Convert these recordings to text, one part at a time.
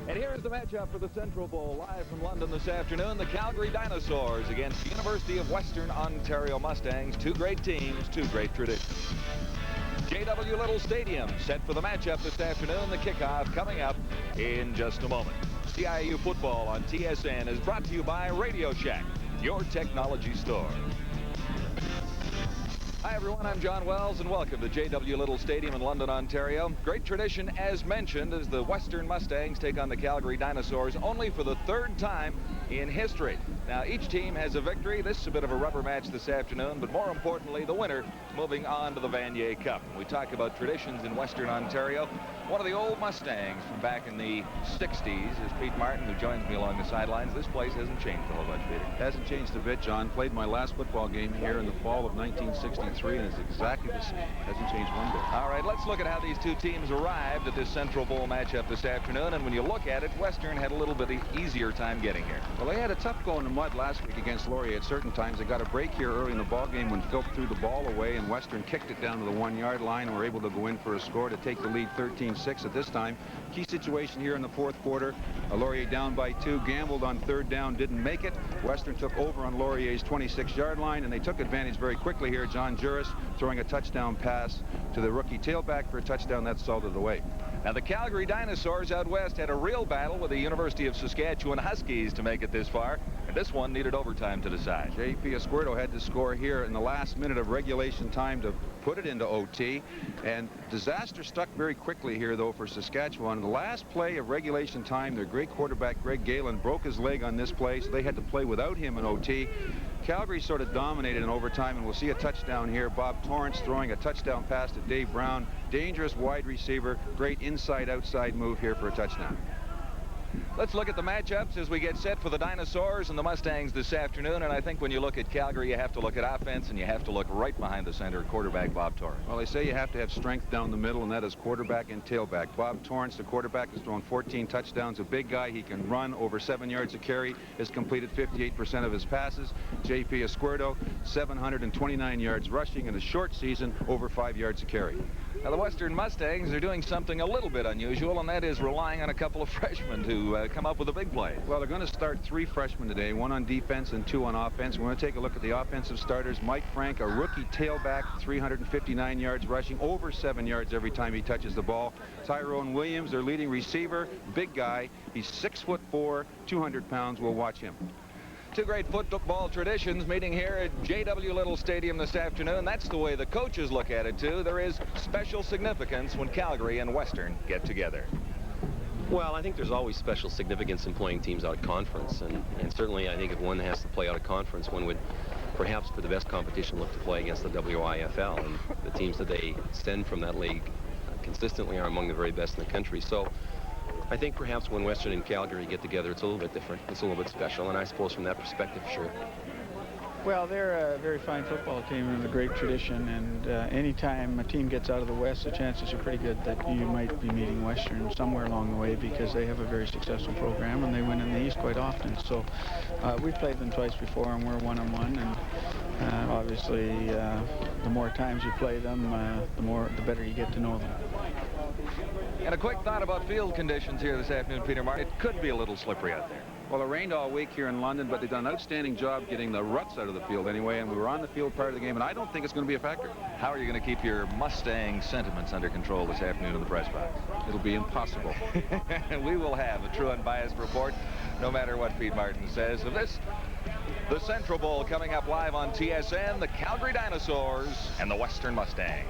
And here's the matchup for the Central Bowl, live from London this afternoon. The Calgary Dinosaurs against the University of Western Ontario Mustangs. Two great teams, two great traditions. J.W. Little Stadium set for the matchup this afternoon. The kickoff coming up in just a moment. Ciau football on TSN is brought to you by Radio Shack, your technology store. Hi, everyone. I'm John Wells, and welcome to J.W. Little Stadium in London, Ontario. Great tradition, as mentioned, as the Western Mustangs take on the Calgary Dinosaurs only for the third time in history. Now, each team has a victory. This is a bit of a rubber match this afternoon, but more importantly, the winner moving on to the Vanier Cup. We talk about traditions in Western Ontario. One of the old Mustangs from back in the 60s is Pete Martin, who joins me along the sidelines. This place hasn't changed a whole bunch, Peter. Hasn't changed a bit, John. Played my last football game here in the fall of 1963, and it's exactly the same. Hasn't changed one bit. All right, let's look at how these two teams arrived at this Central Bowl matchup this afternoon. And when you look at it, Western had a little bit easier time getting here. Well, they had a tough go in the mud last week against Laurier at certain times. They got a break here early in the ball game when Phil threw the ball away, and Western kicked it down to the 1-yard line and were able to go in for a score to take the lead 13-6 at this time. Key situation here in the fourth quarter. Laurier down by 2, gambled on third down, didn't make it. Western took over on Laurier's 26-yard line, and they took advantage very quickly here. John Juris throwing a touchdown pass to the rookie tailback for a touchdown that salted away. Now, the Calgary Dinosaurs out west had a real battle with the University of Saskatchewan Huskies to make it this far, and this one needed overtime to decide. J.P. Esquerdo had to score here in the last minute of regulation time to put it into OT, and disaster struck very quickly here, though, for Saskatchewan. In the last play of regulation time, their great quarterback Greg Galen broke his leg on this play, so they had to play without him in OT. Calgary sort of dominated in overtime, and we'll see a touchdown here. Bob Torrance throwing a touchdown pass to Dave Brown. Dangerous wide receiver. Great inside-outside move here for a touchdown. Let's look at the matchups as we get set for the Dinosaurs and the Mustangs this afternoon. And I think when you look at Calgary, you have to look at offense, and you have to look right behind the center, quarterback Bob Torrance. Well, they say you have to have strength down the middle, and that is quarterback and tailback. Bob Torrance, the quarterback, has thrown 14 touchdowns. A big guy. He can run over 7 yards a carry. Has completed 58% of his passes. J.P. Esquerdo, 729 yards rushing in a short season, over 5 yards a carry. Now, the Western Mustangs are doing something a little bit unusual, and that is relying on a couple of freshmen to come up with a big play. Well, they're going to start 3 freshmen today, 1 on defense and 2 on offense. We're going to take a look at the offensive starters. Mike Frank, a rookie tailback, 359 yards rushing, over 7 yards every time he touches the ball. Tyrone Williams, their leading receiver, big guy. He's 6'4", 200 pounds. We'll watch him. Two great football traditions meeting here at J.W. Little Stadium this afternoon. That's the way the coaches look at it, too. There is special significance when Calgary and Western get together. Well, I think there's always special significance in playing teams out of conference, and certainly I think if one has to play out of conference, one would perhaps for the best competition look to play against the WIFL, and the teams that they send from that league consistently are among the very best in the country. So I think perhaps when Western and Calgary get together, it's a little bit different. It's a little bit special, and I suppose from that perspective, sure. Well, they're a very fine football team and a great tradition, and anytime a team gets out of the West, the chances are pretty good that you might be meeting Western somewhere along the way, because they have a very successful program and they win in the East quite often. So we've played them twice before, and we're 1-on-1, and obviously the more times you play them, the better you get to know them. And a quick thought about field conditions here this afternoon, Peter Martin. It could be a little slippery out there. Well, it rained all week here in London, but they've done an outstanding job getting the ruts out of the field anyway, and we were on the field part of the game, and I don't think it's going to be a factor. How are you going to keep your Mustang sentiments under control this afternoon in the press box? It'll be impossible. We will have a true unbiased report, no matter what Pete Martin says. Of this, the Central Bowl coming up live on TSN, the Calgary Dinosaurs and the Western Mustangs.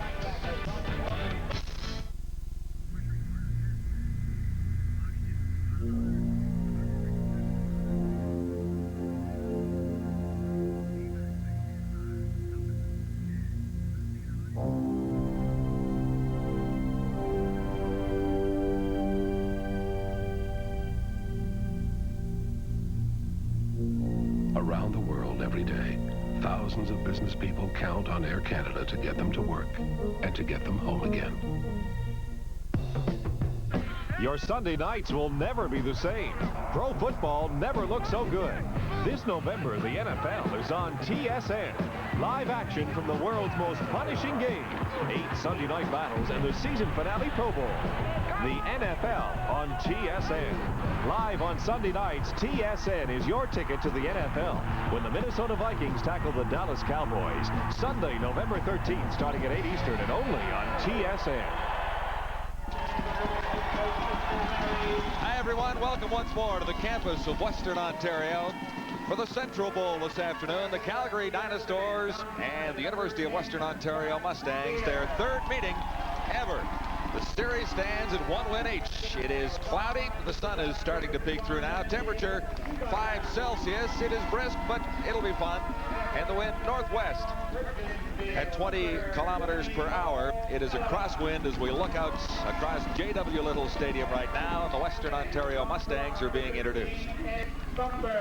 Around the world every day, thousands of business people count on Air Canada to get them to work and to get them home again. Your Sunday nights will never be the same. Pro football never looks so good. This November, the NFL is on TSN. Live action from the world's most punishing game. 8 Sunday night battles and the season finale Pro Bowl. the NFL on TSN. Live on Sunday nights, TSN is your ticket to the NFL when the Minnesota Vikings tackle the Dallas Cowboys. Sunday, November 13th, starting at 8 Eastern and only on TSN. Hi, everyone. Welcome once more to the campus of Western Ontario for the Central Bowl this afternoon. The Calgary Dinosaurs and the University of Western Ontario Mustangs, their third meeting ever. The series stands at 1 win each. It is cloudy. The sun is starting to peek through now. Temperature 5 Celsius. It is brisk, but it'll be fun. And the wind northwest at 20 kilometers per hour. It is a crosswind as we look out across J.W. Little Stadium right now. The Western Ontario Mustangs are being introduced.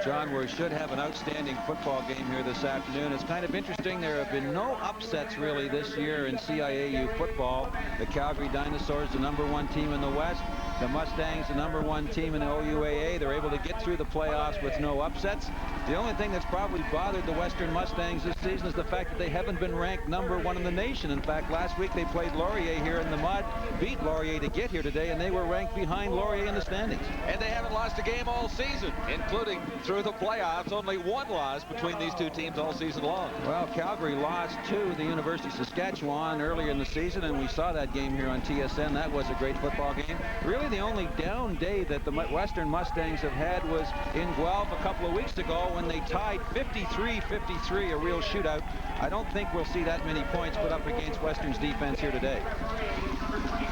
John, we should have an outstanding football game here this afternoon. It's kind of interesting. There have been no upsets really this year in CIAU football. The Calgary Dinosaurs, the #1 team in the West. The Mustangs, the #1 team in the OUAA. They're able to get through the playoffs with no upsets. The only thing that's probably bothered the Western Mustangs this season is the fact that they haven't been ranked #1 in the nation. In fact, last week they played Laurier here in the mud, beat Laurier to get here today, and they were ranked behind Laurier in the standings. And they haven't lost a game all season, including through the playoffs. Only one loss between these two teams all season long. Well, Calgary lost to the University of Saskatchewan earlier in the season, and we saw that game here on TSN. That was a great football game. Really, the only down day that the Western Mustangs have had was in Guelph a couple of weeks ago when they tied 53-53, a real shootout. I don't think we'll see that many points put up against Western's defense here today.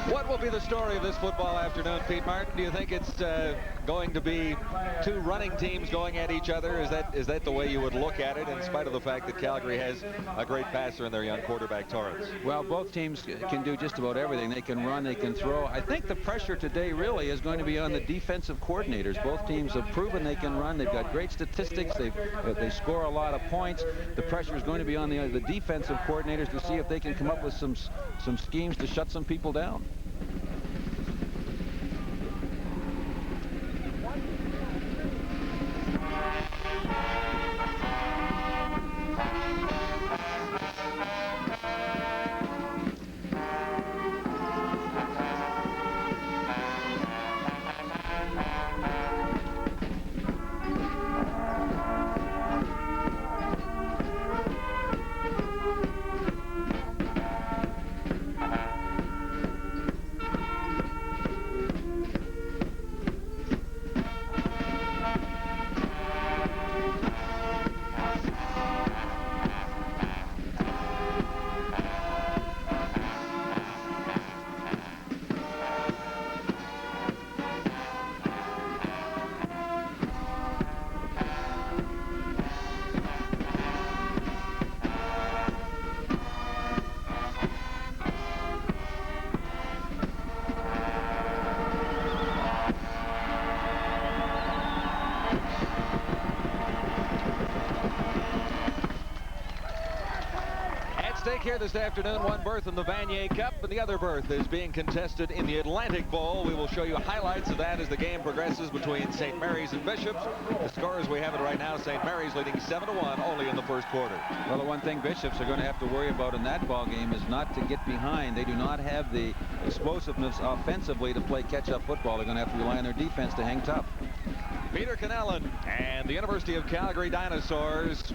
What will be the story of this football afternoon, Pete Martin? Do you think it's going to be two running teams going at each other? Is that the way you would look at it, in spite of the fact that Calgary has a great passer in their young quarterback, Torrance? Well, both teams can do just about everything. They can run, they can throw. I think the pressure today really is going to be on the defensive coordinators. Both teams have proven they can run. They've got great statistics. They score a lot of points. The pressure is going to be on the defensive coordinators to see if they can come up with some schemes to shut some people down. Here this afternoon, one berth in the Vanier Cup, and the other berth is being contested in the Atlantic Bowl. We will show you highlights of that as the game progresses between St. Mary's and Bishops. The score as we have it right now, St. Mary's leading 7-1 only in the first quarter. Well, the one thing Bishops are going to have to worry about in that ball game is not to get behind. They do not have the explosiveness offensively to play catch-up football. They're going to have to rely on their defense to hang tough. Peter Connellan and the University of Calgary Dinosaurs.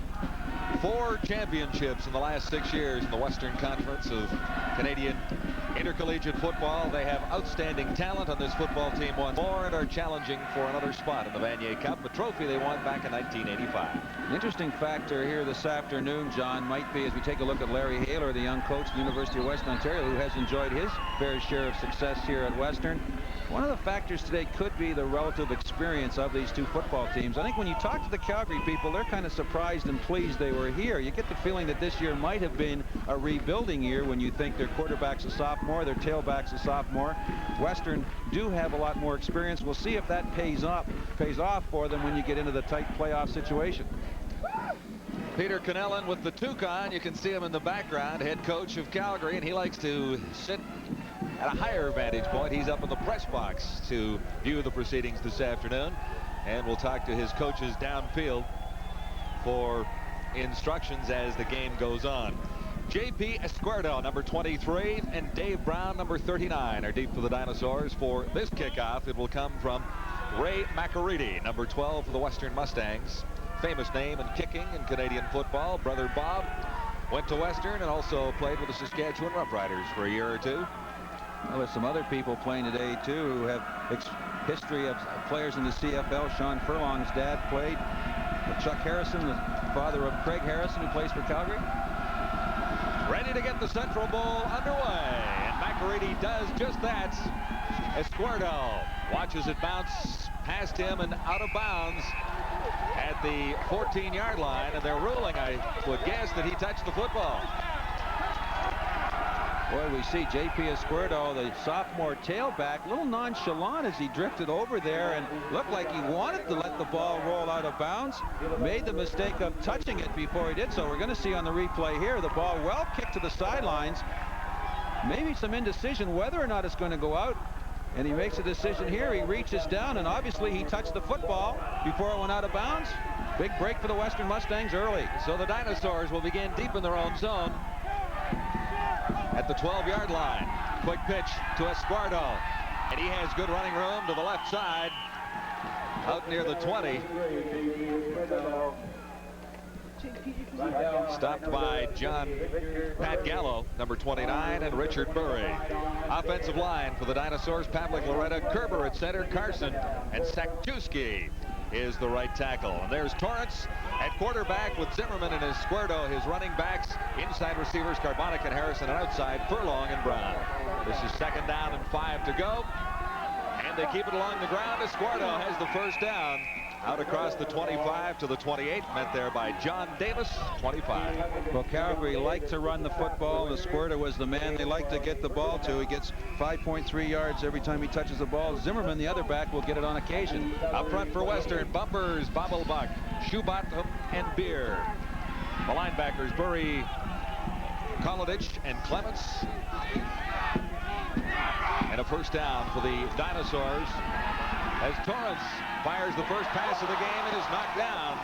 4 championships in the last 6 years in the Western Conference of Canadian Intercollegiate Football. They have outstanding talent on this football team once more and are challenging for another spot in the Vanier Cup, a trophy they won back in 1985. An interesting factor here this afternoon, John, might be as we take a look at Larry Haler, the young coach at the University of Western Ontario, who has enjoyed his fair share of success here at Western. One of the factors today could be the relative experience of these two football teams. I think when you talk to the Calgary people, they're kind of surprised and pleased they were here. You get the feeling that this year might have been a rebuilding year when you think their quarterback's a sophomore, their tailback's a sophomore. Western do have a lot more experience. We'll see if that pays off for them when you get into the tight playoff situation. Peter Connellan with the toucan. You can see him in the background, head coach of Calgary, and he likes to sit at a higher vantage point. He's up in the press box to view the proceedings this afternoon, and we'll talk to his coaches downfield for instructions as the game goes on. J.P. Escuerdo, number 23, and Dave Brown, number 39, are deep for the Dinosaurs. For this kickoff, it will come from Ray McAreedy, number 12 for the Western Mustangs. Famous name in kicking in Canadian football. Brother Bob went to Western and also played with the Saskatchewan Roughriders for a year or two. Well, there's some other people playing today, too, who have history of players in the CFL. Sean Furlong's dad played. Chuck Harrison, the father of Craig Harrison, who plays for Calgary. Ready to get the Central Bowl underway, and McAreedy does just that. Escuerdo watches it bounce past him and out of bounds at the 14-yard line, and they're ruling, I would guess, that he touched the football. Boy, we see J.P. Escuerdo, the sophomore tailback, a little nonchalant as he drifted over there and looked like he wanted to let the ball roll out of bounds. Made the mistake of touching it before he did so. We're going to see on the replay here the ball well kicked to the sidelines. Maybe some indecision whether or not it's going to go out. And he makes a decision here. He reaches down, and obviously he touched the football before it went out of bounds. Big break for the Western Mustangs early. So the Dinosaurs will begin deep in their own zone at the 12-yard line. Quick pitch to Escuerdo, and he has good running room to the left side out near the 20. Stopped by Pat Gallo, number 29, and Richard Burry. Offensive line for the Dinosaurs: Pavlik, Loretta, Kerber at center, Carson, and Sakczewski is the right tackle. And there's Torrance at quarterback with Zimmerman and Escuerdo, his running backs. Inside receivers, Carbonic and Harrison, and outside Furlong and Brown. This is 2nd down and 5 to go. And they keep it along the ground. Escuerdo has the first down. Out across the 25 to the 28, met there by John Davis, 25. Well, Calgary liked to run the football, and Escuerdo was the man they like to get the ball to. He gets 5.3 yards every time he touches the ball. Zimmerman, the other back, will get it on occasion. Up front for Western, Bumpers, Bobblebuck, Schubatum, and Beer. The linebackers, Burry, Kolodich, and Clements. And a first down for the Dinosaurs as Torrance fires the first pass of the game and is knocked down.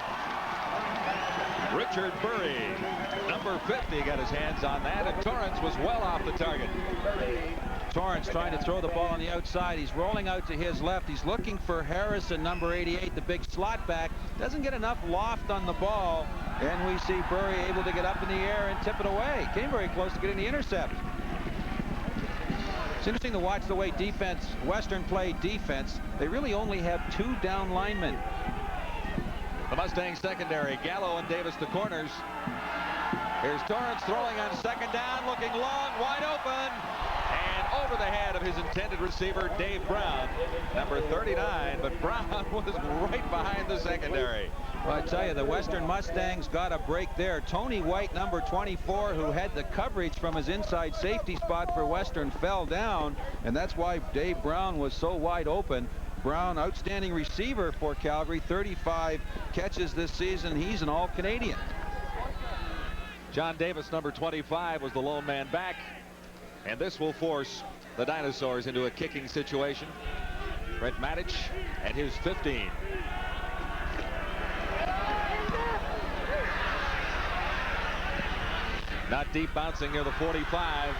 Richard Burry, number 50, got his hands on that, and Torrance was well off the target. Torrance trying to throw the ball on the outside. He's rolling out to his left. He's looking for Harrison, number 88, the big slot back. Doesn't get enough loft on the ball, and we see Burry able to get up in the air and tip it away. Came very close to getting the intercept. It's interesting to watch the way Western play defense. They really only have 2 down linemen. The Mustangs secondary, Gallo and Davis the corners. Here's Torrance throwing on 2nd down, looking long, wide open, and over the head of his intended receiver, Dave Brown, number 39, but Brown was right behind the secondary. Well, I tell you, the Western Mustangs got a break there. Tony White, number 24, who had the coverage from his inside safety spot for Western, fell down, and that's why Dave Brown was so wide open. Brown, outstanding receiver for Calgary, 35 catches this season. He's an all-Canadian. John Davis, number 25, was the lone man back, and this will force the Dinosaurs into a kicking situation. Brent Matic at his 15. Not deep, bouncing near the 45.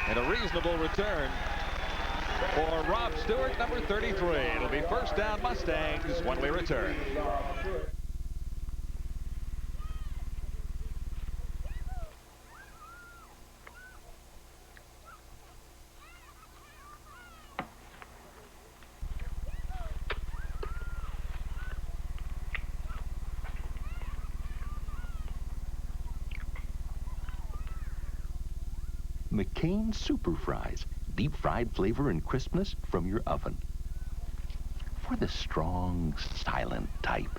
And a reasonable return for Rob Stewart, number 33. It'll be first down Mustangs when we return. McCain Super Fries, deep fried flavor and crispness from your oven. For the strong, silent type.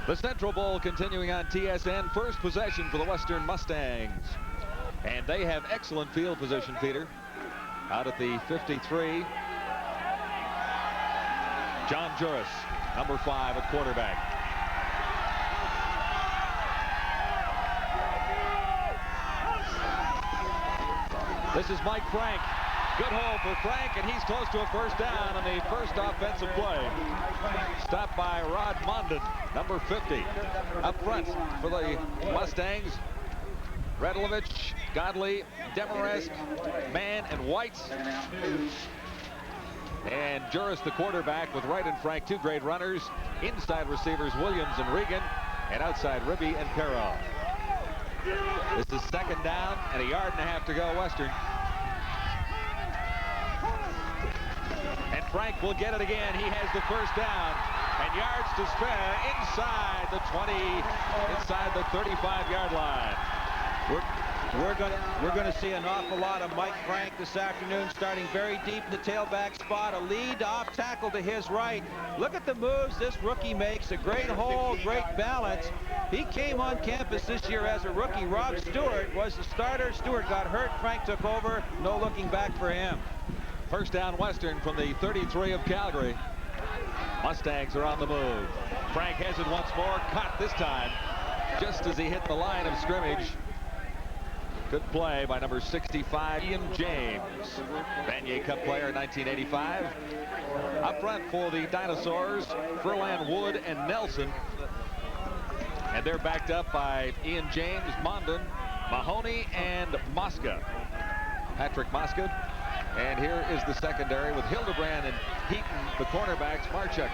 The Central Bowl continuing on TSN. First possession for the Western Mustangs. And they have excellent field position, Peter. Out at the 53. John Juris, number 5 at quarterback. This is Mike Frank Good hole for Frank, and he's close to a first down on the first offensive play. Stopped by Rod Mondon, number 50. Up front for the Mustangs, Redlovich, Godley, Demarest, Mann, and White. And Juris, the quarterback, with Wright and Frank, two great runners. Inside receivers, Williams and Regan, and outside Ribby and Perro. This is second down and 1.5 yards to go, Western. And Frank will get it again. He has the first down. And yards to spare inside the 20, inside the 35-yard line. We're going to see an awful lot of Mike Frank this afternoon, starting very deep in the tailback spot. A lead off tackle to his right. Look at the moves this rookie makes. A great hold, great balance. He came on campus this year as a rookie. Rob Stewart was the starter. Stewart got hurt. Frank took over. No looking back for him. First down, Western from the 33 of Calgary. Mustangs are on the move. Frank has it once more. Caught this time just as he hit the line of scrimmage. Good play by number 65, Ian James. Vanier Cup player in 1985. Up front for the Dinosaurs, Furlan, Wood, and Nelson. And they're backed up by Ian James, Mondon, Mahoney, and Mosca. Patrick Mosca. And here is the secondary with Hildebrand and Heaton, the cornerbacks, Marchuk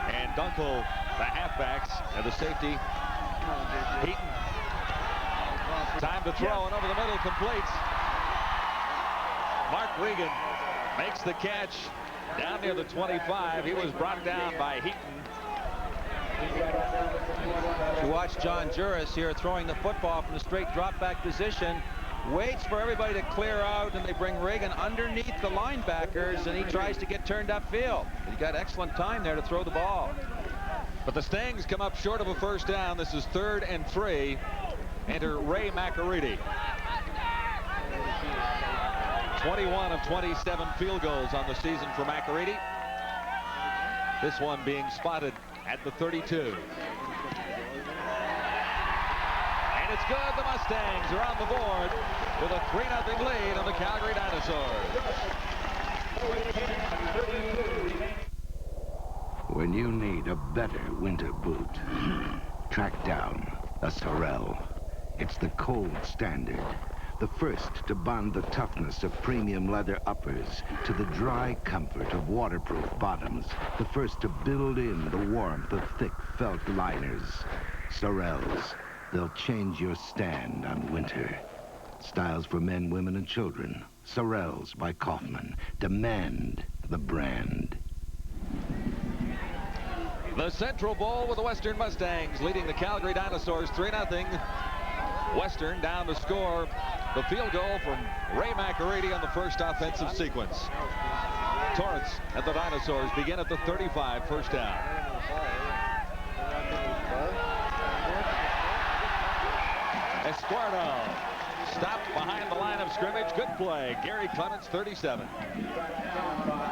and Dunkel, the halfbacks, and the safety, Heaton. Time to throw, and over the middle, completes. Mark Regan makes the catch down near the 25. He was brought down by Heaton. You watch John Juris here throwing the football from the straight drop back position. Waits for everybody to clear out, and they bring Reagan underneath the linebackers, and he tries to get turned upfield. He got excellent time there to throw the ball. But the Stangs come up short of a first down. This is 3rd and 3. Enter Ray McAreedy. 21 of 27 field goals on the season for McAreedy. This one being spotted at the 32. And it's good. The Mustangs are on the board with a 3-0 lead on the Calgary Dinosaurs. When you need a better winter boot, track down a Sorel. It's the cold standard, the first to bond the toughness of premium leather uppers to the dry comfort of waterproof bottoms, the first to build in the warmth of thick felt liners. Sorels, they'll change your stand on winter. Styles for men, women, and children. Sorels by Kaufman. Demand the brand. The Central Bowl with the Western Mustangs leading the Calgary Dinosaurs 3-0. Western down to score the field goal from Ray McAreedy on the first offensive sequence. Torrance and the Dinosaurs begin at the 35, first down. Esquardo stopped behind the line of scrimmage. Good play. Gary Clements, 37.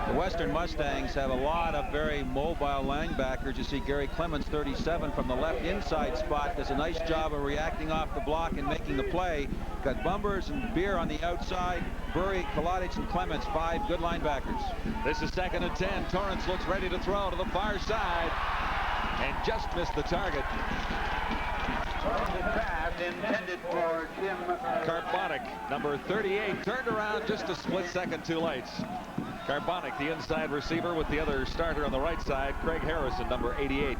The Western Mustangs have a lot of very mobile linebackers. You see Gary Clements, 37, from the left inside spot, does a nice job of reacting off the block and making the play. Got Bumbers and Beer on the outside. Burry, Kolodich, and Clements, 5 good linebackers. This is 2nd and 10. Torrance looks ready to throw to the far side and just missed the target. Pass intended for Tim Carbonic, number 38, turned around just a split second too late. Carbonic, the inside receiver, with the other starter on the right side, Craig Harrison, number 88.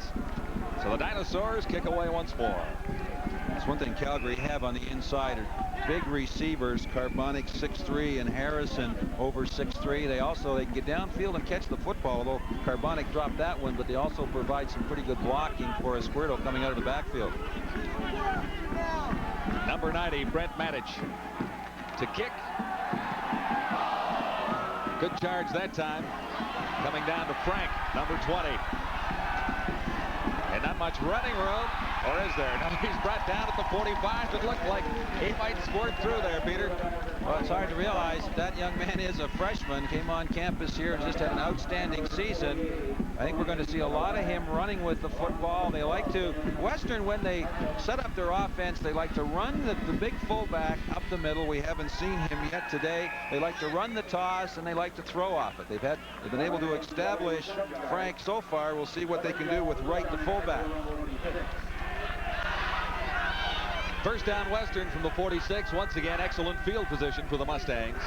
So the Dinosaurs kick away once more. That's one thing Calgary have on the inside are big receivers. Carbonic 6'3" and Harrison over 6'3". They can get downfield and catch the football, although Carbonic dropped that one, but they also provide some pretty good blocking for Esquerdo coming out of the backfield. Number 90, Brent Matich to kick. Good charge that time. Coming down to Frank, number 20. And not much running room. Or is there? No, he's brought down at the 45. It looked like he might squirt through there, Peter. Well, it's hard to realize that young man is a freshman, came on campus here and just had an outstanding season. I think we're going to see a lot of him running with the football. They like to, Western, when they set up their offense, they like to run the big fullback up the middle. We haven't seen him yet today. They like to run the toss, and they like to throw off it. They've been able to establish Frank so far. We'll see what they can do with Wright, the fullback. First down Western from the 46. Once again, excellent field position for the Mustangs.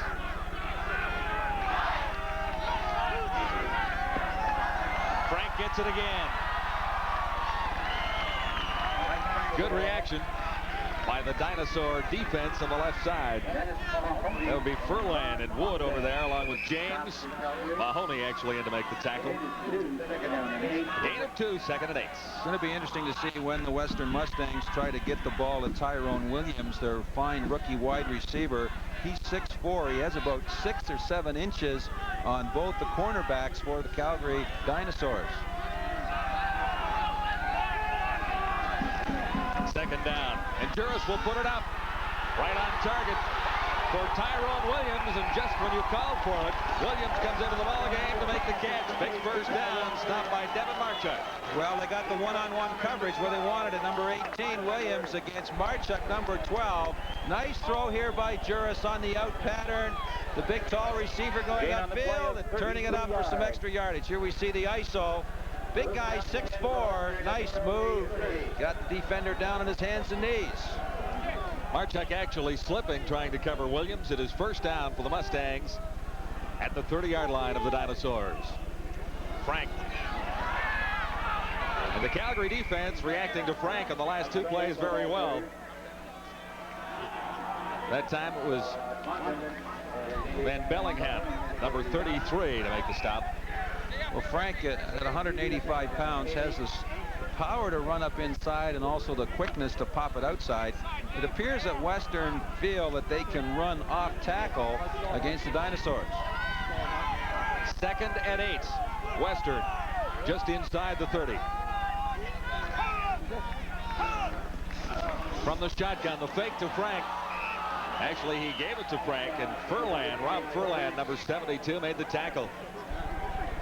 Frank gets it again. Good reaction by the Dinosaur defense on the left side. That would be Furlan and Wood over there, along with James. Mahoney actually in to make the tackle. Gain of 2, 2nd and 8. It's going to be interesting to see when the Western Mustangs try to get the ball to Tyrone Williams, their fine rookie wide receiver. He's 6'4". He has about 6 or 7 inches on both the cornerbacks for the Calgary Dinosaurs. Second down, and Juris will put it up right on target for Tyrone Williams, and just when you called for it, Williams comes into the ball game to make the catch. Big first down, stopped by Devin Marchuk. Well, they got the one-on-one coverage where they wanted it. Number 18, Williams, against Marchuk, number 12. Nice throw here by Juris on the out pattern. The big tall receiver going upfield and turning it up for some extra yardage. Here we see the ISO. Big guy, 6'4", nice move. Got the defender down on his hands and knees. Marchuk actually slipping, trying to cover Williams. It is first down for the Mustangs at the 30-yard line of the Dinosaurs. Frank. And the Calgary defense reacting to Frank on the last 2 plays very well. That time it was Van Bellingham, number 33, to make the stop. Well, Frank, at 185 pounds, has the power to run up inside and also the quickness to pop it outside. It appears that Western feel that they can run off tackle against the Dinosaurs. 2nd and 8. Western just inside the 30. From the shotgun, the fake to Frank. Actually, he gave it to Frank, and Furlan, Rob Furlan, number 72, made the tackle.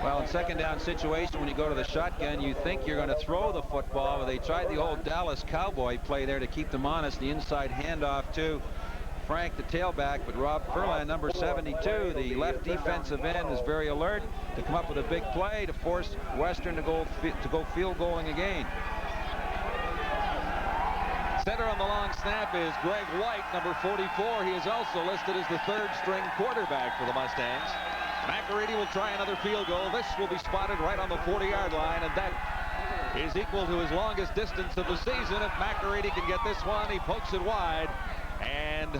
Well, in second down situation, when you go to the shotgun, you think you're going to throw the football, but they tried the old Dallas Cowboy play there to keep them honest. The inside handoff to Frank, the tailback, but Rob Furlan, number 72, the left defensive end, is very alert to come up with a big play to force Western to go field goaling again. Center on the long snap is Greg White, number 44. He is also listed as the 3rd-string quarterback for the Mustangs. McEready will try another field goal. This will be spotted right on the 40-yard line, and that is equal to his longest distance of the season. If McEready can get this one, he pokes it wide, and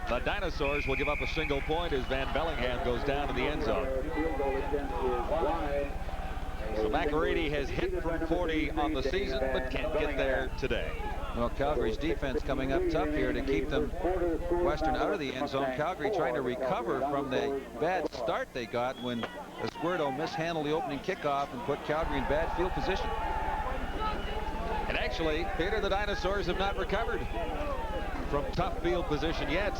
the Dinosaurs will give up a single point as Van Bellingham goes down in the end zone. So McEready has hit from 40 on the season, but can't get there today. Well, Calgary's defense coming up tough here to keep them Western out of the end zone. Calgary trying to recover from the bad start they got when Esquerdo mishandled the opening kickoff and put Calgary in bad field position. And actually, Peter, the Dinosaurs have not recovered from tough field position yet.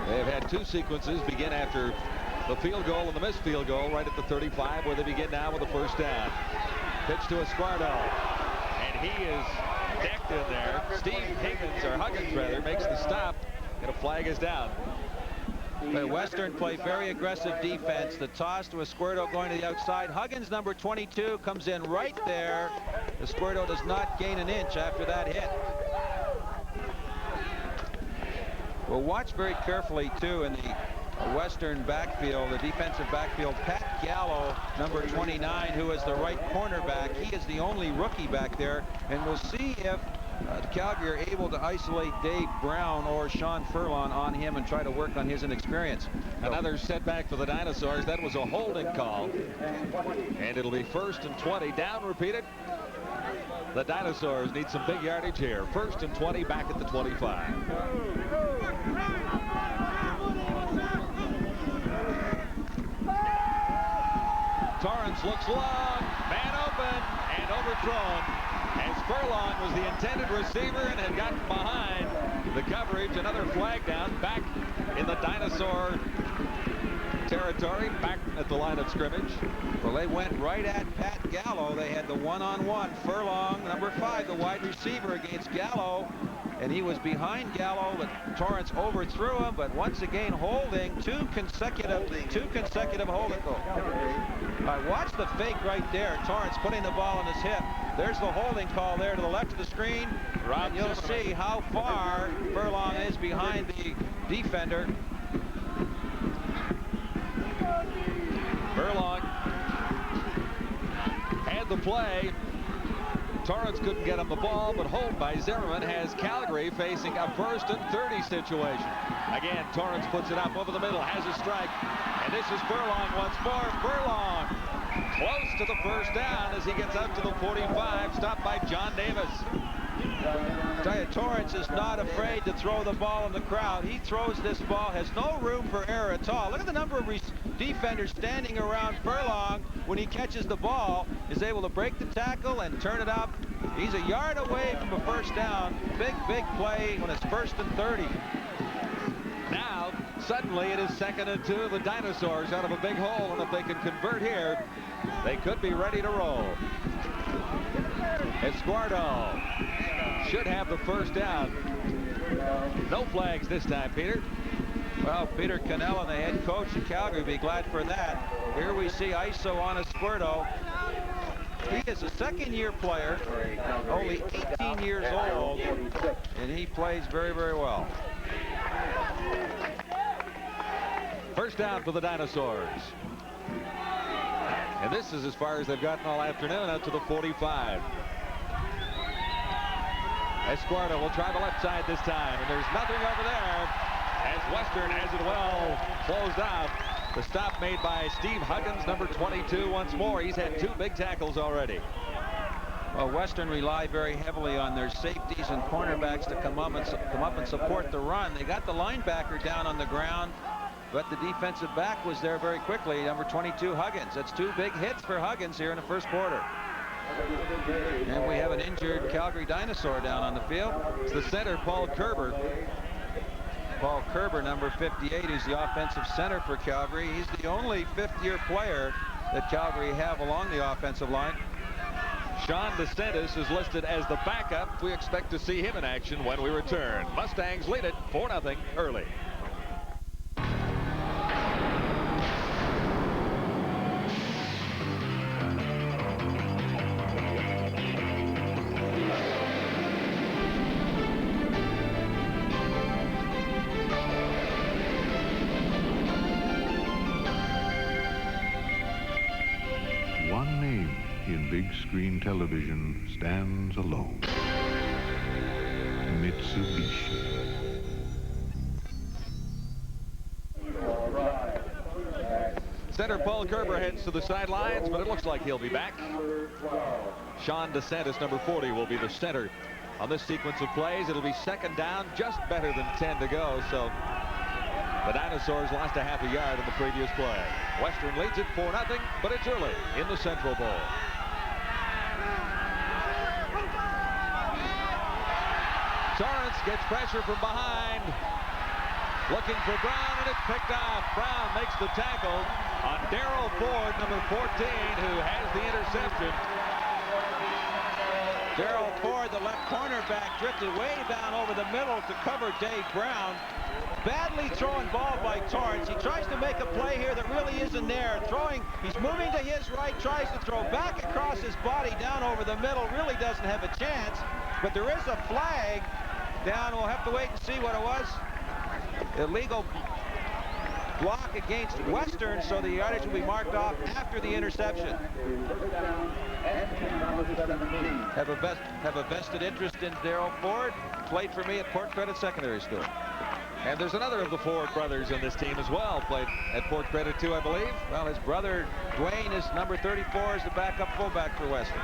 They have had 2 sequences begin after the field goal and the missed field goal right at the 35, where they begin now with the first down. Pitch to Esquerdo. And he is decked in there. Steve Huggins rather, makes the stop, and a flag is down. But Western play very aggressive defense. The toss to Esquerdo going to the outside. Huggins, number 22, comes in right there. Esquerdo does not gain an inch after that hit. Well, watch very carefully, too, in the Western backfield, the defensive backfield. Pat Gallo, number 29, who is the right cornerback. He is the only rookie back there, and we'll see if Calgary are able to isolate Dave Brown or Sean Furlan on him and try to work on his inexperience. Another setback for the Dinosaurs. That was a holding call, and it'll be 1st and 20. Down repeated. The Dinosaurs need some big yardage here. 1st and 20, back at the 25. Torrance looks long, man open, and overthrown as was the intended receiver and had gotten behind the coverage. Another flag down, back in the Dinosaur territory, back at the line of scrimmage. Well, they went right at Pat Gallo. They had the one-on-one. Furlong, number 5, the wide receiver against Gallo. And he was behind Gallo, but Torrance overthrew him. But once again, holding two consecutive holding calls. Watch the fake right there. Torrance putting the ball on his hip. There's the holding call there to the left of the screen. And you'll see how far Furlong is behind the defender. Furlong had the play. Torrance couldn't get him the ball, but hold by Zimmerman has Calgary facing a 1st and 30 situation. Again, Torrance puts it up over the middle, has a strike, and this is Furlong once more. Furlong close to the first down as he gets out to the 45, stopped by John Davis. Tell you, Torrance is not afraid to throw the ball in the crowd. He throws this ball, has no room for error at all. Look at the number of defenders standing around Furlong when he catches the ball, is able to break the tackle and turn it up. He's a yard away from a first down. Big play when it's 1st and 30. Now, suddenly it is 2nd and 2. The Dinosaurs out of a big hole, and if they can convert here, they could be ready to roll. Esquardo should have the first down. No flags this time, Peter. Well, Peter Cannella, the head coach in Calgary, will be glad for that. Here we see ISO on Esquardo. He is a second-year player, only 18 years old, and he plays very, very well. First down for the Dinosaurs. And this is as far as they've gotten all afternoon, out to the 45. Esquardo will try the left side this time, and there's nothing over there as Western has it well closed out. The stop made by Steve Huggins, number 22, once more. He's had 2 big tackles already. Well, Western rely very heavily on their safeties and cornerbacks to come up and support the run. They got the linebacker down on the ground, but the defensive back was there very quickly, number 22, Huggins. That's 2 big hits for Huggins here in the first quarter. And we have an injured Calgary Dinosaur down on the field. It's the center, Paul Kerber. Paul Kerber, number 58, is the offensive center for Calgary. He's the only 5th-year player that Calgary have along the offensive line. Sean DeSantis is listed as the backup. We expect to see him in action when we return. Mustangs lead it 4-0 early. One name in big screen television stands alone. Mitsubishi. Center Paul Kerber heads to the sidelines, but it looks like he'll be back. Sean DeSantis, number 40, will be the center on this sequence of plays. It'll be 2nd down, just better than 10 to go, so the Dinosaurs lost a half a yard in the previous play. Western leads it 4-0, but it's early in the Central Bowl. Torrance gets pressure from behind. Looking for Brown, and it's picked off. Brown makes the tackle on Darryl Ford, number 14, who has the interception. Darryl Ford, the left cornerback, drifted way down over the middle to cover Dave Brown. Badly thrown ball by Torrance. He tries to make a play here that really isn't there. He's moving to his right, tries to throw back across his body down over the middle. Really doesn't have a chance, but there is a flag down. We'll have to wait and see what it was. Illegal block against Western, so the yardage will be marked off after the interception. Have a vested interest in Darryl Ford. Played for me at Port Credit Secondary School. And there's another of the Ford brothers in this team as well. Played at Port Credit too, I believe. Well, his brother Dwayne is number 34, is the backup fullback for Western.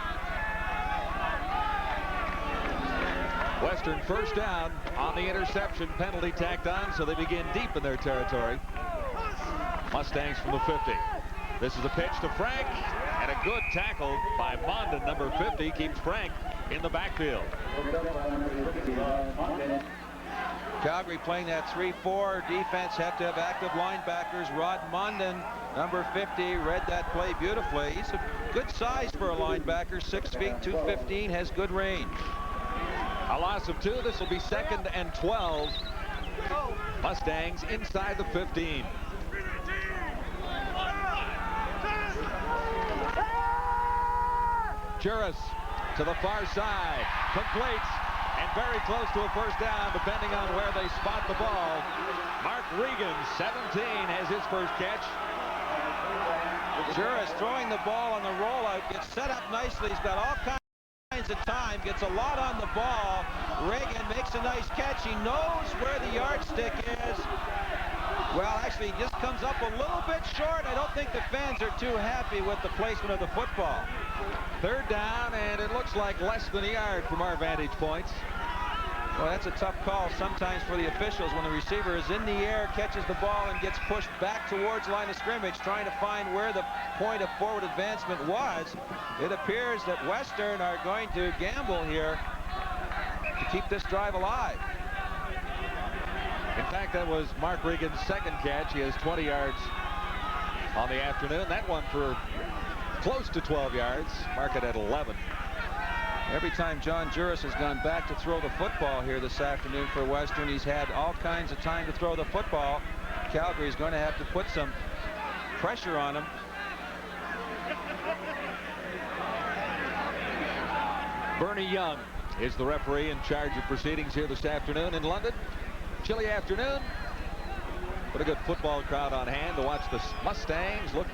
Western first down on the interception, penalty tacked on, so they begin deep in their territory. Mustangs from the 50. This is a pitch to Frank, and a good tackle by Mondin, number 50, keeps Frank in the backfield. Calgary playing that 3-4 defense, have to have active linebackers. Rod Munden, number 50, read that play beautifully. He's a good size for a linebacker, 6 feet, 215, has good range. A loss of 2. This will be 2nd and 12. Mustangs inside the 15. Juris to the far side, completes, and very close to a first down, depending on where they spot the ball. Mark Regan, 17, has his first catch. Juris throwing the ball on the rollout, gets set up nicely. He's got all kinds of time, gets a lot on the ball. Reagan makes a nice catch. He knows where the yardstick is. Well, actually, he just comes up a little bit short. I don't think the fans are too happy with the placement of the football. 3rd down, and it looks like less than a yard from our vantage points. Well, that's a tough call sometimes for the officials when the receiver is in the air, catches the ball, and gets pushed back towards line of scrimmage, trying to find where the point of forward advancement was. It appears that Western are going to gamble here to keep this drive alive. In fact, that was Mark Regan's 2nd catch. He has 20 yards on the afternoon. That one for close to 12 yards. Mark it at 11. Every time John Juris has gone back to throw the football here this afternoon for Western, he's had all kinds of time to throw the football. Calgary is going to have to put some pressure on him. Bernie Young is the referee in charge of proceedings here this afternoon in London. Chilly afternoon, but a good football crowd on hand to watch the Mustangs look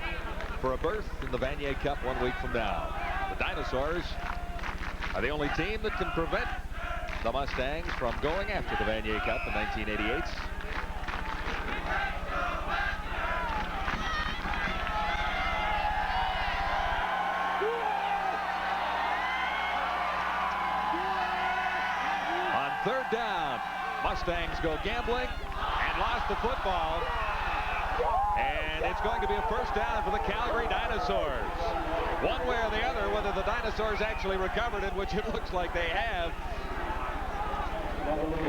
for a berth in the Vanier Cup 1 week from now. The Dinosaurs are the only team that can prevent the Mustangs from going after the Vanier Cup in 1988. On 3rd down, Mustangs go gambling and lost the football. And it's going to be a first down for the Calgary Dinosaurs. One way or the other, whether the Dinosaurs actually recovered it, which it looks like they have.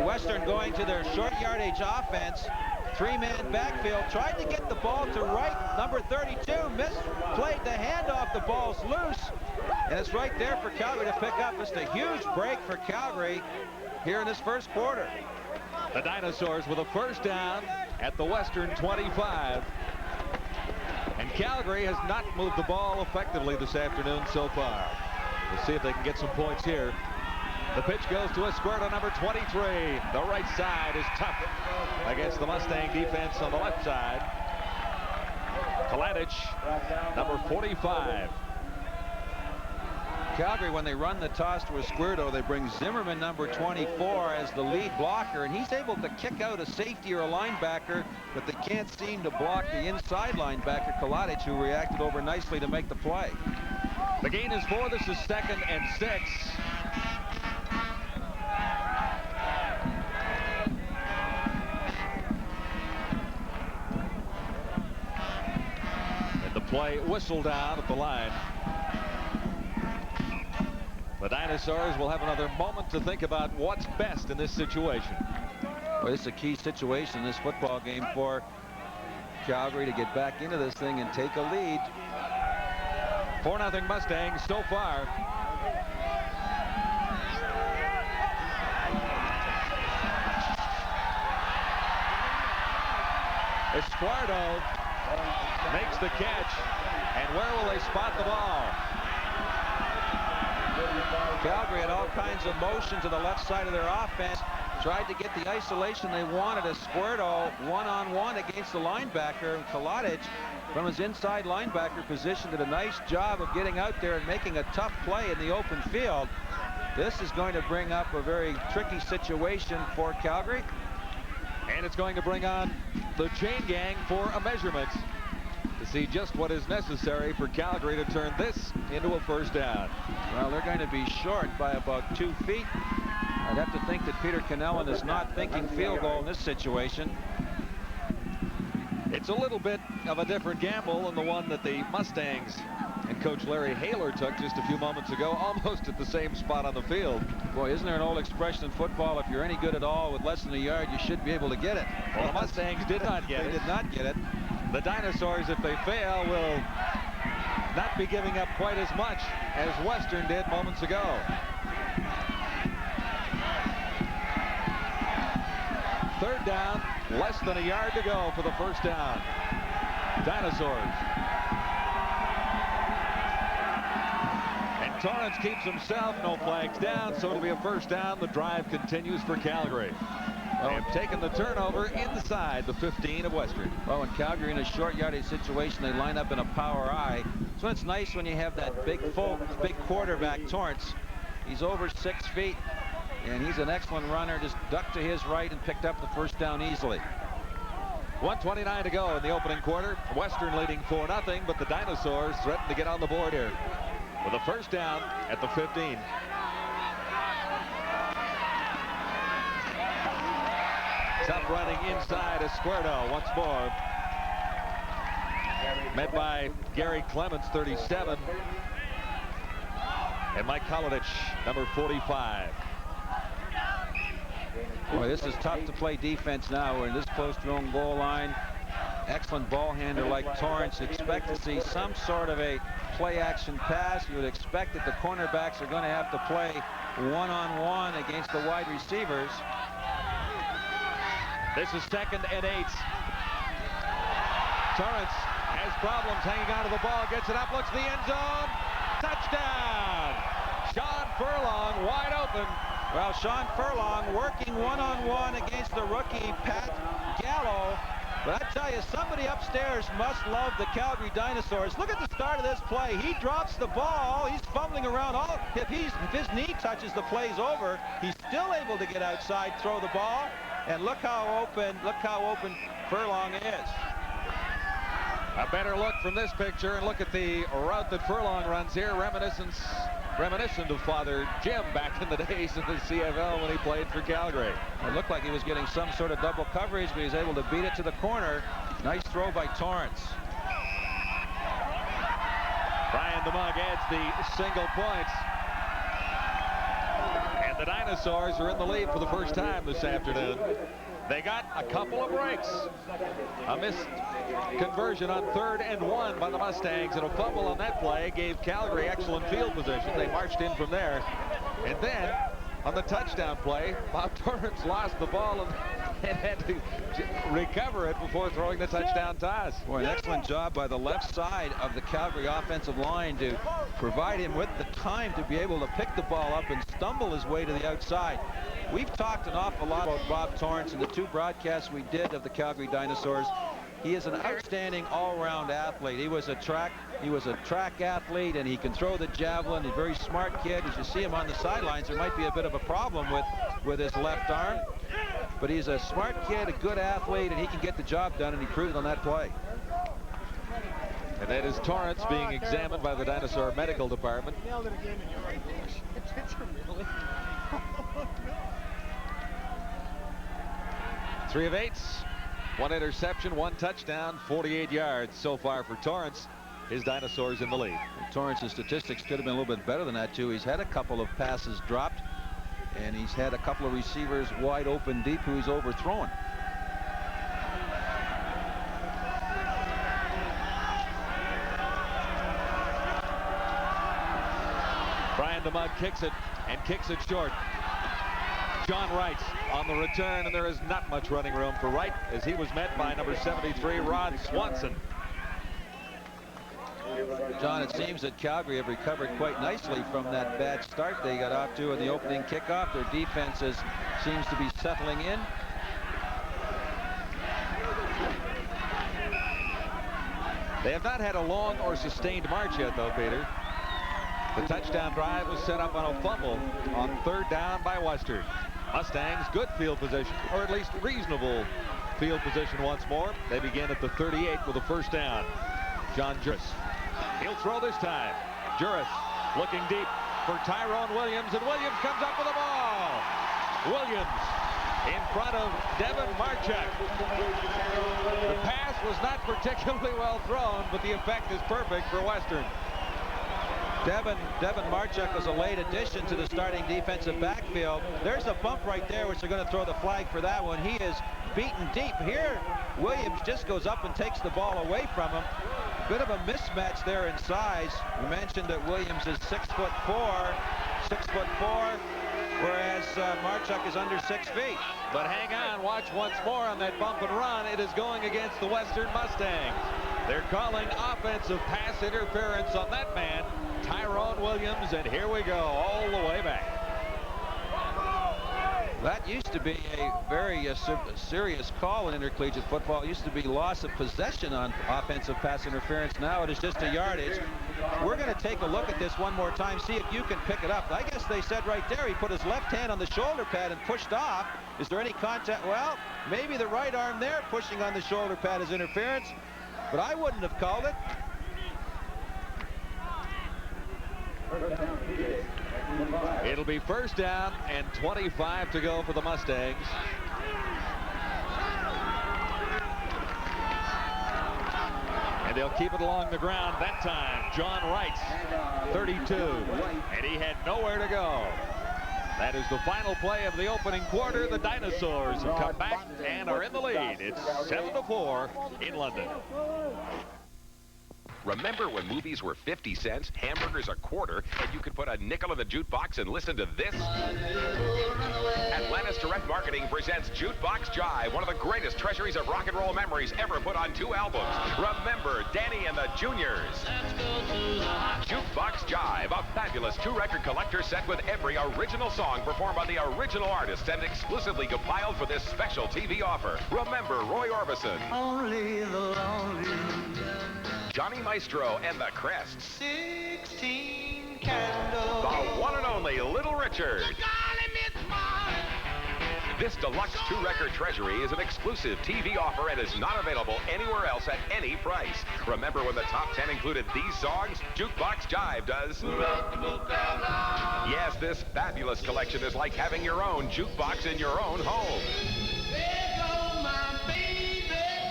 Western going to their short yardage offense. 3-man backfield. Tried to get the ball to right. Number 32 misplayed the handoff. The ball's loose. And it's right there for Calgary to pick up. Just a huge break for Calgary here in this first quarter. The Dinosaurs with a first down at the Western 25. And Calgary has not moved the ball effectively this afternoon so far. We'll see if they can get some points here. The pitch goes to a squirt on number 23. The right side is tough against the Mustang defense on the left side. Kaladic, number 45. Calgary, when they run the toss to Esquerdo, they bring Zimmerman, number 24, as the lead blocker, and he's able to kick out a safety or a linebacker, but they can't seem to block the inside linebacker, Kaladic, who reacted over nicely to make the play. The gain is 4. This is 2nd and 6. And the play whistled down at the line. The Dinosaurs will have another moment to think about what's best in this situation. Well, it's a key situation in this football game for Calgary to get back into this thing and take a lead. 4-0 Mustangs so far. Esquerdo makes the catch, and where will they spot the ball? Calgary had all kinds of motion to the left side of their offense. Tried to get the isolation they wanted. Esquerdo one-on-one against the linebacker. Kaladic, from his inside linebacker position, did a nice job of getting out there and making a tough play in the open field. This is going to bring up a very tricky situation for Calgary. And it's going to bring on the chain gang for a measurement to see just what is necessary for Calgary to turn this into a first down. Well, they're going to be short by about 2 feet. I'd have to think that Peter Cannellan is not thinking field goal in this situation. It's a little bit of a different gamble than the one that the Mustangs and Coach Larry Haler took just a few moments ago, almost at the same spot on the field. Boy, isn't there an old expression in football, if you're any good at all with less than a yard, you should be able to get it. Well, the Mustangs did not get it. They did not get it. The Dinosaurs, if they fail, will not be giving up quite as much as Western did moments ago. Third down, less than a yard to go for the first down. Dinosaurs. And Torrance keeps himself, no flags down, so it'll be a first down. The drive continues for Calgary. They have taken the turnover inside the 15 of Western. Well, in Calgary, in a short yardage situation, they line up in a power I. So it's nice when you have that big quarterback, Torrance. He's over 6 feet, and he's an excellent runner. Just ducked to his right and picked up the first down easily. 1:29 to go in the opening quarter. Western leading 4-0, but the Dinosaurs threaten to get on the board here with a first down at the 15. Tough running inside Esquerdo once more. Met by Gary Clements, 37. And Mike Kolodich, number 45. Boy, this is tough to play defense now. We're in this close to own goal line. Excellent ball handler like Torrance. Expect to see some sort of a play action pass. You would expect that the cornerbacks are going to have to play one-on-one against the wide receivers. This is 2nd and 8. Torrance has problems hanging on to the ball, gets it up, looks to the end zone. Touchdown! Sean Furlong wide open. Well, Sean Furlong working one-on-one against the rookie Pat Gallo. But I tell you, somebody upstairs must love the Calgary Dinosaurs. Look at the start of this play. He drops the ball. He's fumbling around. If his knee touches, the play's over. He's still able to get outside, throw the ball. And look how open Furlong is. A better look from this picture, and look at the route that Furlong runs here, reminiscent of Father Jim back in the days of the CFL when he played for Calgary. It looked like he was getting some sort of double coverage, but he was able to beat it to the corner. Nice throw by Torrance. Brian DeMug adds the single points. And the Dinosaurs are in the lead for the first time this afternoon. They got a couple of breaks. A missed conversion on 3rd and 1 by the Mustangs, and a fumble on that play gave Calgary excellent field position. They marched in from there. And then on the touchdown play, Bob Torrance lost the ball and had to recover it before throwing the touchdown toss. Boy, an excellent job by the left side of the Calgary offensive line to provide him with the time to be able to pick the ball up and stumble his way to the outside. We've talked an awful lot about Bob Torrance in the 2 broadcasts we did of the Calgary Dinosaurs. He is an outstanding all-round athlete. He was a track athlete, and he can throw the javelin. He's a very smart kid. As you see him on the sidelines, there might be a bit of a problem with his left arm. But he's a smart kid, a good athlete, and he can get the job done, and he proved it on that play. And that is Torrance being examined by the Dinosaur Medical Department. 3 of 8, 1 interception, 1 touchdown, 48 yards so far for Torrance. His Dinosaurs in the lead. And Torrance's statistics could have been a little bit better than that, too. He's had a couple of passes dropped, and he's had a couple of receivers wide open deep who he's overthrown. Brian DeMug kicks it short. John Wright on the return, and there is not much running room for Wright as he was met by number 73, Rod Swanson. John, it seems that Calgary have recovered quite nicely from that bad start they got off to in the opening kickoff. Their defense seems to be settling in. They have not had a long or sustained march yet, though, Peter. The touchdown drive was set up on a fumble on 3rd down by Western. Mustangs, good field position, or at least reasonable field position once more. They begin at the 38 with a first down. John Juris. He'll throw this time. Juris looking deep for Tyrone Williams, and Williams comes up with the ball. Williams in front of Devin Marchuk. The pass was not particularly well thrown, but the effect is perfect for Western. Devin Marchuk was a late addition to the starting defensive backfield. There's a bump right there, which they're going to throw the flag for that one. He is beaten deep. Here, Williams just goes up and takes the ball away from him. Bit of a mismatch there in size. We mentioned that Williams is 6'4", whereas Marchuk is under 6 feet. But hang on, watch once more on that bump and run. It is going against the Western Mustangs. They're calling offensive pass interference on that man, Tyrone Williams, and here we go all the way back. That used to be a very serious call in intercollegiate football. It used to be loss of possession on offensive pass interference. Now it is just a yardage. We're going to take a look at this one more time, see if you can pick it up. I guess they said right there he put his left hand on the shoulder pad and pushed off. Is there any contact? Well, maybe the right arm there pushing on the shoulder pad is interference, but I wouldn't have called it. It'll be first down and 25 to go for the Mustangs. And they'll keep it along the ground that time. John Wright, 32, and he had nowhere to go. That is the final play of the opening quarter. The Dinosaurs have come back and are in the lead. It's 7-4 in London. Remember when movies were 50 cents, hamburgers a quarter, and you could put a nickel in the jukebox and listen to this? Atlantis Direct Marketing presents Jukebox Jive, one of the greatest treasuries of rock and roll memories ever put on 2 albums. Remember Danny and the Juniors. Jukebox Jive, a fabulous 2-record collector set with every original song performed by the original artists and exclusively compiled for this special TV offer. Remember Roy Orbison. Only the lonely. Johnny Maestro and the Crests. 16 candles. The one and only Little Richard. This deluxe 2-record treasury is an exclusive TV offer and is not available anywhere else at any price. Remember when the top 10 included these songs? Jukebox Jive does. Yes, this fabulous collection is like having your own jukebox in your own home.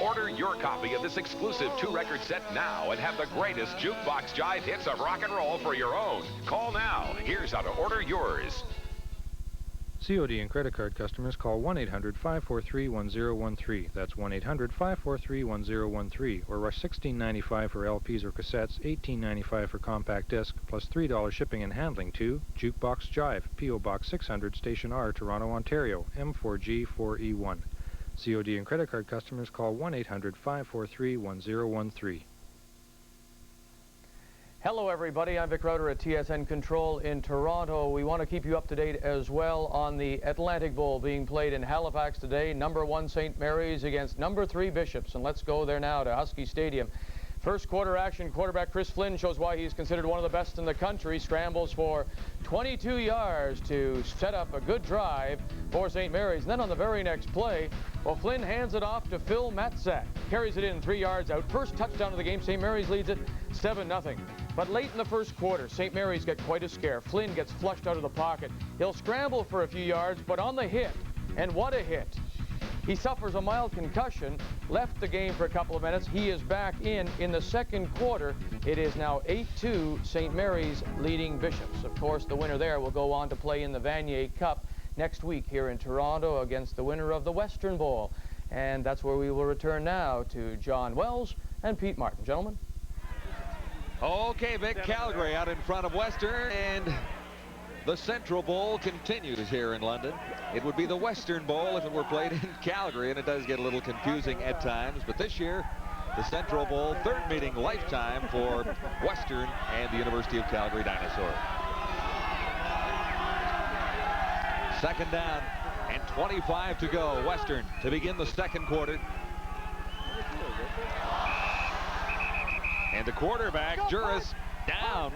Order your copy of this exclusive 2-record set now and have the greatest Jukebox Jive hits of rock and roll for your own. Call now. Here's how to order yours. COD and credit card customers call 1-800-543-1013. That's 1-800-543-1013. Or rush $16.95 for LPs or cassettes, $18.95 for compact disc, plus $3 shipping and handling to Jukebox Jive, P.O. Box 600, Station R, Toronto, Ontario, M4G4E1. COD and credit card customers call 1-800-543-1013. Hello, everybody. I'm Vic Rauter at TSN Control in Toronto. We want to keep you up to date as well on the Atlantic Bowl being played in Halifax today. Number 1 St. Mary's against number 3 Bishops. And let's go there now to Husky Stadium. First quarter action, quarterback Chris Flynn shows why he's considered one of the best in the country. Scrambles for 22 yards to set up a good drive for St. Mary's. And then on the very next play, well, Flynn hands it off to Phil Matzak. Carries it in 3 yards out. First touchdown of the game. St. Mary's leads it 7-0. But late in the first quarter, St. Mary's get quite a scare. Flynn gets flushed out of the pocket. He'll scramble for a few yards, but on the hit, and what a hit. He suffers a mild concussion, left the game for a couple of minutes. He is back in the second quarter. It is now 8-2, St. Mary's leading Bishops. Of course, the winner there will go on to play in the Vanier Cup next week here in Toronto against the winner of the Western Bowl. And that's where we will return now to John Wells and Pete Martin. Gentlemen. Okay, Vic, Calgary out in front of Western, and the Central Bowl continues here in London. It would be the Western Bowl if it were played in Calgary, and it does get a little confusing at times. But this year, the Central Bowl, 3rd meeting lifetime for Western and the University of Calgary Dinosaurs. Second down and 25 to go. Western to begin the second quarter. And the quarterback, Juris, down,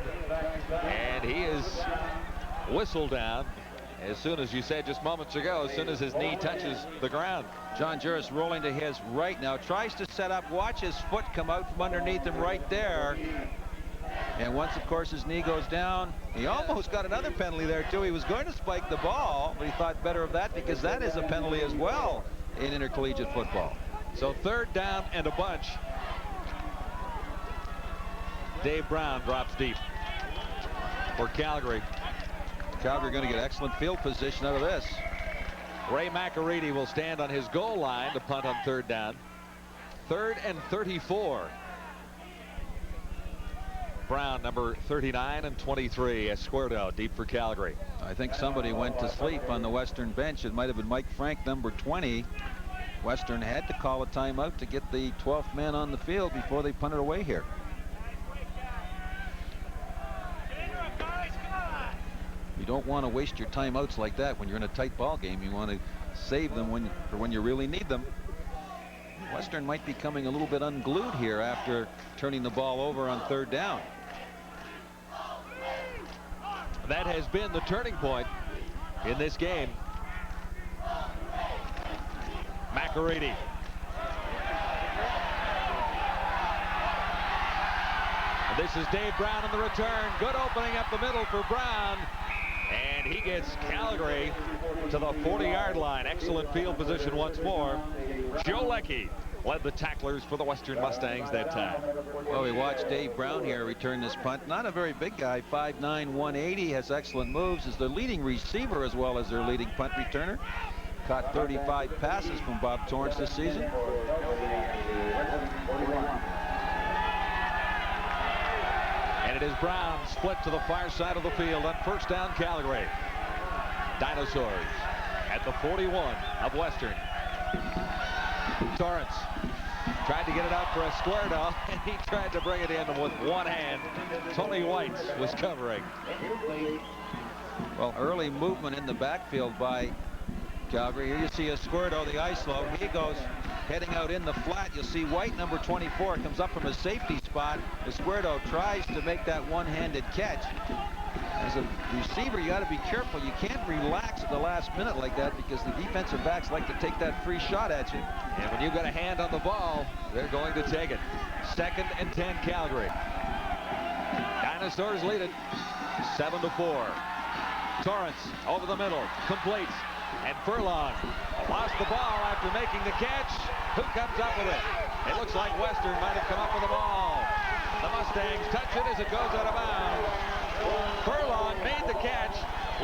and he is whistled down as soon as you said just moments ago, as soon as his knee touches the ground. John Juris rolling to his right now, tries to set up, watch his foot come out from underneath him right there. And once, of course, his knee goes down, he almost got another penalty there, too. He was going to spike the ball, but he thought better of that because that is a penalty as well in intercollegiate football. So 3rd down and a bunch. Dave Brown drops deep. for Calgary. Calgary going to get excellent field position out of this. Ray McAreedy will stand on his goal line to punt on third down. 3rd and 34. Brown, number 39 and 23. Escuerdo deep for Calgary. I think somebody went to sleep on the Western bench. It might have been Mike Frank, number 20. Western had to call a timeout to get the 12th man on the field before they punted away here. You don't want to waste your timeouts like that when you're in a tight ball game. You want to save them for when you really need them. Western might be coming a little bit unglued here after turning the ball over on third down. That has been the turning point in this game. McAreedy. And this is Dave Brown in the return. Good opening up the middle for Brown. And he gets Calgary to the 40-yard line. Excellent field position once more. Joe Leckie led the tacklers for the Western Mustangs that time. Well, we watched Dave Brown here return this punt. Not a very big guy, 5'9", 180, has excellent moves, is their leading receiver as well as their leading punt returner. Caught 35 passes from Bob Torrance this season. And it is Brown split to the far side of the field on first down, Calgary. Dinosaurs at the 41 of Western. Torrance tried to get it out for Escuerdo, and he tried to bring it in with one hand. Tony White was covering. Well, early movement in the backfield by Calgary. Here you see Escuerdo, the eye slow. He goes heading out in the flat. You'll see White, number 24, comes up from a safety spot. Escuerdo tries to make that one-handed catch. As a receiver, you got to be careful. You can't relax at the last minute like that because the defensive backs like to take that free shot at you. And when you've got a hand on the ball, they're going to take it. 2nd and 10, Calgary. Dinosaurs lead it 7-4. Torrance over the middle, completes. And Furlong lost the ball after making the catch. Who comes up with it? It looks like Western might have come up with the ball. The Mustangs touch it as it goes out of bounds. Furlong made the catch,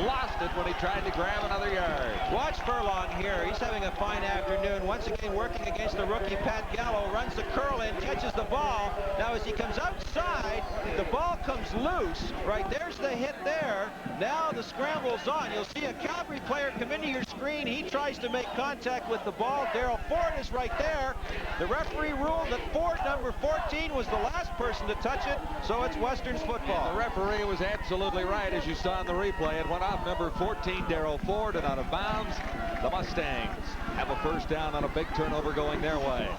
lost it when he tried to grab another yard. Watch Furlong here. He's having a fine afternoon. Once again working against the rookie Pat Gallo. Runs the curl in, catches the ball. Now as he comes outside, the ball comes loose. Right, there's the hit there. Now the scramble's on. You'll see a Calgary player come into your screen. He tries to make contact with the ball. Darryl Ford is right there. The referee ruled that Ford, number 14, was the last person to touch it, so it's Western's football. The referee was absolutely right, as you saw in the replay. It went off number 14, Darryl Ford, and out of bounds. The Mustangs have a first down on a big turnover going their way.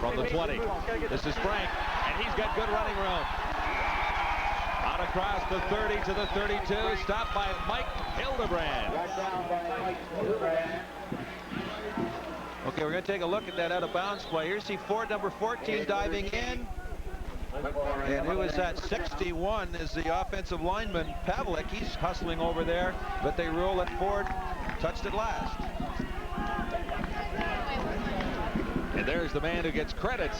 From the 20, this is Frank, and he's got good running room. Out across the 30 to the 32, stopped by Mike Hildebrand. Okay, we're going to take a look at that out of bounds play. Here's see Ford, number 14, diving in. And who is that? 61 is the offensive lineman, Pavlik. He's hustling over there, but they rule that Ford touched it last. And there's the man who gets credit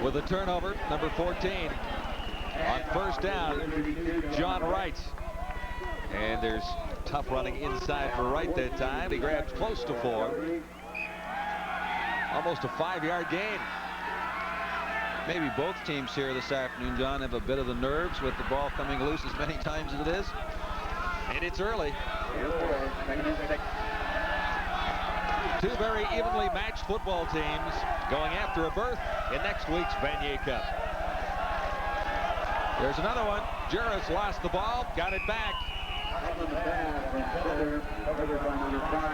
with the turnover, number 14. On first down, John Wright. And there's tough running inside for Wright that time. He grabs close to 4. Almost a 5-yard gain. Maybe both teams here this afternoon, John, have a bit of the nerves with the ball coming loose as many times as it is. And it's early. Two very evenly matched football teams going after a berth in next week's Vanier Cup. There's another one. Juris lost the ball, got it back.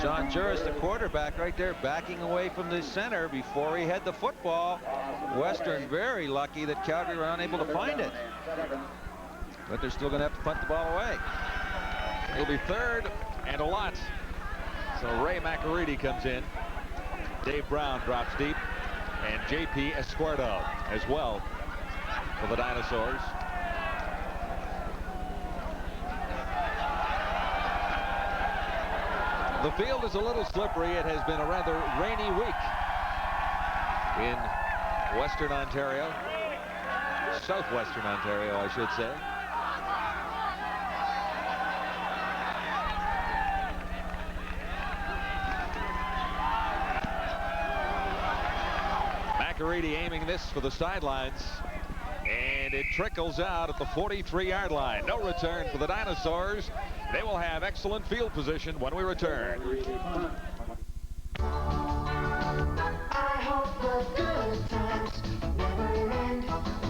John Juris, the quarterback right there, backing away from the center before he had the football. Western very lucky that Calgary were unable to find it. But they're still going to have to punt the ball away. It'll be 3rd and a lot. So Ray McAreedy comes in. Dave Brown drops deep. And J.P. Escuerdo as well for the Dinosaurs. The field is a little slippery. It has been a rather rainy week in Western Ontario. Southwestern Ontario, I should say. McAreedy aiming this for the sidelines. And it trickles out at the 43-yard line. No return for the Dinosaurs. They will have excellent field position when we return. I hope the good times never end.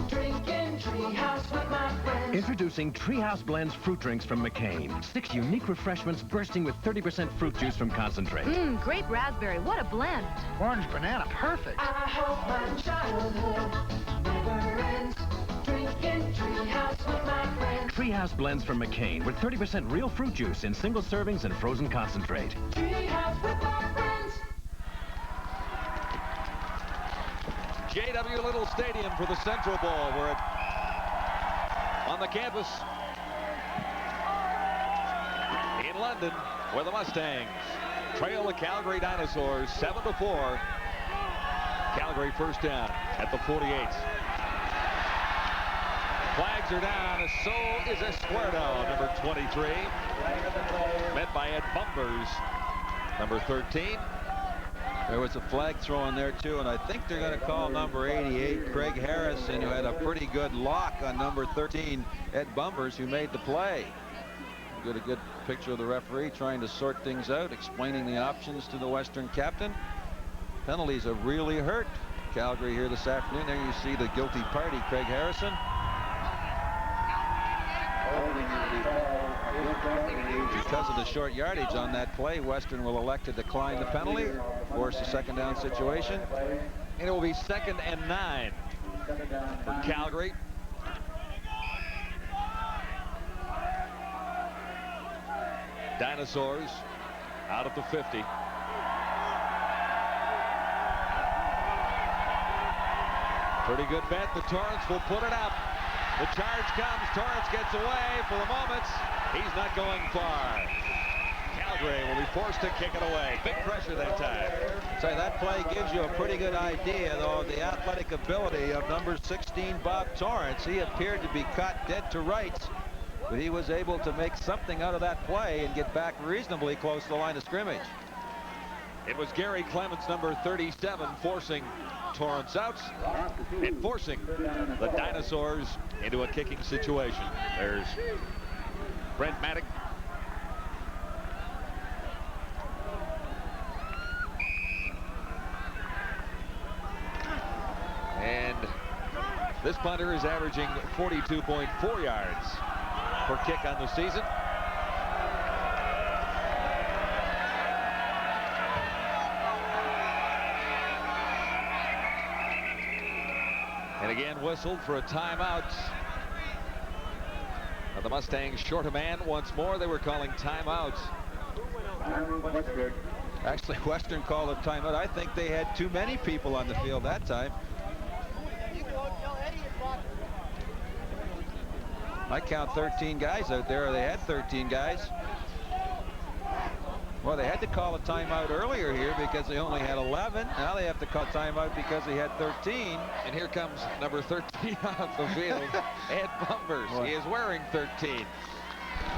Drinking Treehouse with my friends. Introducing Treehouse Blends fruit drinks from McCain. 6 unique refreshments bursting with 30% fruit juice from concentrate. Grape raspberry, what a blend. Orange banana, perfect. I hope my childhood never ends. Drinking Treehouse with my friends. Treehouse Blends from McCain with 30% real fruit juice in single servings and frozen concentrate. Treehouse with my friends. J.W. Little Stadium for the Central Bowl. We're on the campus in London, where the Mustangs trail the Calgary Dinosaurs 7-4. Calgary first down at the 48. Flags are down, and so is Escuerdo, number 23. Met by Ed Bumbers, number 13. There was a flag throw in there, too, and I think they're going to call number 88, Craig Harrison, who had a pretty good lock on number 13, Ed Bumbers, who made the play. Get a good picture of the referee trying to sort things out, explaining the options to the Western captain. Penalties have really hurt Calgary here this afternoon. There you see the guilty party, Craig Harrison. Because of the short yardage on that play, Western will elect to decline the penalty, force a second down situation. And it will be 2nd and 9 for Calgary. Dinosaurs out at the 50. Pretty good bet. The Torrance will put it up. The charge comes. Torrance gets away for the moment. He's not going far. Calgary will be forced to kick it away. Big pressure that time. So that play gives you a pretty good idea, though, of the athletic ability of number 16, Bob Torrance. He appeared to be caught dead to rights, but he was able to make something out of that play and get back reasonably close to the line of scrimmage. It was Gary Clements, number 37, forcing Torrance out and forcing the Dinosaurs into a kicking situation. There's Brent Maddock. And this punter is averaging 42.4 yards per kick on the season. And again whistled for a timeout. Now the Mustangs short a man once more. They were calling timeouts. Actually, Western called a timeout. I think they had too many people on the field that time. I count 13 guys out there. They had 13 guys. Well, they had to call a timeout earlier here because they only had 11. Now they have to call timeout because they had 13. And here comes number 13 off the field, Ed Bumbers. He is wearing 13.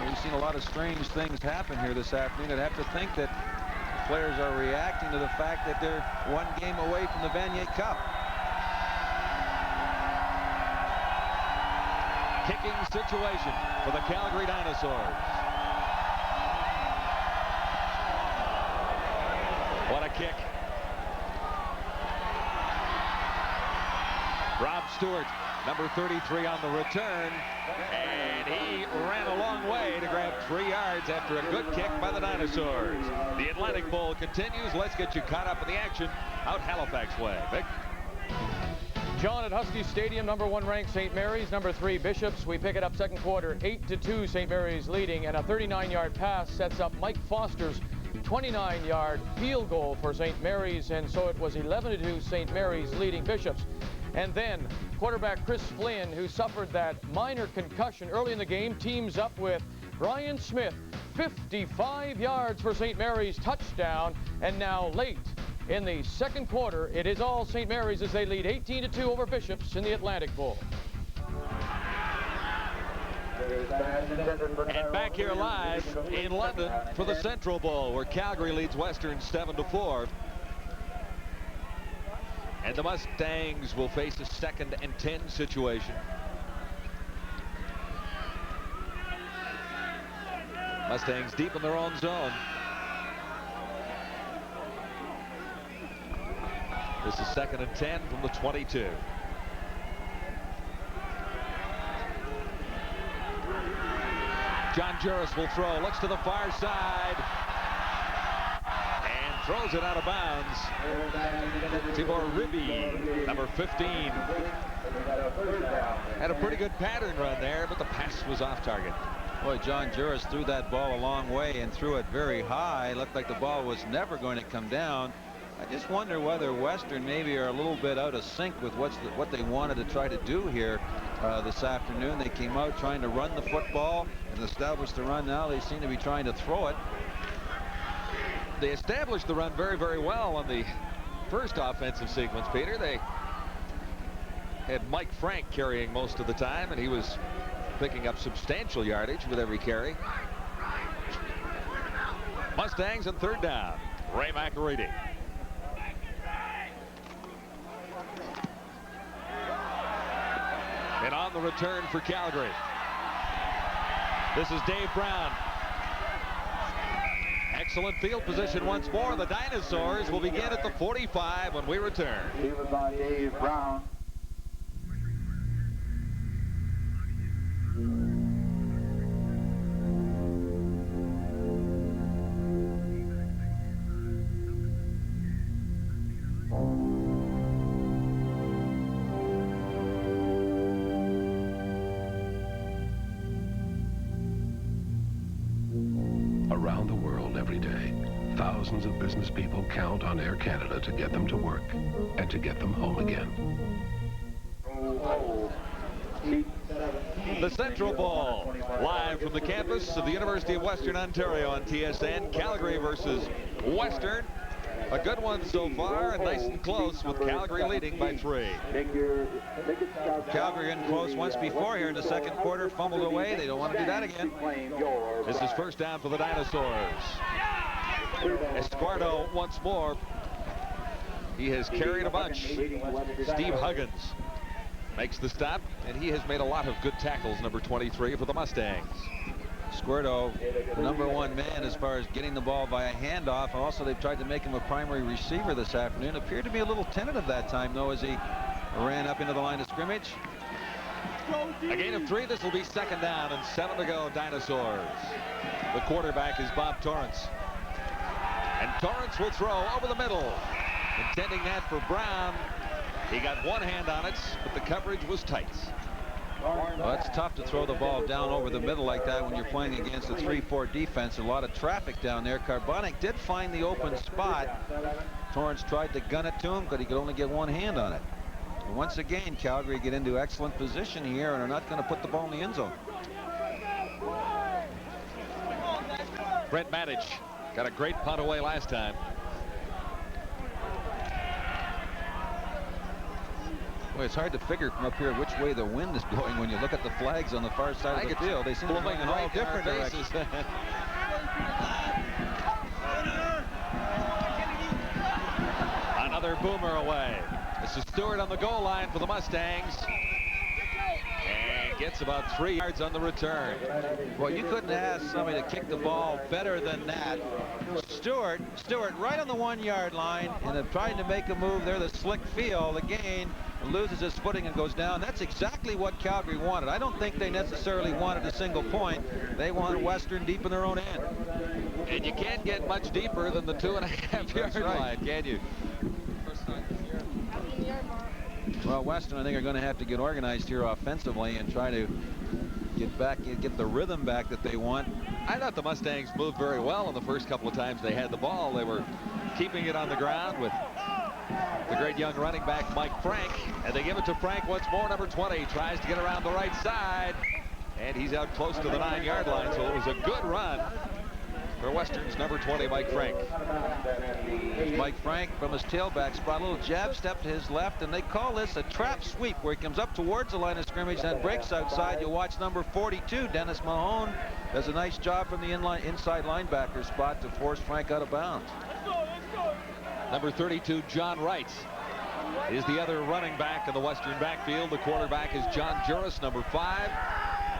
We've seen a lot of strange things happen here this afternoon. I'd have to think that the players are reacting to the fact that they're one game away from the Vanier Cup. Kicking situation for the Calgary Dinosaurs. What a kick. Rob Stewart, number 33 on the return, and he ran a long way to grab 3 yards after a good kick by the Dinosaurs. The Atlantic Bowl continues. Let's get you caught up in the action out Halifax way. Vic? John, at Husky Stadium, number 1 ranked St. Mary's, number 3 Bishops. We pick it up second quarter, 8-2 St. Mary's leading, and a 39-yard pass sets up Mike Foster's 29-yard field goal for St. Mary's, and so it was 11-2 St. Mary's leading Bishops. And then quarterback Chris Flynn, who suffered that minor concussion early in the game, teams up with Brian Smith. 55 yards for St. Mary's, touchdown, and now late in the second quarter, it is all St. Mary's as they lead 18-2 over Bishops in the Atlantic Bowl. And back here live in London for the Central Bowl, where Calgary leads Western 7-4. And the Mustangs will face a 2nd and 10 situation. Mustangs deep in their own zone. This is 2nd and 10 from the 22. John Juris will throw, looks to the far side, and throws it out of bounds. Tibor Ribby, number 15. Had a pretty good pattern run there, but the pass was off target. Boy, John Juris threw that ball a long way and threw it very high. Looked like the ball was never going to come down. I just wonder whether Western maybe are a little bit out of sync with what they wanted to try to do here this afternoon. They came out trying to run the football and establish the run. Now they seem to be trying to throw it. They established the run very, very well on the first offensive sequence, Peter. They had Mike Frank carrying most of the time, and he was picking up substantial yardage with every carry. Mustangs on 3rd down. Ray McElready. And on the return for Calgary, this is Dave Brown. Excellent field position once more. The Dinosaurs will begin at the 45 when we return. It was by Dave Brown. Around the world every day, thousands of business people count on Air Canada to get them to work and to get them home again. The Central Bowl, live from the campus of the University of Western Ontario on TSN. Calgary versus Western. A good one so far, and nice and close, with Calgary leading by 3. Calgary in close once before here in the 2nd quarter, fumbled away. They don't want to do that again. This is 1st down for the Dinosaurs. Esquardo once more. He has carried a bunch. Steve Huggins makes the stop, and he has made a lot of good tackles, number 23 for the Mustangs. Squirto, the #1 man as far as getting the ball via handoff. Also, they've tried to make him a primary receiver this afternoon. Appeared to be a little tentative that time, though, as he ran up into the line of scrimmage. A gain of 3. This will be 2nd down and 7 to go. Dinosaurs. The quarterback is Bob Torrance. And Torrance will throw over the middle, intending that for Brown. He got one hand on it, but the coverage was tight. Well, it's tough to throw the ball down over the middle like that when you're playing against a 3-4 defense. A lot of traffic down there. Carbonic did find the open spot. Torrance tried to gun it to him, but he could only get one hand on it. And once again, Calgary get into excellent position here and are not going to put the ball in the end zone. Brent Maddich got a great punt away last time. Well, it's hard to figure from up here which way the wind is blowing when you look at the flags on the far side of the field. They seem to be blowing in all different directions. Another boomer away. This is Stewart on the goal line for the Mustangs. And gets about 3 yards on the return. Well, you couldn't ask somebody to kick the ball better than that. Stewart right on the 1-yard line, and trying to make a move there. The slick feel, the gain, loses his footing and goes down. That's exactly what Calgary wanted. I don't think they necessarily wanted a single point. They wanted Western deep in their own end. And you can't get much deeper than the 2.5-yard line, can you? Well, Western, I think, are going to have to get organized here offensively and try to get the rhythm back that they want. I thought the Mustangs moved very well in the first couple of times they had the ball. They were keeping it on the ground with the great young running back Mike Frank, and they give it to Frank once more. Number 20 tries to get around the right side, and he's out close to the 9-yard line, so it was a good run for Western's number 20, Mike Frank. There's Mike Frank from his tailback spot, a little jab step to his left, and they call this a trap sweep, where he comes up towards the line of scrimmage, then breaks outside. You'll watch number 42, Dennis Mahone, does a nice job from the inside linebacker spot to force Frank out of bounds. Number 32, John Wright. is the other running back in the Western backfield. The quarterback is John Juris, number 5.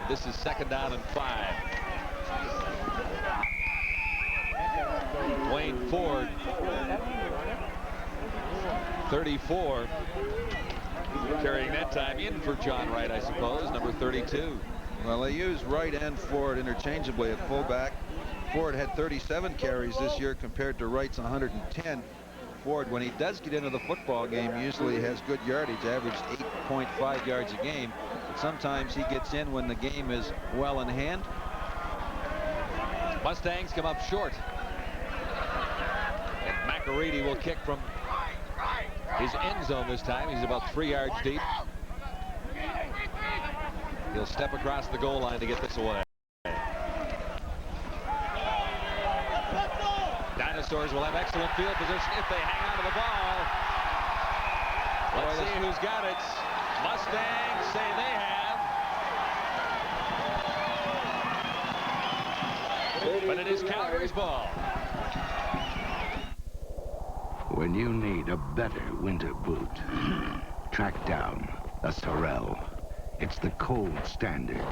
This is 2nd down and 5. Wayne Ford, 34, carrying that time in for John Wright, I suppose, number 32. Well, they use Wright and Ford interchangeably at fullback. Ford had 37 carries this year compared to Wright's 110. Ford, when he does get into the football game, usually has good yardage, averaged 8.5 yards a game. But sometimes he gets in when the game is well in hand. Mustangs come up short. And McAreedy will kick from his end zone this time. He's about 3 yards deep. He'll step across the goal line to get this away. Dinosaurs will have excellent field position if they hang on to the ball. Let's see who's got it. Mustangs say they have. But it is Calgary's ball. When you need a better winter boot, track down a Sorel. It's the cold standard.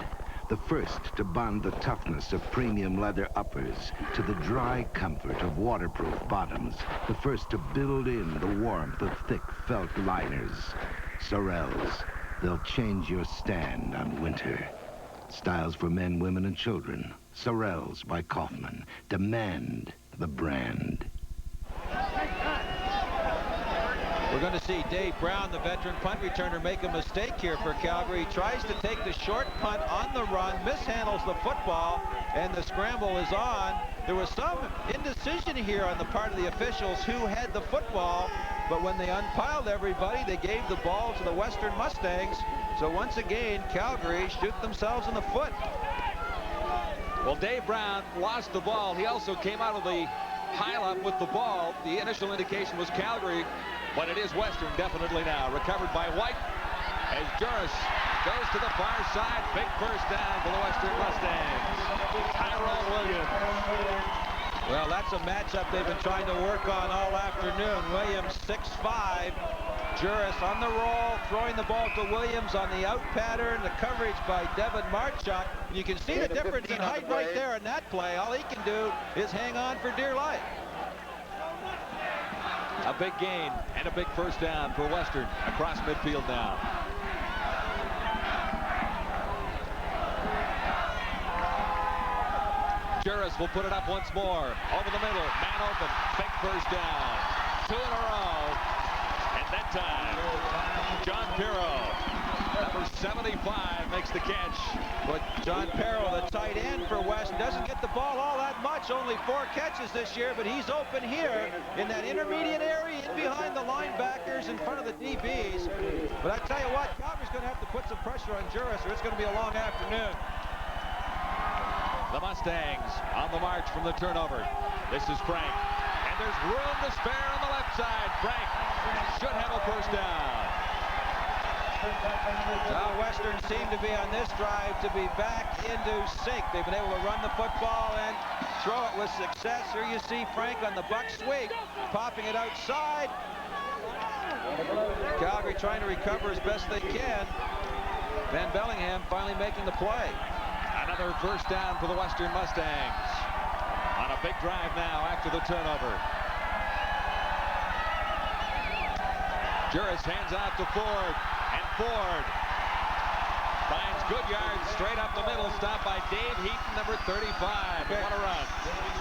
The first to bond the toughness of premium leather uppers to the dry comfort of waterproof bottoms. The first to build in the warmth of thick felt liners. Sorels. They'll change your stand on winter. Styles for men, women, and children. Sorels by Kaufman. Demand the brand. We're going to see Dave Brown, the veteran punt returner, make a mistake here for Calgary. He tries to take the short punt on the run, mishandles the football, and the scramble is on. There was some indecision here on the part of the officials who had the football, but when they unpiled everybody, they gave the ball to the Western Mustangs. So once again, Calgary shoot themselves in the foot. Well, Dave Brown lost the ball. He also came out of the pileup with the ball. The initial indication was Calgary, but it is Western definitely now. Recovered by White as Juris goes to the far side. Big first down for the Western Mustangs. Tyrone Williams. Well, that's a matchup they've been trying to work on all afternoon. Williams 6'5". Juris on the roll, throwing the ball to Williams on the out pattern. The coverage by Devin Marchuk. You can see the difference in height right there in that play. All he can do is hang on for dear life. A big gain and a big first down for Western across midfield now. Juris will put it up once more. Over the middle, man open, big first down. 2 in a row. And that time, John Pirro, number 75, makes the catch. But John Pirro, the tight end for Western, doesn't get the ball all that much. Only 4 catches this year, but he's open here in that intermediate area in behind the linebackers in front of the DBs. But I tell you what, Calgary's going to have to put some pressure on Juris, or it's going to be a long afternoon. The Mustangs on the march from the turnover. This is Frank. And there's room to spare on the left side. Frank should have a first down. Now Western seem to be on this drive to be back into sync. They've been able to run the football and throw it with success. Here you see Frank on the buck sweep, popping it outside. Calgary trying to recover as best they can. Van Bellingham finally making the play. Another first down for the Western Mustangs. On a big drive now after the turnover. Juris hands out to Ford. And Ford finds good yards straight up the middle. Stopped by Dave Heaton, number 35. What a run.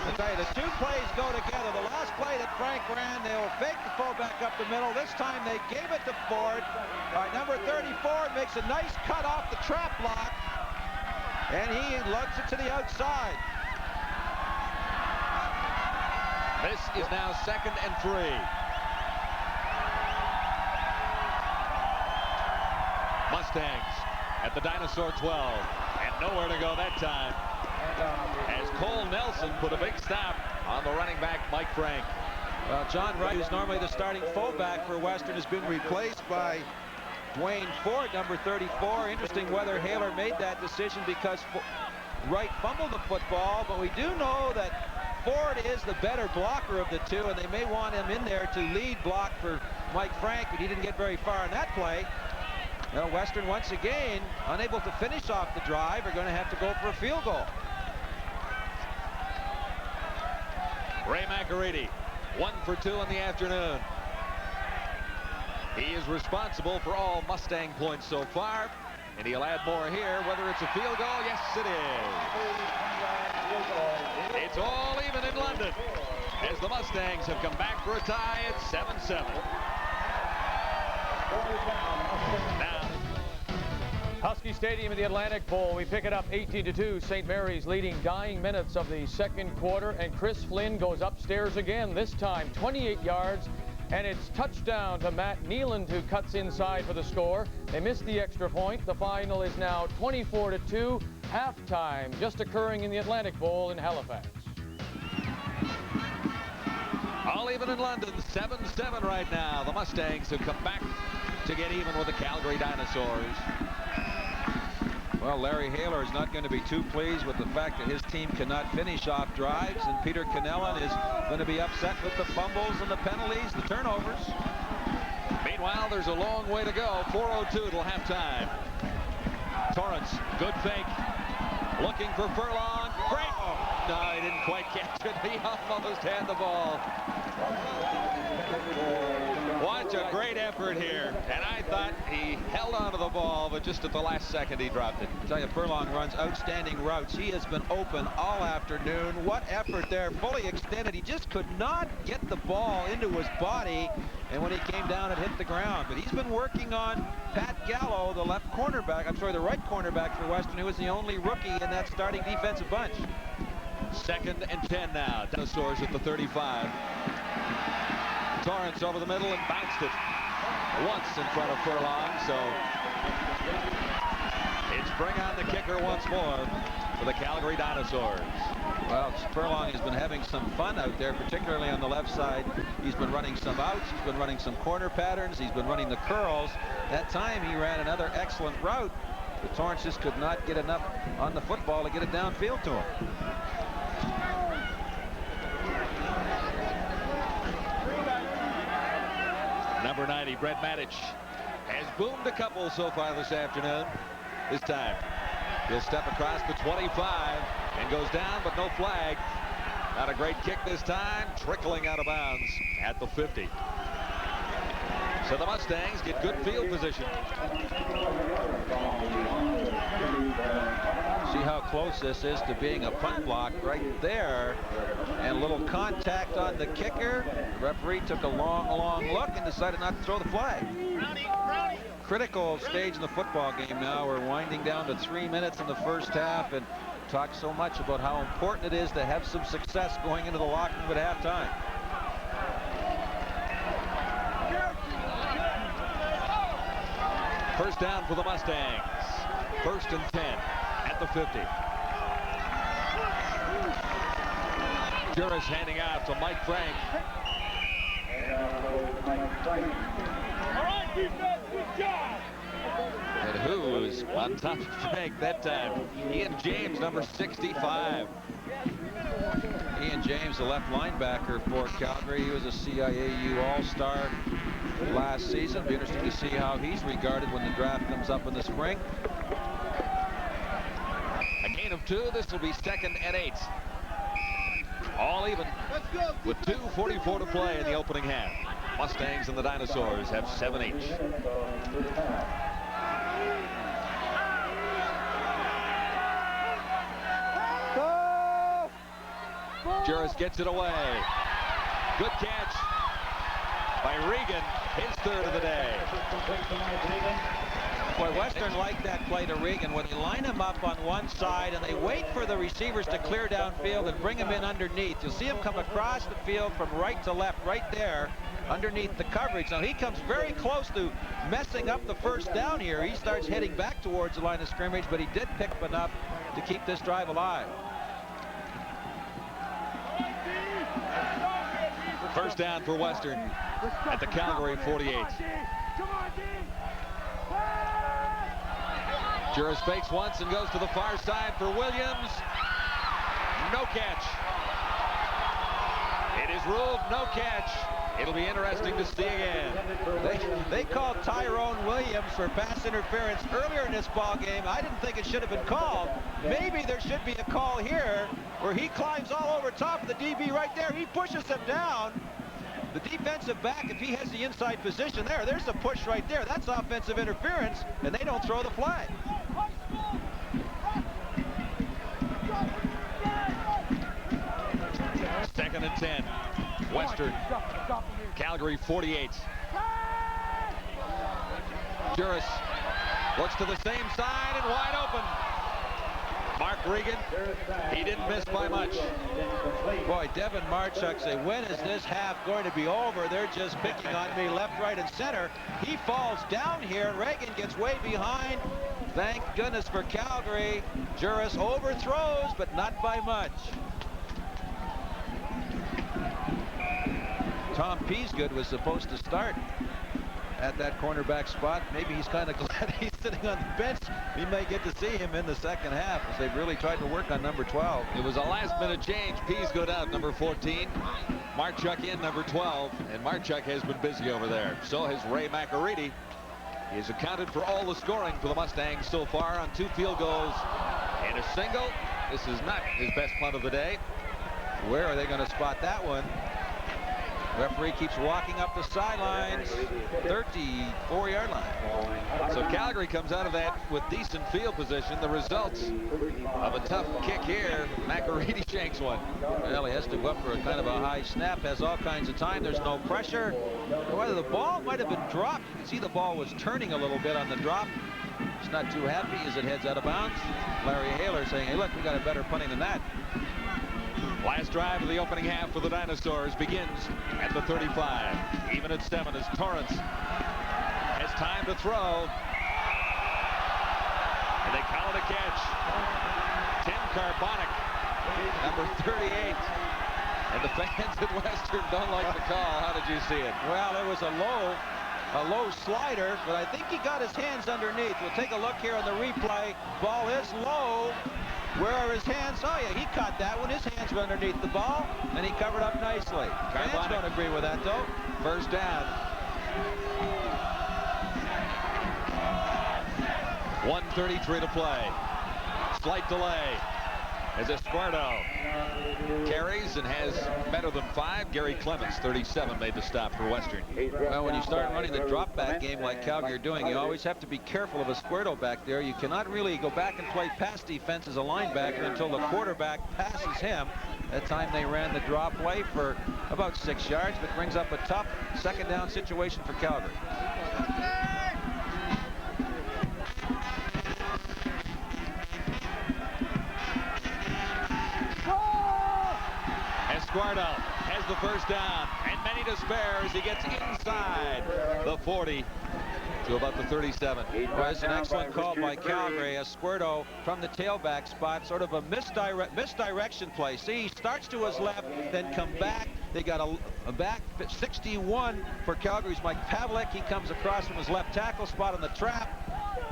I'll tell you, the 2 plays go together. The last play that Frank ran, they will fake the fullback up the middle. This time they gave it to Ford. All right, number 34 makes a nice cut off the trap block. And he lugs it to the outside. This is now 2nd and 3. Mustangs at the Dinosaur 12. And nowhere to go that time. As Cole Nelson put a big stop on the running back, Mike Frank. Well, John Wright, who's normally the starting fullback for Western, has been replaced by Wayne Ford, number 34. Interesting whether Haler made that decision because Wright fumbled the football, but we do know that Ford is the better blocker of the two, and they may want him in there to lead block for Mike Frank, but he didn't get very far on that play. Well, Western once again, unable to finish off the drive, are going to have to go for a field goal. Ray McAreedy, 1 for 2 in the afternoon. He is responsible for all Mustang points so far, and he'll add more here. Whether it's a field goal, yes, it is. It's all even in London as the Mustangs have come back for a tie at 7-7. Now, Husky Stadium in the Atlantic Bowl. We pick it up 18-2. St. Mary's leading dying minutes of the second quarter, and Chris Flynn goes upstairs again, this time 28 yards. And it's touchdown to Matt Neeland, who cuts inside for the score. They missed the extra point. The final is now 24-2. Halftime just occurring in the Atlantic Bowl in Halifax. all even in London, 7-7 right now. The Mustangs have come back to get even with the Calgary Dinosaurs. Well, Larry Haler is not going to be too pleased with the fact that his team cannot finish off drives, and Peter Cannellan is going to be upset with the fumbles and the penalties, the turnovers. Meanwhile, there's a long way to go. 4:02 till halftime. Torrance, good fake. Looking for Furlong. Great. Oh, no, he didn't quite catch it. He almost had the ball. What a great effort here. And I thought he held onto the ball, but just at the last second he dropped it. I tell you, Furlong runs outstanding routes. He has been open all afternoon. What effort there, fully extended. He just could not get the ball into his body, and when he came down it hit the ground. But he's been working on Pat Gallo, the left cornerback, I'm sorry, the right cornerback for Western, who was the only rookie in that starting defensive bunch. 2nd and 10 now. Dinosaurs at the 35. Torrance over the middle and bounced it once in front of Furlong, so it's bring on the kicker once more for the Calgary Dinosaurs. Well, Furlong has been having some fun out there, particularly on the left side. He's been running some outs, he's been running some corner patterns, he's been running the curls. That time he ran another excellent route, but Torrance just could not get enough on the football to get it downfield to him. Number 90, Brett Matich, has boomed a couple so far this afternoon. This time, he'll step across the 25 and goes down, but no flag. Not a great kick this time, trickling out of bounds at the 50. So the Mustangs get good field position. See how close this is to being a punt block right there. And a little contact on the kicker. The referee took a long look and decided not to throw the flag. Critical stage in the football game now. We're winding down to 3 minutes in the first half, and talk so much about how important it is to have some success going into the locker room at halftime. First down for the Mustangs. 1st and 10 at the 50. Juris handing out to Mike Frank. All right, defense, good job. And who's on top of Frank that time? Ian James, number 65. Ian James, the left linebacker for Calgary. He was a CIAU All-Star last season. Be interesting to see how he's regarded when the draft comes up in the spring. A gain of 2. This will be 2nd and 8. All even with 2:44 to play in the opening half. Mustangs and the Dinosaurs have 7 each. Juris gets it away. Good catch by Regan, his 3rd of the day. Boy, Western liked that play to Regan when they line him up on one side and they wait for the receivers to clear downfield and bring him in underneath. You'll see him come across the field from right to left, right there, underneath the coverage. Now he comes very close to messing up the first down here. He starts heading back towards the line of scrimmage, but he did pick up enough to keep this drive alive. First down for Western at the Calgary 48. Juris fakes once and goes to the far side for Williams. No catch. It is ruled no catch. It'll be interesting to see again. They called Tyrone Williams for pass interference earlier in this ball game. I didn't think it should have been called. Maybe there should be a call here where he climbs all over top of the DB right there. He pushes him down. The defensive back, if he has the inside position there's a push right there. That's offensive interference, and they don't throw the flag. Second and 10. Western. Calgary 48. Juris looks to the same side and wide open. Mark Regan, he didn't miss by much. Boy, Devin Marchuk say, when is this half going to be over? They're just picking on me left, right, and center. He falls down here, and Reagan gets way behind. Thank goodness for Calgary. Juris overthrows, but not by much. Tom Peasgood was supposed to start at that cornerback spot. Maybe he's kind of glad he's sitting on the bench. We may get to see him in the second half as they've really tried to work on number 12. It was a last-minute change. Peasgood out, number 14. Marchuk in, number 12. And Marchuk has been busy over there. So has Ray McAreedy. He has accounted for all the scoring for the Mustangs so far on 2 field goals and a single. This is not his best punt of the day. Where are they going to spot that one? Referee keeps walking up the sidelines, 34-yard line. So Calgary comes out of that with decent field position. The results of a tough kick here. McAreedy shanks one. Well, he has to go up for a kind of a high snap, has all kinds of time. There's no pressure. Whether the ball might have been dropped. You can see the ball was turning a little bit on the drop. He's not too happy as it heads out of bounds. Larry Haler saying, hey, look, we got a better punting than that. Last drive of the opening half for the Dinosaurs begins at the 35. Even at 7 as Torrance has time to throw. And they call it a catch. Tim Carbonic, number 38. And the fans at Western don't like the call. How did you see it? Well, it was a low slider, but I think he got his hands underneath. We'll take a look here on the replay. Ball is low. Where are his hands? Oh, yeah, he caught that one. His hands were underneath the ball, and he covered up nicely. Fans don't agree with that, though. First down. 1:33 to play. Slight delay as Esquardo carries and has better than 5. Gary Clements, 37, made the stop for Western. Well, when you start running the drop back game like Calgary are doing, you always have to be careful of Esquardo back there. You cannot really go back and play pass defense as a linebacker until the quarterback passes him. That time they ran the drop play for about 6 yards, but brings up a tough second down situation for Calgary. Esquardo has the first down, and many to spare as he gets inside the 40 to about the 37. Well, it's an excellent call by Calgary. Esquardo from the tailback spot, sort of a misdirection play. See, he starts to his left, then come back. They got a back 61 for Calgary's Mike Pavlik. He comes across from his left tackle spot on the trap,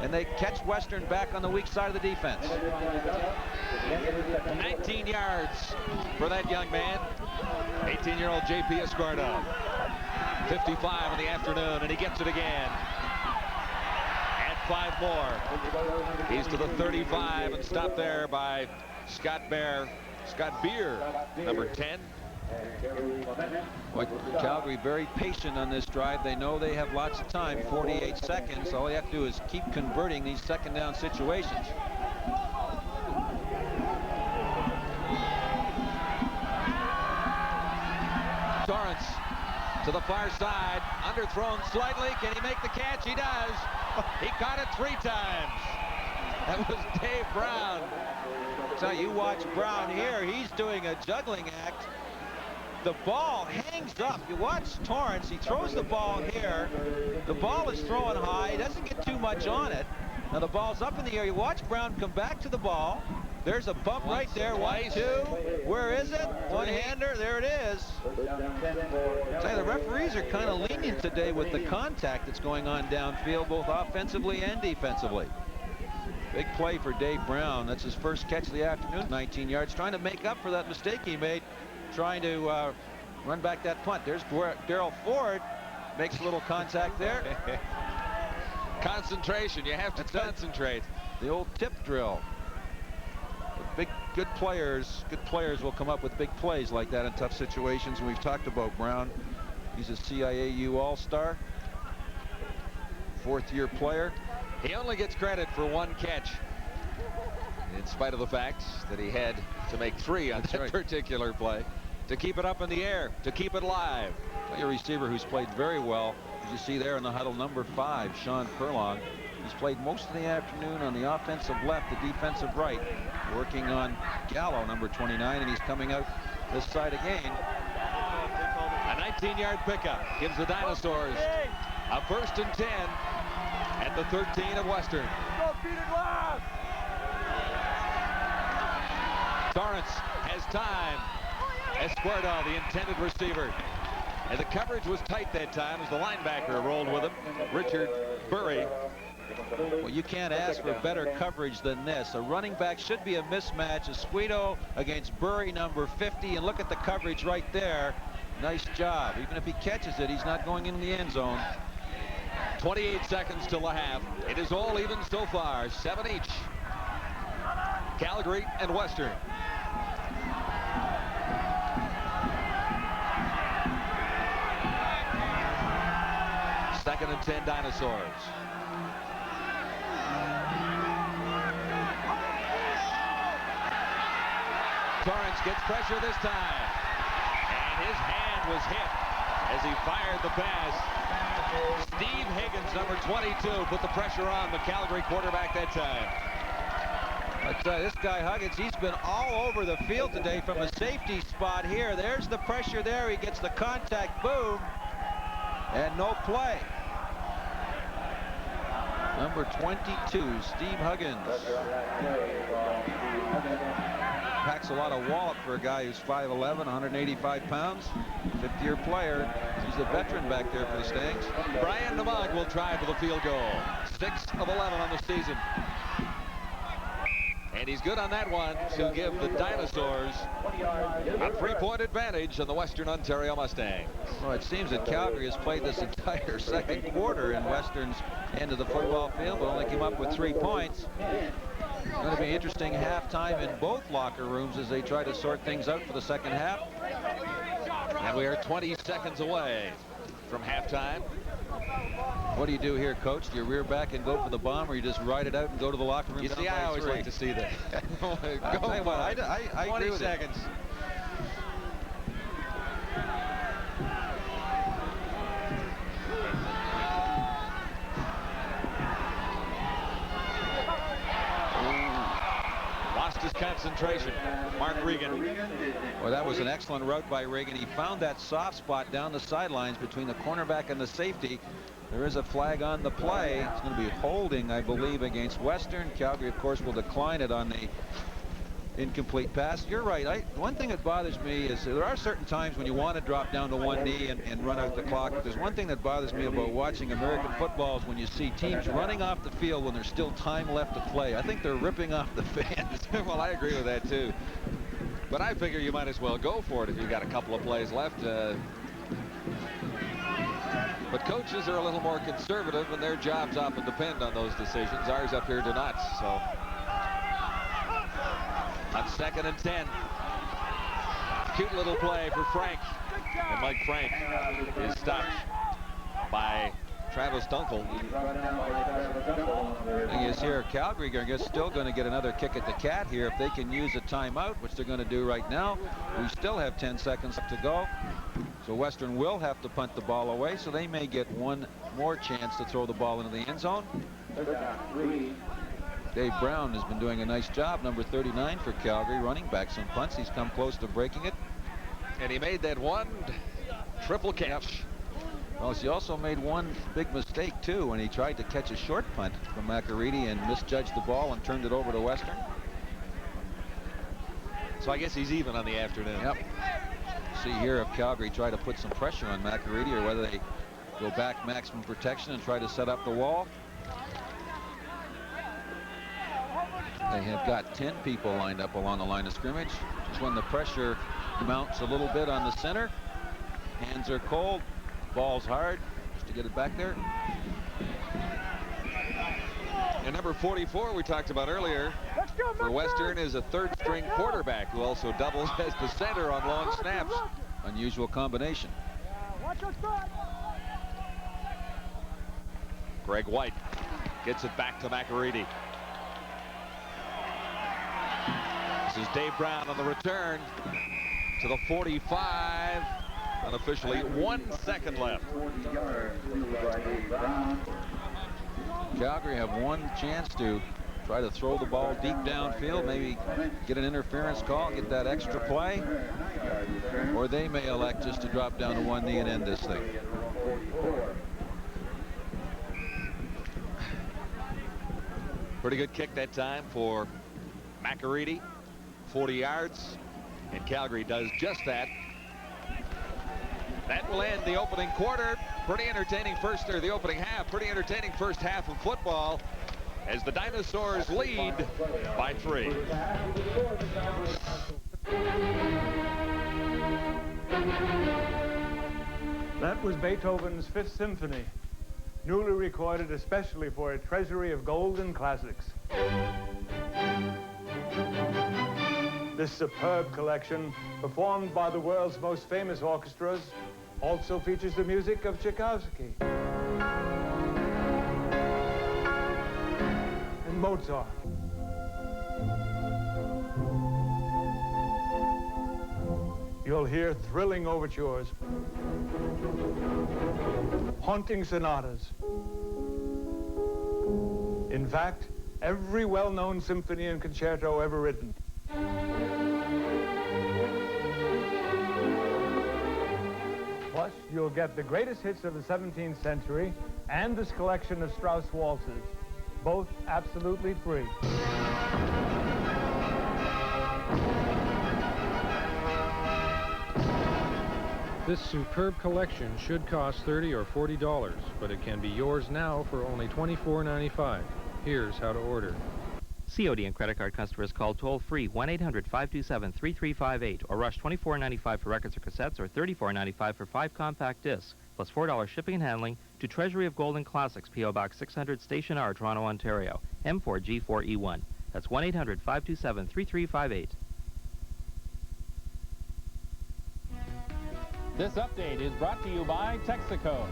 and they catch Western back on the weak side of the defense. 19 yards for that young man. 18-year-old J.P. Esquardo. 55 in the afternoon, and he gets it again. Add 5 more. He's to the 35 and stopped there by Scott Beer, number 10. Well, Calgary very patient on this drive. They know they have lots of time, 48 seconds. All they have to do is keep converting these second down situations. Torrance to the far side, underthrown slightly. Can he make the catch? He does. He caught it 3 times. That was Dave Brown. So you watch Brown here. He's doing a juggling act. The ball hangs up. You watch Torrance. He throws the ball here. The ball is thrown high. He doesn't get too much on it. Now the ball's up in the air. You watch Brown come back to the ball. There's a bump right there. 1, 2. Where is it? One-hander. There it is. Say, the referees are kind of lenient today with the contact that's going on downfield, both offensively and defensively. Big play for Dave Brown. That's his first catch of the afternoon. 19 yards, trying to make up for that mistake he made, trying to run back that punt. There's Darrell Ford. Makes a little contact there. Concentration. You have to concentrate. The old tip drill. The good players will come up with big plays like that in tough situations. And we've talked about Brown. He's a CIAU All-Star. Fourth-year player. He only gets credit for one catch, in spite of the fact that he had to make 3 on that particular play to keep it up in the air, to keep it live. A receiver who's played very well, as you see there in the huddle, number 5, Sean Furlong. He's played most of the afternoon on the offensive left, the defensive right, working on Gallo, number 29, and he's coming out this side again. A 19-yard pickup gives the Dinosaurs a 1st and 10 at the 13 of Western. Go beat it live. Torrance has time. Escuerdo, the intended receiver. And the coverage was tight that time as the linebacker rolled with him, Richard Burry. Well, you can't ask for better coverage than this. A running back should be a mismatch. Escuerdo against Burry, number 50. And look at the coverage right there. Nice job. Even if he catches it, he's not going in the end zone. 28 seconds till the half. It is all even so far, 7 each. Calgary and Western. Second and 10 Dinosaurs. Torrance gets pressure this time. And his hand was hit as he fired the pass. Steve Higgins, number 22, put the pressure on the Calgary quarterback that time. I tell you, this guy Huggins, he's been all over the field today from a safety spot here. There's the pressure there. He gets the contact, boom, and no play. Number 22, Steve Huggins. Packs a lot of wallop for a guy who's 5'11", 185 pounds. 50-year player. He's a veteran back there for the Stangs. Brian Namag will try for the field goal. 6 of 11 on the season. And he's good on that one to give the Dinosaurs a 3-point advantage on the Western Ontario Mustangs. Well, it seems that Calgary has played this entire second quarter in Western's end of the football field, but only came up with 3 points. It's going to be interesting halftime in both locker rooms as they try to sort things out for the second half. And we are 20 seconds away from halftime. What do you do here, Coach? Do you rear back and go for the bomb, or you just ride it out and go to the locker room? You see, I always like to see that. I'll tell you what, I 20 agree with seconds. Lost his concentration. Mark Regan. Well, that was an excellent route by Regan. He found that soft spot down the sidelines between the cornerback and the safety. There is a flag on the play. It's going to be holding, I believe, against Western. Calgary, of course, will decline it on the incomplete pass. You're right. One thing that bothers me is there are certain times when you want to drop down to one knee and run out the clock. But there's one thing that bothers me about watching American football is when you see teams running off the field when there's still time left to play. I think they're ripping off the fans. Well, I agree with that, too. But I figure you might as well go for it if you've got a couple of plays left. But coaches are a little more conservative, and their jobs often depend on those decisions. Ours up here do not. So on 2nd and 10, cute little play for Frank, and Mike Frank is stopped by Travis Dunkel. Thing is here, Calgary are still going to get another kick at the cat here if they can use a timeout, which they're going to do right now. We still have 10 seconds to go. So Western will have to punt the ball away, so they may get one more chance to throw the ball into the end zone. Dave Brown has been doing a nice job, number 39 for Calgary, running back some punts. He's come close to breaking it. And he made that one triple catch. Well, he also made one big mistake, too, when he tried to catch a short punt from McAreedy and misjudged the ball and turned it over to Western. So I guess he's even on the afternoon. Yep. See here if Calgary try to put some pressure on McAreedy or whether they go back maximum protection and try to set up the wall. They have got 10 people lined up along the line of scrimmage. Just when the pressure mounts a little bit on the center, Hands are cold. Ball's hard. Just to get it back there. And number 44 we talked about earlier for Western is a third-string quarterback who also doubles as the center on long snaps. Unusual combination. Greg White gets it back to McAreedy. This is Dave Brown on the return to the 45. Unofficially 1 second left. Calgary have one chance to try to throw the ball deep downfield, maybe get an interference call, get that extra play, or they may elect just to drop down to one knee and end this thing. Pretty good kick that time for McAreedy, 40 yards, and Calgary does just that. That will end the opening quarter. Pretty entertaining the opening half. Pretty entertaining first half of football as the Dinosaurs lead by 3. That was Beethoven's Fifth Symphony, newly recorded especially for a treasury of golden classics. This superb collection, performed by the world's most famous orchestras, also features the music of Tchaikovsky and Mozart. You'll hear thrilling overtures, haunting sonatas. In fact, every well-known symphony and concerto ever written. Plus, you'll get the greatest hits of the 17th century and this collection of Strauss waltzes, both absolutely free. This superb collection should cost $30 or $40, but it can be yours now for only $24.95. Here's how to order. COD and credit card customers call toll-free 1-800-527-3358 or rush $24.95 for records or cassettes or $34.95 for 5 compact discs, plus $4 shipping and handling to Treasury of Golden Classics, P.O. Box 600, Station R, Toronto, Ontario, M4G4E1. That's 1-800-527-3358. This update is brought to you by Texaco.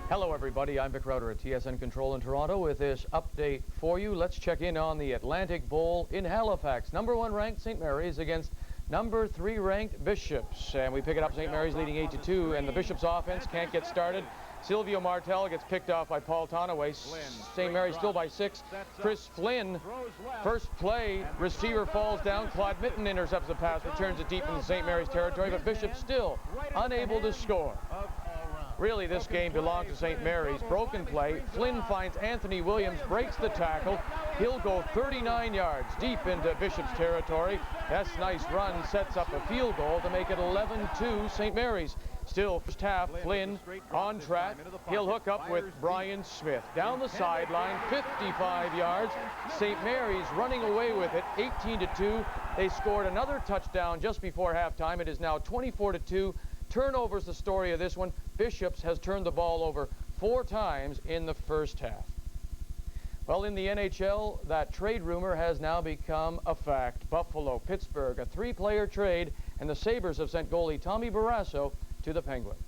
Hello, everybody. I'm Vic Rowder at TSN Control in Toronto with this update for you. Let's check in on the Atlantic Bowl in Halifax. Number 1 ranked St. Mary's against number 3 ranked Bishops. And we pick it up, St. Mary's leading 8-2, and the Bishops offense can't get started. Silvio Martel gets picked off by Paul Tonaway. St. Mary's still by 6. Chris Flynn, first play, receiver falls down. Claude Mitten intercepts the pass, returns it deep into St. Mary's territory, but Bishops still unable to score. Really, this game belongs to St. Mary's. Broken play. Flynn finds Anthony Williams, breaks the tackle. He'll go 39 yards deep into Bishop's territory. That's a nice run, sets up a field goal to make it 11-2 St. Mary's. Still, first half, Flynn on track. He'll hook up with Brian Smith. Down the sideline, 55 yards. St. Mary's running away with it, 18-2. They scored another touchdown just before halftime. It is now 24-2. Turnovers the story of this one. Bishops has turned the ball over 4 times in the first half. Well, in the NHL, that trade rumor has now become a fact. Buffalo, Pittsburgh, a 3-player trade, and the Sabres have sent goalie Tommy Barrasso to the Penguins.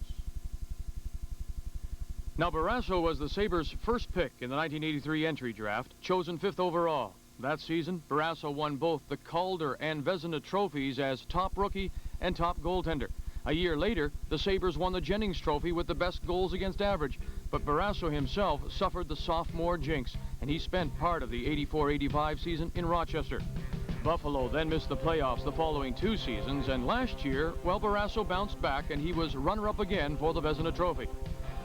Now, Barrasso was the Sabres' first pick in the 1983 entry draft, chosen 5th overall. That season, Barrasso won both the Calder and Vezina trophies as top rookie and top goaltender. A year later, the Sabres won the Jennings Trophy with the best goals against average, but Barrasso himself suffered the sophomore jinx, and he spent part of the 84-85 season in Rochester. Buffalo then missed the playoffs the following 2 seasons, and last year, well, Barrasso bounced back, and he was runner-up again for the Vezina Trophy.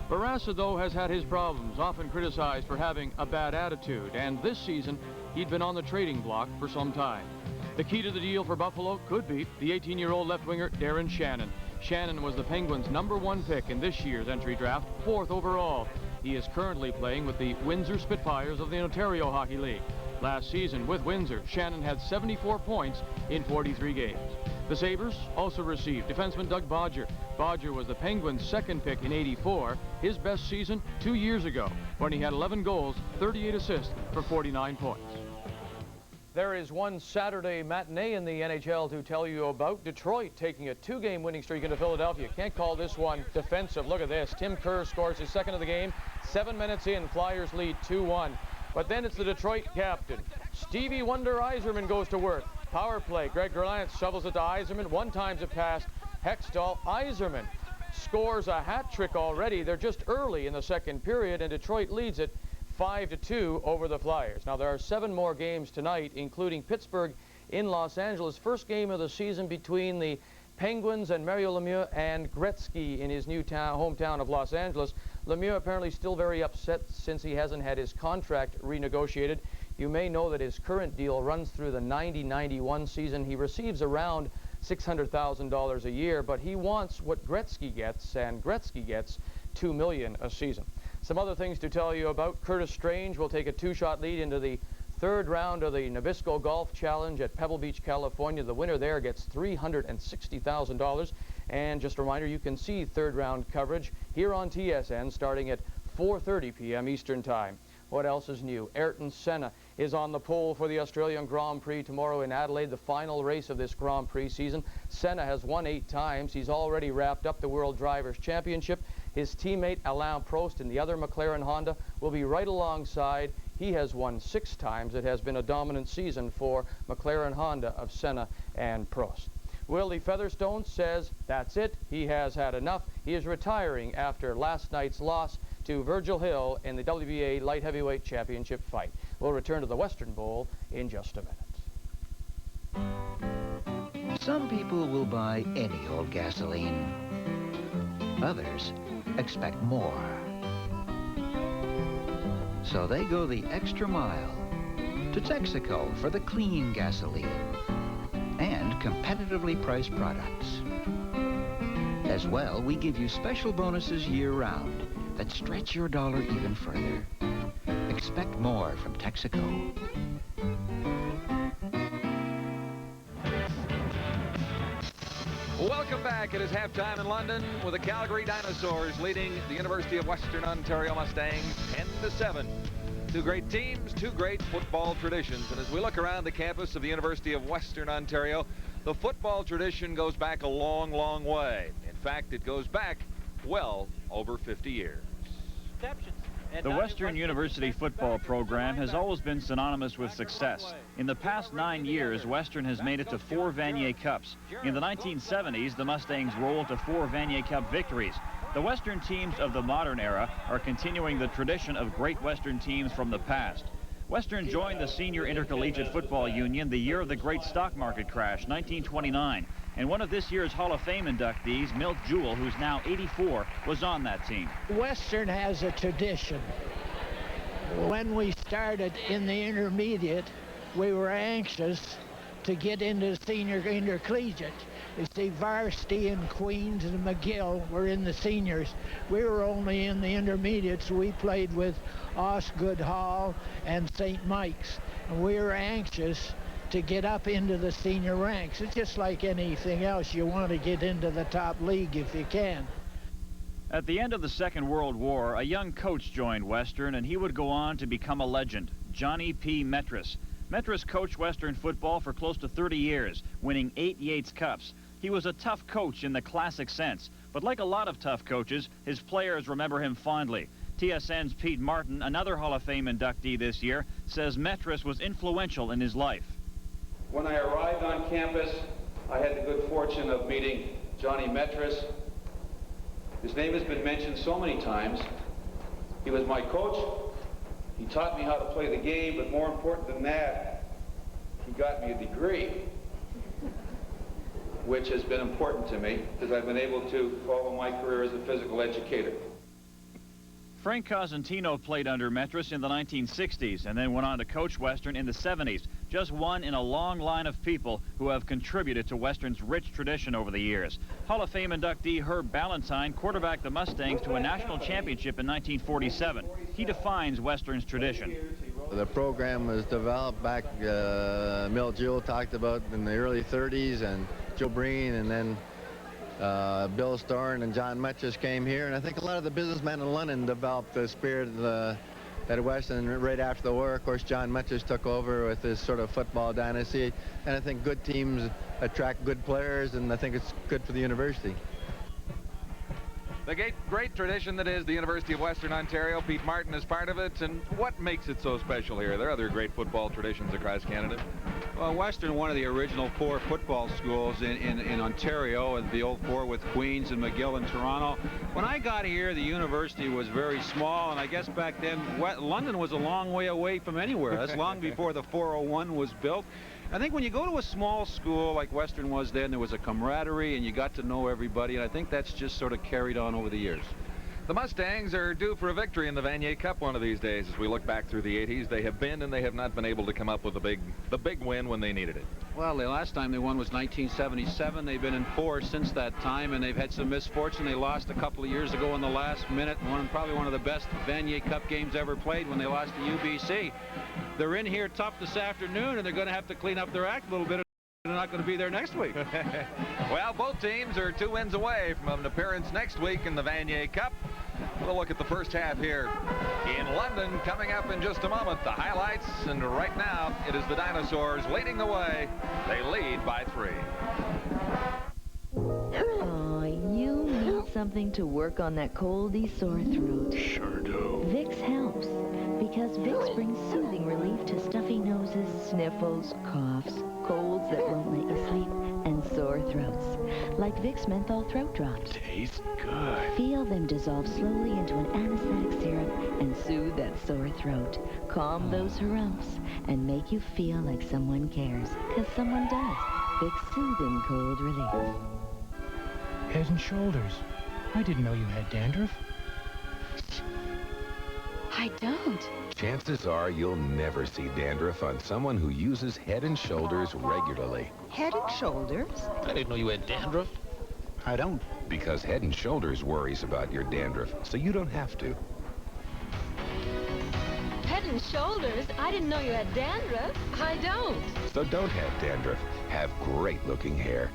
Barrasso, though, has had his problems, often criticized for having a bad attitude, and this season, he'd been on the trading block for some time. The key to the deal for Buffalo could be the 18-year-old left-winger Darren Shannon. Shannon was the Penguins' #1 pick in this year's entry draft, 4th overall. He is currently playing with the Windsor Spitfires of the Ontario Hockey League. Last season with Windsor, Shannon had 74 points in 43 games. The Sabres also received defenseman Doug Bodger. Bodger was the Penguins' second pick in '84, his best season 2 years ago, when he had 11 goals, 38 assists for 49 points. There is one Saturday matinee in the NHL to tell you about. Detroit taking a 2-game winning streak into Philadelphia. Can't call this one defensive. Look at this. Tim Kerr scores his second of the game. 7 minutes in, Flyers lead 2-1. But then it's the Detroit captain. Stevie Wonder Yzerman goes to work. Power play. Greg Grant shovels it to Yzerman. One times it past Hextall. Yzerman scores a hat trick already. They're just early in the second period, and Detroit leads it 5-2 over the Flyers. Now, there are 7 more games tonight, including Pittsburgh in Los Angeles. First game of the season between the Penguins and Mario Lemieux and Gretzky in his new hometown of Los Angeles. Lemieux apparently still very upset since he hasn't had his contract renegotiated. You may know that his current deal runs through the 90-91 season. He receives around $600,000 a year, but he wants what Gretzky gets, and Gretzky gets $2 million a season. Some other things to tell you about. Curtis Strange will take a 2-shot lead into the third round of the Nabisco Golf Challenge at Pebble Beach, California. The winner there gets $360,000. And just a reminder, you can see third round coverage here on TSN starting at 4:30 p.m. Eastern Time. What else is new? Ayrton Senna is on the pole for the Australian Grand Prix tomorrow in Adelaide, the final race of this Grand Prix season. Senna has won 8 times. He's already wrapped up the World Drivers' Championship. His teammate Alain Prost in the other McLaren Honda will be right alongside. He has won 6 times. It has been a dominant season for McLaren Honda of Senna and Prost. Willie Featherstone says that's it. He has had enough. He is retiring after last night's loss to Virgil Hill in the WBA Light Heavyweight Championship fight. We'll return to the Western Bowl in just a minute. Some people will buy any old gasoline. Others expect more. So they go the extra mile to Texaco for the clean gasoline and competitively priced products. As well, we give you special bonuses year-round that stretch your dollar even further. Expect more from Texaco. Welcome back. It is halftime in London with the Calgary Dinosaurs leading the University of Western Ontario Mustangs 10-7. 2 great teams, 2 great football traditions. And as we look around the campus of the University of Western Ontario, the football tradition goes back a long, long way. In fact, it goes back well over 50 years. The Western University football program has always been synonymous with success. In the past 9 years, Western has made it to 4 Vanier Cups. In the 1970s, the Mustangs rolled to 4 Vanier Cup victories. The Western teams of the modern era are continuing the tradition of great Western teams from the past. Western joined the Senior Intercollegiate Football Union the year of the great stock market crash, 1929. And one of this year's Hall of Fame inductees, Milt Jewell, who's now 84, was on that team. Western has a tradition. When we started in the intermediate, we were anxious to get into senior intercollegiate. You see, Varsity and Queens and McGill were in the seniors. We were only in the intermediates. We played with Osgood Hall and St. Mike's. And we were anxious to get up into the senior ranks. It's just like anything else. You want to get into the top league if you can. At the end of the Second World War, a young coach joined Western, and he would go on to become a legend, Johnny P. Metris. Metris coached Western football for close to 30 years, winning 8 Yates Cups. He was a tough coach in the classic sense, but like a lot of tough coaches, his players remember him fondly. TSN's Pete Martin, another Hall of Fame inductee this year, says Metris was influential in his life. When I arrived on campus, I had the good fortune of meeting Johnny Metris. His name has been mentioned so many times. He was my coach. He taught me how to play the game, but more important than that, he got me a degree, which has been important to me because I've been able to follow my career as a physical educator. Frank Cosentino played under Metris in the 1960s and then went on to coach Western in the 70s, just one in a long line of people who have contributed to Western's rich tradition over the years. Hall of Fame inductee Herb Ballantyne quarterbacked the Mustangs to a national championship in 1947. He defines Western's tradition. The program was developed back, Milt Jewell talked about in the early 30s, and Joe Breen, and then Bill Storn and John Metches came here, and I think a lot of the businessmen in London developed the spirit at Western right after the war. Of course, John Metches took over with his sort of football dynasty, and I think good teams attract good players, and I think it's good for the university. The great tradition that is the University of Western Ontario. Pete Martin is part of it. And what makes it so special here? There are other great football traditions across Canada. Well, Western, one of the original 4 football schools in Ontario, and the old 4 with Queens and McGill and Toronto. When I got here, the university was very small, and I guess back then London was a long way away from anywhere. That's long before the 401 was built. I think when you go to a small school like Western was then, there was a camaraderie and you got to know everybody, and I think that's just sort of carried on over the years. The Mustangs are due for a victory in the Vanier Cup one of these days. As we look back through the 80s, they have been and they have not been able to come up with the big win when they needed it. Well, the last time they won was 1977. They've been in 4 since that time, and they've had some misfortune. They lost a couple of years ago in the last minute. Probably one of the best Vanier Cup games ever played when they lost to UBC. They're in here tough this afternoon, and they're going to have to clean up their act a little bit. They're not going to be there next week. Well, both teams are 2 wins away from an appearance next week in the Vanier Cup. We'll look at the first half here in London coming up in just a moment. The highlights, and right now it is the Dinosaurs leading the way. They lead by 3. Oh, you need something to work on that coldy sore throat. Sure do. Vicks helps, because Vicks brings soothing relief to stuffy noses, sniffles, coughs, colds that won't let you sleep, and sore throats. Like Vicks Menthol Throat Drops. Tastes good. Feel them dissolve slowly into an anesthetic syrup and soothe that sore throat. Calm those harumph and make you feel like someone cares, because someone does. Vicks Soothing Cold Relief. Head and Shoulders. I didn't know you had dandruff. I don't. Chances are you'll never see dandruff on someone who uses Head and Shoulders regularly. Head and Shoulders? I didn't know you had dandruff. I don't. Because Head and Shoulders worries about your dandruff, so you don't have to. Head and Shoulders? I didn't know you had dandruff. I don't. So don't have dandruff. Have great-looking hair.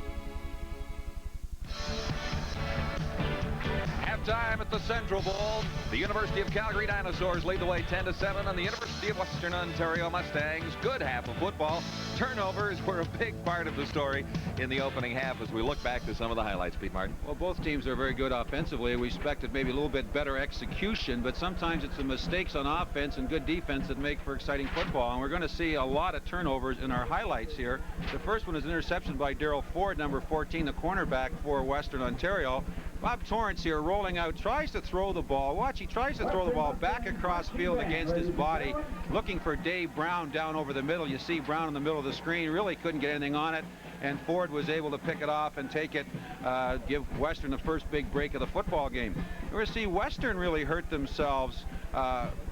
Halftime at the Central Bowl. The University of Calgary Dinosaurs lead the way 10-7 on the University of Western Ontario Mustangs. Good half of football. Turnovers were a big part of the story in the opening half as we look back to some of the highlights, Pete Martin. Well, both teams are very good offensively. We expected maybe a little bit better execution, but sometimes it's the mistakes on offense and good defense that make for exciting football. And we're going to see a lot of turnovers in our highlights here. The first one is an interception by Darryl Ford, number 14, the cornerback for Western Ontario. Bob Torrance here rolling out, tries to throw the ball. Watch, he tries to throw the ball back across field against his body, looking for Dave Brown down over the middle. You see Brown in the middle of the screen, really couldn't get anything on it, and Ford was able to pick it off and take it, give Western the first big break of the football game. We're going to see Western really hurt themselves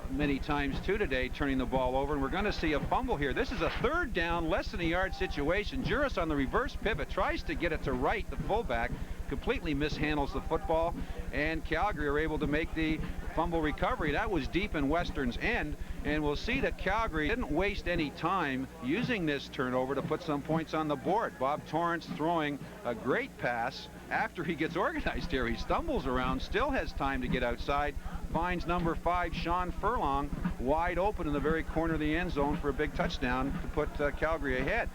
many times too today, turning the ball over, and we're going to see a fumble here. This is a 3rd down, less than a yard situation. Juris on the reverse pivot tries to get it to Wright, the fullback, completely mishandles the football, and Calgary are able to make the fumble recovery. That was deep in Western's end, and we'll see that Calgary didn't waste any time using this turnover to put some points on the board. Bob Torrance throwing a great pass after he gets organized here. He stumbles around, still has time to get outside, finds number 5, Sean Furlong, wide open in the very corner of the end zone for a big touchdown to put Calgary ahead.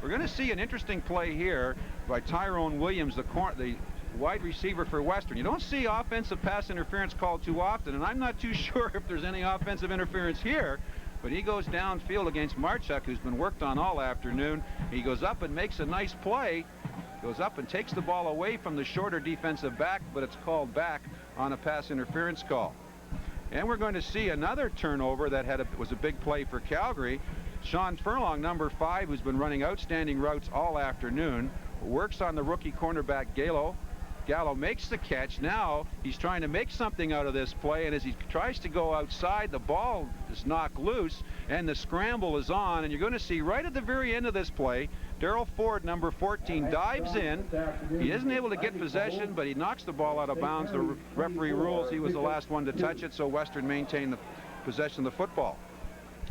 We're going to see an interesting play here by Tyrone Williams, the wide receiver for Western. You don't see offensive pass interference called too often, and I'm not too sure if there's any offensive interference here, but he goes downfield against Marchuk, who's been worked on all afternoon. He goes up and makes a nice play, goes up and takes the ball away from the shorter defensive back, but it's called back on a pass interference call. And we're going to see another turnover that was a big play for Calgary. Sean Furlong, number 5, who's been running outstanding routes all afternoon, works on the rookie cornerback Gallo. Gallo makes the catch. Now he's trying to make something out of this play, and as he tries to go outside, the ball is knocked loose, and the scramble is on, and you're going to see right at the very end of this play, Darryl Ford, number 14, dives in. He isn't able to get possession, but he knocks the ball out of bounds. The referee rules he was the last one to touch it, so Western maintained the possession of the football.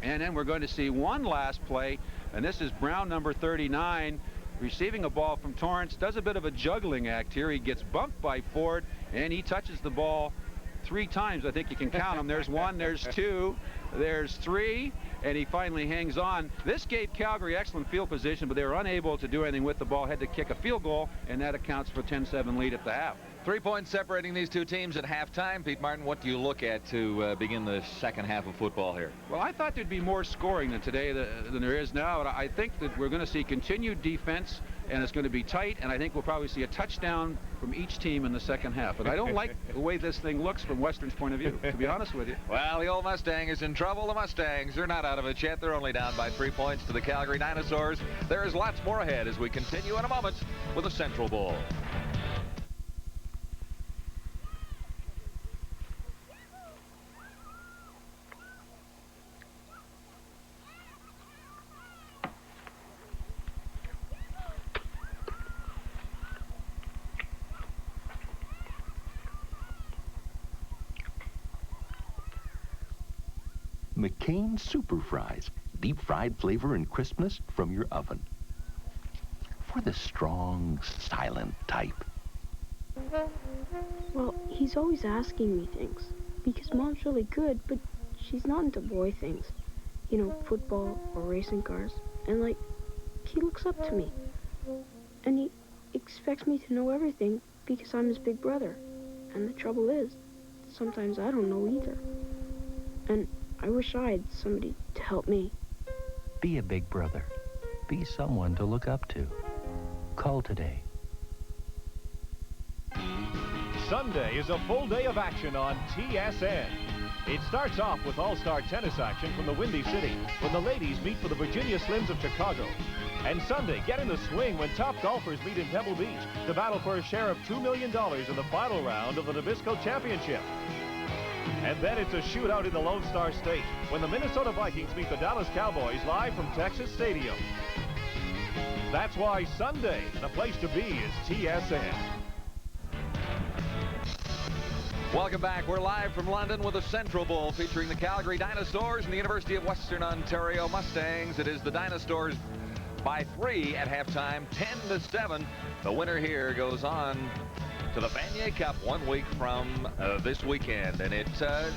And then we're going to see one last play, and this is Brown, number 39, receiving a ball from Torrance, does a bit of a juggling act here. He gets bumped by Ford, and he touches the ball 3 times. I think you can count them. There's 1, there's 2, there's 3, and he finally hangs on. This gave Calgary excellent field position, but they were unable to do anything with the ball. Had to kick a field goal, and that accounts for a 10-7 lead at the half. 3 points separating these two teams at halftime. Pete Martin, what do you look at to begin the second half of football here? Well, I thought there'd be more scoring than today than there is now. And I think that we're going to see continued defense, and it's going to be tight, and I think we'll probably see a touchdown from each team in the second half. And I don't like the way this thing looks from Western's point of view, to be honest with you. Well, the old Mustang is in trouble. The Mustangs are not out of it yet. They're only down by 3 points to the Calgary Dinosaurs. There is lots more ahead as we continue in a moment with the Central Bowl. McCain Super Fries, deep fried flavor and crispness from your oven. For the strong, silent type. Well, he's always asking me things, because Mom's really good, but she's not into boy things. You know, football or racing cars. And, like, he looks up to me. And he expects me to know everything because I'm his big brother. And the trouble is, sometimes I don't know either. And I wish I had somebody to help me. Be a big brother. Be someone to look up to. Call today. Sunday is a full day of action on TSN. It starts off with all-star tennis action from the Windy City when the ladies meet for the Virginia Slims of Chicago. And Sunday, get in the swing when top golfers meet in Pebble Beach to battle for a share of $2 million in the final round of the Nabisco Championship. And then it's a shootout in the Lone Star State when the Minnesota Vikings meet the Dallas Cowboys live from Texas Stadium. That's why Sunday, the place to be is TSN. Welcome back. We're live from London with the Central Bowl featuring the Calgary Dinosaurs and the University of Western Ontario Mustangs. It is the Dinosaurs by 3 at halftime, 10-7. The winner here goes on to the Vanier Cup 1 week from this weekend. And it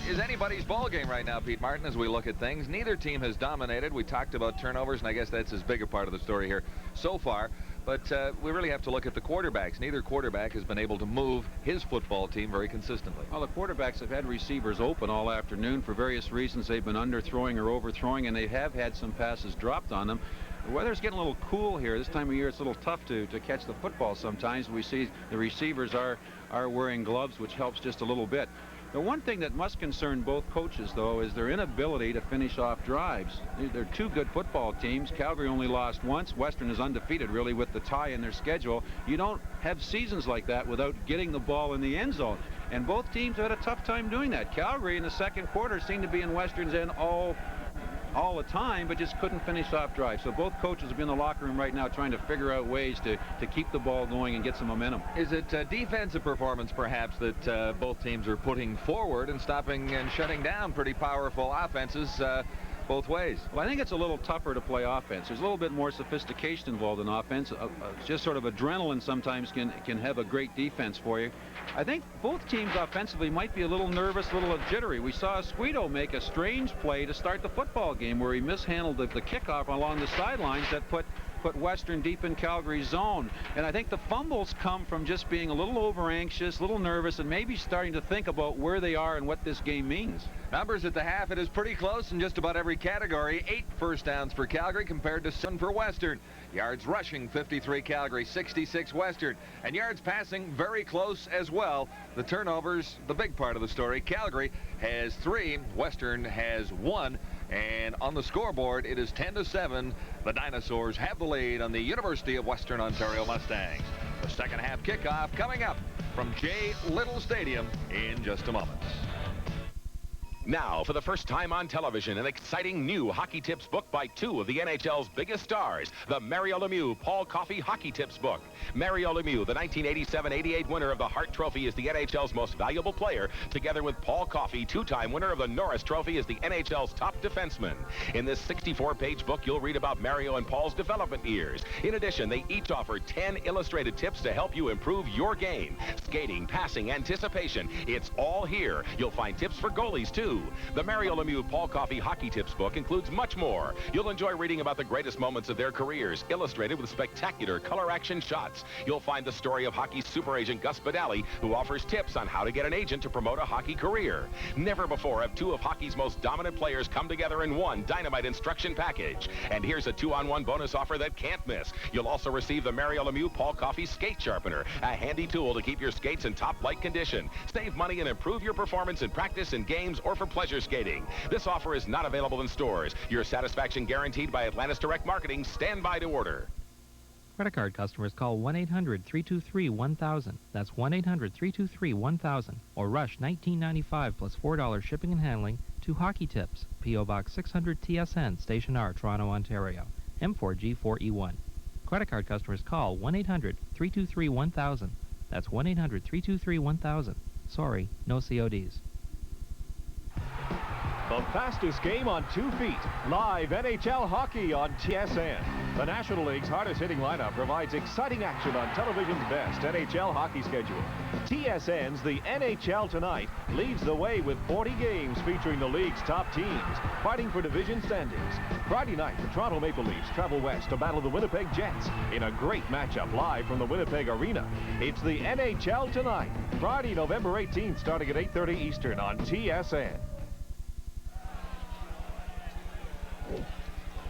is anybody's ball game right now, Pete Martin, as we look at things. Neither team has dominated. We talked about turnovers, and I guess that's as big a part of the story here so far. But we really have to look at the quarterbacks. Neither quarterback has been able to move his football team very consistently. Well, the quarterbacks have had receivers open all afternoon for various reasons. They've been underthrowing or overthrowing, and they have had some passes dropped on them. The weather's getting a little cool here. This time of year, it's a little tough to catch the football sometimes. We see the receivers are wearing gloves, which helps just a little bit. The one thing that must concern both coaches, though, is their inability to finish off drives. They're two good football teams. Calgary only lost once. Western is undefeated, really, with the tie in their schedule. You don't have seasons like that without getting the ball in the end zone. And both teams had a tough time doing that. Calgary in the second quarter seemed to be in Western's end all the time, but just couldn't finish off drives. So both coaches will be in the locker room right now trying to figure out ways to keep the ball going and get some momentum. Is it defensive performance, perhaps, that both teams are putting forward and stopping and shutting down pretty powerful offenses both ways? Well, I think it's a little tougher to play offense. There's a little bit more sophistication involved in offense. Just sort of adrenaline sometimes can have a great defense for you. I think both teams offensively might be a little nervous, a little jittery. We saw Squito make a strange play to start the football game where he mishandled the kickoff along the sidelines that put Western deep in Calgary's zone. And I think the fumbles come from just being a little over anxious, a little nervous, and maybe starting to think about where they are and what this game means. Numbers at the half, it is pretty close in just about every category. 8 first downs for Calgary compared to 7 for Western. Yards rushing, 53 Calgary, 66 Western. And yards passing, very close as well. The turnovers, the big part of the story. Calgary has 3, Western has 1. And on the scoreboard, it is 10-7. The Dinosaurs have the lead on the University of Western Ontario Mustangs. The second half kickoff coming up from J. Little Stadium in just a moment. Now, for the first time on television, an exciting new hockey tips book by two of the NHL's biggest stars, the Mario Lemieux Paul Coffey Hockey Tips book. Mario Lemieux, the 1987-88 winner of the Hart Trophy, is the NHL's most valuable player, together with Paul Coffey, two-time winner of the Norris Trophy, is the NHL's top defenseman. In this 64-page book, you'll read about Mario and Paul's development years. In addition, they each offer 10 illustrated tips to help you improve your game. Skating, passing, anticipation, it's all here. You'll find tips for goalies, too. The Mario Lemieux Paul Coffey Hockey Tips book includes much more. You'll enjoy reading about the greatest moments of their careers, illustrated with spectacular color action shots. You'll find the story of hockey super agent Gus Badali, who offers tips on how to get an agent to promote a hockey career. Never before have two of hockey's most dominant players come together in one dynamite instruction package. And here's a 2-on-1 bonus offer that can't miss. You'll also receive the Mario Lemieux Paul Coffey Skate Sharpener, a handy tool to keep your skates in top flight condition. Save money and improve your performance in practice, in games, or for pleasure skating. This offer is not available in stores. Your satisfaction guaranteed by Atlantis Direct Marketing. Stand by to order. Credit card customers call 1-800-323-1000. That's 1-800-323-1000. Or rush $19.95 plus $4 shipping and handling to Hockey Tips, P.O. Box 600 TSN, Station R, Toronto, Ontario, M4G4E1. Credit card customers call 1-800-323-1000. That's 1-800-323-1000. Sorry, no CODs. The fastest game on 2 feet. Live NHL hockey on TSN. The National League's hardest-hitting lineup provides exciting action on television's best NHL hockey schedule. TSN's The NHL Tonight leads the way with 40 games featuring the league's top teams, fighting for division standings. Friday night, the Toronto Maple Leafs travel west to battle the Winnipeg Jets in a great matchup live from the Winnipeg Arena. It's The NHL Tonight, Friday, November 18th, starting at 8:30 Eastern on TSN.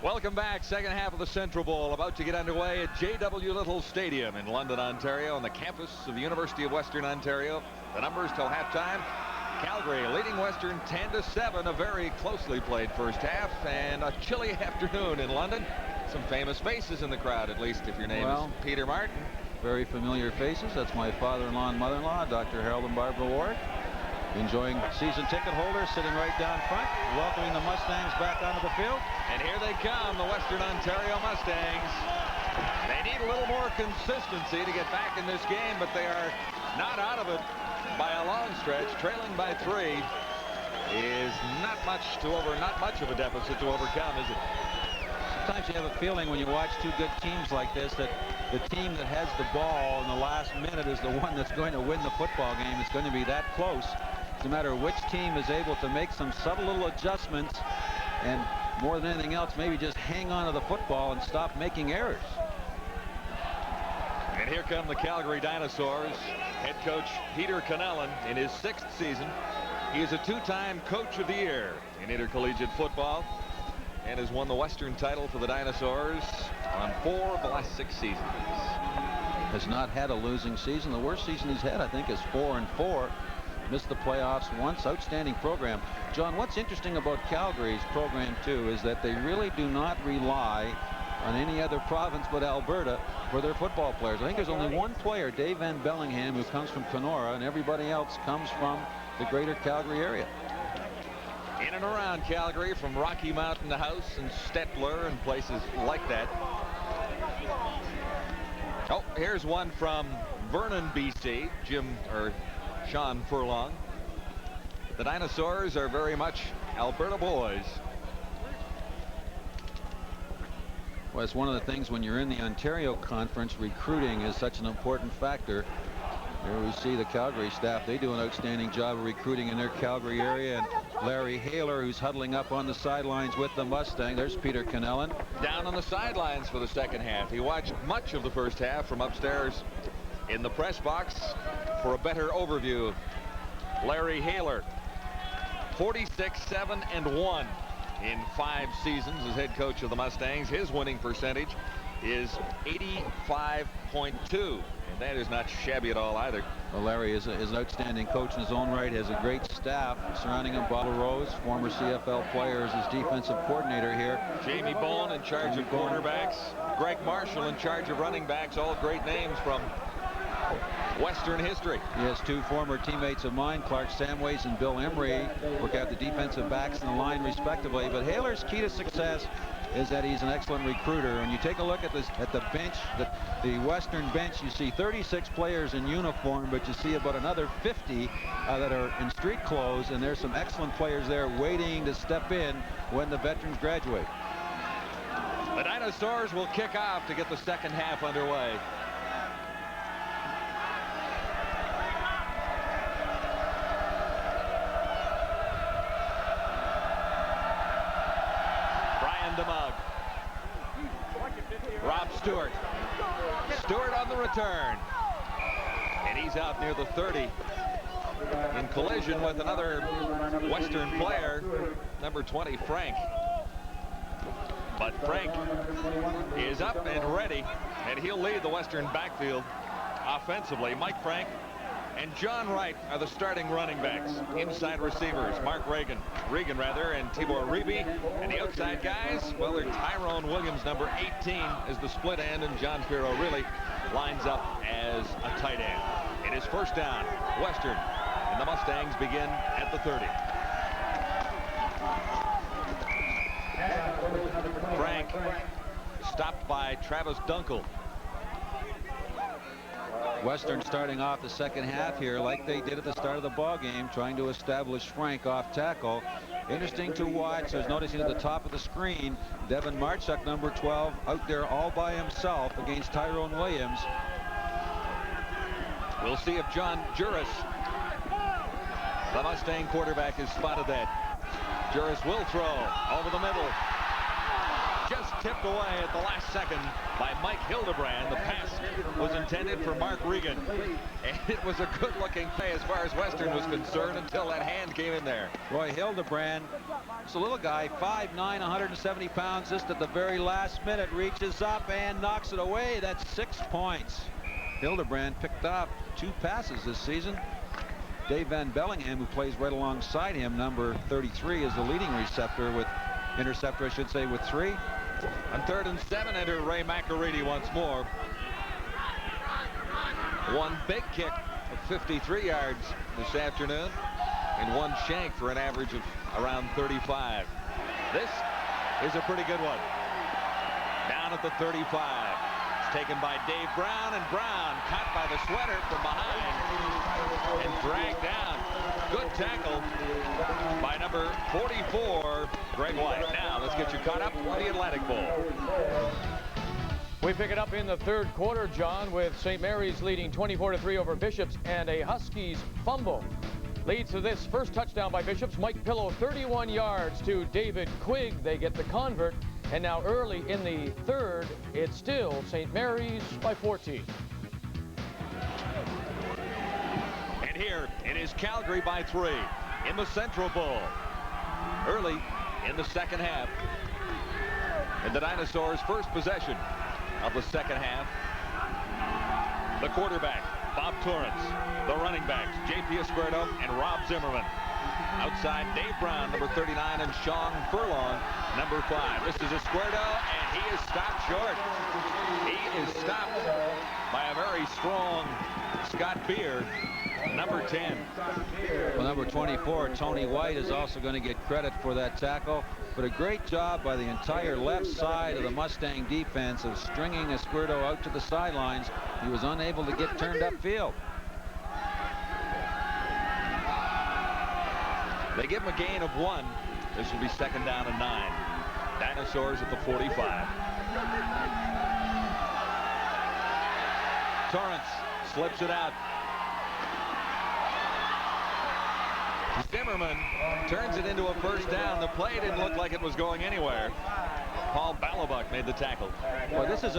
Welcome back. Second half of the Central Bowl about to get underway at J.W. Little Stadium in London, Ontario, on the campus of the University of Western Ontario. The numbers till halftime. Calgary leading Western 10-7, a very closely played first half, and a chilly afternoon in London. Some famous faces in the crowd, at least if your name is Peter Martin. Very familiar faces. That's my father-in-law and mother-in-law, Dr. Harold and Barbara Ward. Enjoying season ticket holders sitting right down front, welcoming the Mustangs back onto the field. And here they come, the Western Ontario Mustangs. They need a little more consistency to get back in this game, but they are not out of it by a long stretch. Trailing by 3 is not much of a deficit to overcome, is it? Sometimes you have a feeling when you watch two good teams like this that the team that has the ball in the last minute is the one that's going to win the football game. It's going to be that close. It's a matter of which team is able to make some subtle little adjustments and, more than anything else, maybe just hang on to the football and stop making errors. And here come the Calgary Dinosaurs. Head coach Peter Connellan in his 6th season. He is a 2-time Coach of the Year in intercollegiate football and has won the Western title for the Dinosaurs on 4 of the last 6 seasons. Has not had a losing season. The worst season he's had, I think, is 4-4. Missed the playoffs once. Outstanding program. John, what's interesting about Calgary's program, too, is that they really do not rely on any other province but Alberta for their football players. I think there's only one player, Dave Van Bellingham, who comes from Kenora, and everybody else comes from the greater Calgary area. In and around Calgary, from Rocky Mountain to House and Stettler and places like that. Oh, here's one from Vernon, BC. Sean Furlong. The Dinosaurs are very much Alberta boys. Well, it's one of the things when you're in the Ontario Conference, recruiting is such an important factor. Here we see the Calgary staff. They do an outstanding job of recruiting in their Calgary area. And Larry Haler, who's huddling up on the sidelines with the Mustang. There's Peter Connellan. Down on the sidelines for the second half. He watched much of the first half from upstairs in the press box for a better overview. Larry Haler, 46-7-1 in 5 seasons as head coach of the Mustangs. His winning percentage is 85.2. And that is not shabby at all either. Well, Larry is an outstanding coach in his own right. Has a great staff surrounding him. Bob Rose, former CFL player, is his defensive coordinator here. Jamie Bowen in charge of quarterbacks. Greg Marshall in charge of running backs. All great names from Western history. Yes, two former teammates of mine, Clark Samways and Bill Emery, work out the defensive backs and the line respectively. But Haler's key to success is that he's an excellent recruiter. When you take a look at the bench, the Western bench, you see 36 players in uniform, but you see about another 50 that are in street clothes, and there's some excellent players there waiting to step in when the veterans graduate. The Dinosaurs will kick off to get the second half underway. Mug. Rob Stewart. Stewart on the return. And he's out near the 30 in collision with another Western player, number 20, Frank. But Frank is up and ready, and he'll lead the Western backfield offensively. Mike Frank and John Wright are the starting running backs. Inside receivers, Mark Regan, and Tibor Reby. And the outside guys, well, they're Tyrone Williams, number 18, is the split end, and John Pirro really lines up as a tight end. It is first down, Western, and the Mustangs begin at the 30. Frank stopped by Travis Dunkel. Western starting off the second half here like they did at the start of the ball game, trying to establish Frank off tackle. Interesting to watch. I was noticing at the top of the screen, Devin Marchuk, number 12, out there all by himself against Tyrone Williams. We'll see if John Juris, the Mustang quarterback, has spotted that. Juris will throw over the middle. Just tipped away at the last second by Mike Hildebrand. The pass was intended for Mark Regan. And it was a good-looking play as far as Western was concerned until that hand came in there. Roy Hildebrand, it's a little guy, 5'9", 170 pounds, just at the very last minute, reaches up and knocks it away. That's 6 points. Hildebrand picked up 2 passes this season. Dave Van Bellingham, who plays right alongside him, number 33, is the leading interceptor, I should say, with 3. On 3rd and 7, enter Ray McAreedy once more. One big kick of 53 yards this afternoon, and one shank for an average of around 35. This is a pretty good one. Down at the 35. It's taken by Dave Brown, and Brown caught by the sweater from behind and dragged down. Good tackle by number 44, Greg White. Now let's get you caught up on the Atlantic Bowl. We pick it up in the third quarter, John, with St. Mary's leading 24-3 over Bishops, and a Huskies fumble leads to this first touchdown by Bishops. Mike Pillow, 31 yards to David Quigg. They get the convert, and now early in the third, it's still St. Mary's by 14. Here it is Calgary by 3 in the Central Bowl early in the second half, and the Dinosaurs' first possession of the second half. The quarterback, Bob Torrance. The running backs, J.P. Esquerdo and Rob Zimmerman. Outside, Dave Brown, number 39, and Sean Furlong, number 5. This is Esquerdo, and he is stopped short. He is stopped by a very strong Scott Beer, number 10. Well, number 24, Tony White, is also going to get credit for that tackle. But a great job by the entire left side of the Mustang defense of stringing Esquerdo out to the sidelines. He was unable to get turned upfield. They give him a gain of 1. This will be second down and 9. Dinosaurs at the 45. Torrance slips it out. Zimmerman turns it into a first down. The play didn't look like it was going anywhere. Paul Balabuck made the tackle. Well, this is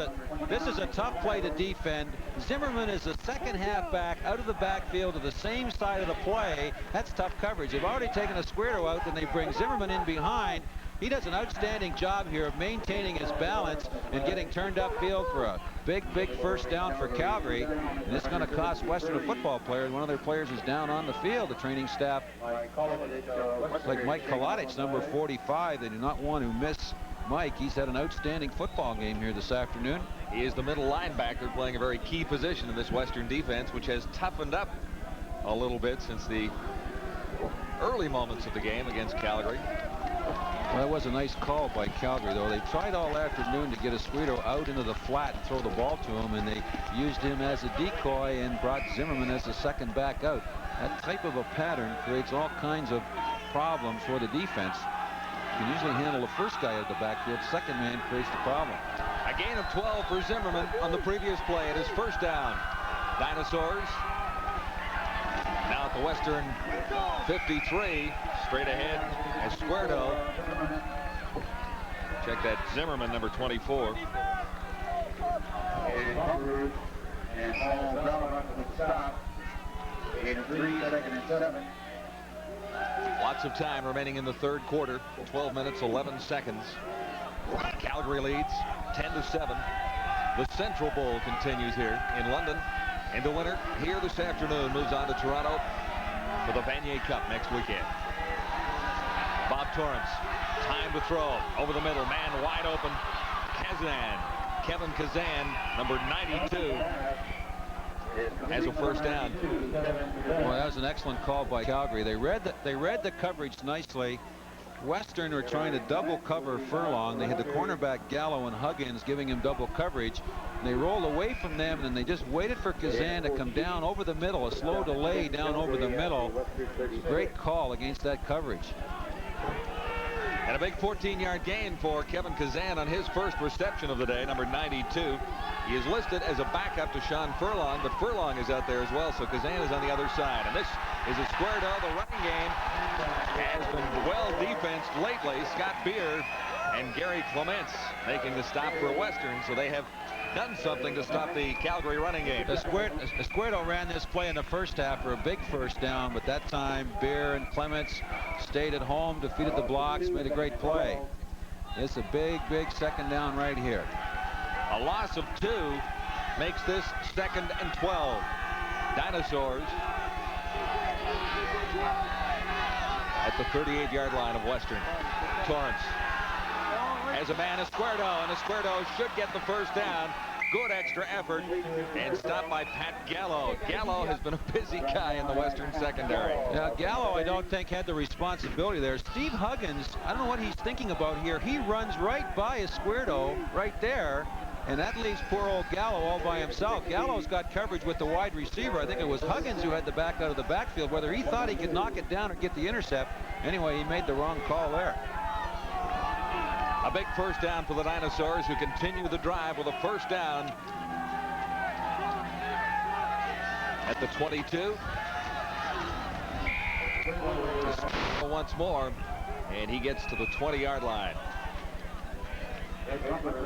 a tough play to defend. Zimmerman is the second halfback out of the backfield to the same side of the play. That's tough coverage. They've already taken Esquerdo out, then they bring Zimmerman in behind. He does an outstanding job here of maintaining his balance and getting turned upfield for a big first down for Calgary. And it's going to cost Western a football player. One of their players is down on the field. The training staff, like Mike Kolodich, number 45, they do not want to miss Mike. He's had an outstanding football game here this afternoon. He is the middle linebacker, playing a very key position in this Western defense, which has toughened up a little bit since the early moments of the game against Calgary. Well, that was a nice call by Calgary, though. They tried all afternoon to get Escuero out into the flat and throw the ball to him, and they used him as a decoy and brought Zimmerman as the second back out. That type of a pattern creates all kinds of problems for the defense. You can usually handle the first guy out of the backfield. Second man creates the problem. A gain of 12 for Zimmerman on the previous play. It is first down. Dinosaurs now at the Western 53. Straight ahead, Escuero. Check that, Zimmerman, number 24. And ball relevant to the stop in 3 seconds and 7. Lots of time remaining in the third quarter. 12 minutes, 11 seconds. Calgary leads 10-7. The Central Bowl continues here in London. And the winner here this afternoon moves on to Toronto for the Vanier Cup next weekend. Bob Torrance, time to throw. Over the middle, man wide open. Kazan, Kevin Kazan, number 92. Has a first down. Well, that was an excellent call by Calgary. They read the coverage nicely. Western were trying to double cover Furlong. They had the cornerback Gallo and Huggins giving him double coverage. And they rolled away from them, and then they just waited for Kazan to come down over the middle. A slow delay down over the middle. Great call against that coverage. And a big 14-yard gain for Kevin Kazan on his first reception of the day, number 92. He is listed as a backup to Sean Furlong, but Furlong is out there as well, so Kazan is on the other side. And this is a Escuero. The running game has been well defensed lately. Scott Beer and Gary Clements making the stop for Western, so they have done something to stop the Calgary running game. Escuero ran this play in the first half for a big first down, but that time Beer and Clements stayed at home, defeated the blocks, made a great play. It's a big second down right here. A loss of 2 makes this 2nd and 12. Dinosaurs at the 38-yard line of Western. Torrance has a man, Escuero, and Escuero should get the first down. Good extra effort and stopped by Pat Gallo. Gallo has been a busy guy in the Western secondary. Yeah, Gallo, I don't think, had the responsibility there. Steve Huggins, I don't know what he's thinking about here. He runs right by Escuero right there, and that leaves poor old Gallo all by himself. Gallo's got coverage with the wide receiver. I think it was Huggins who had the back out of the backfield, whether he thought he could knock it down or get the intercept. Anyway, he made the wrong call there. A big first down for the Dinosaurs, who continue the drive with a first down at the 22. Once more, and he gets to the 20-yard line.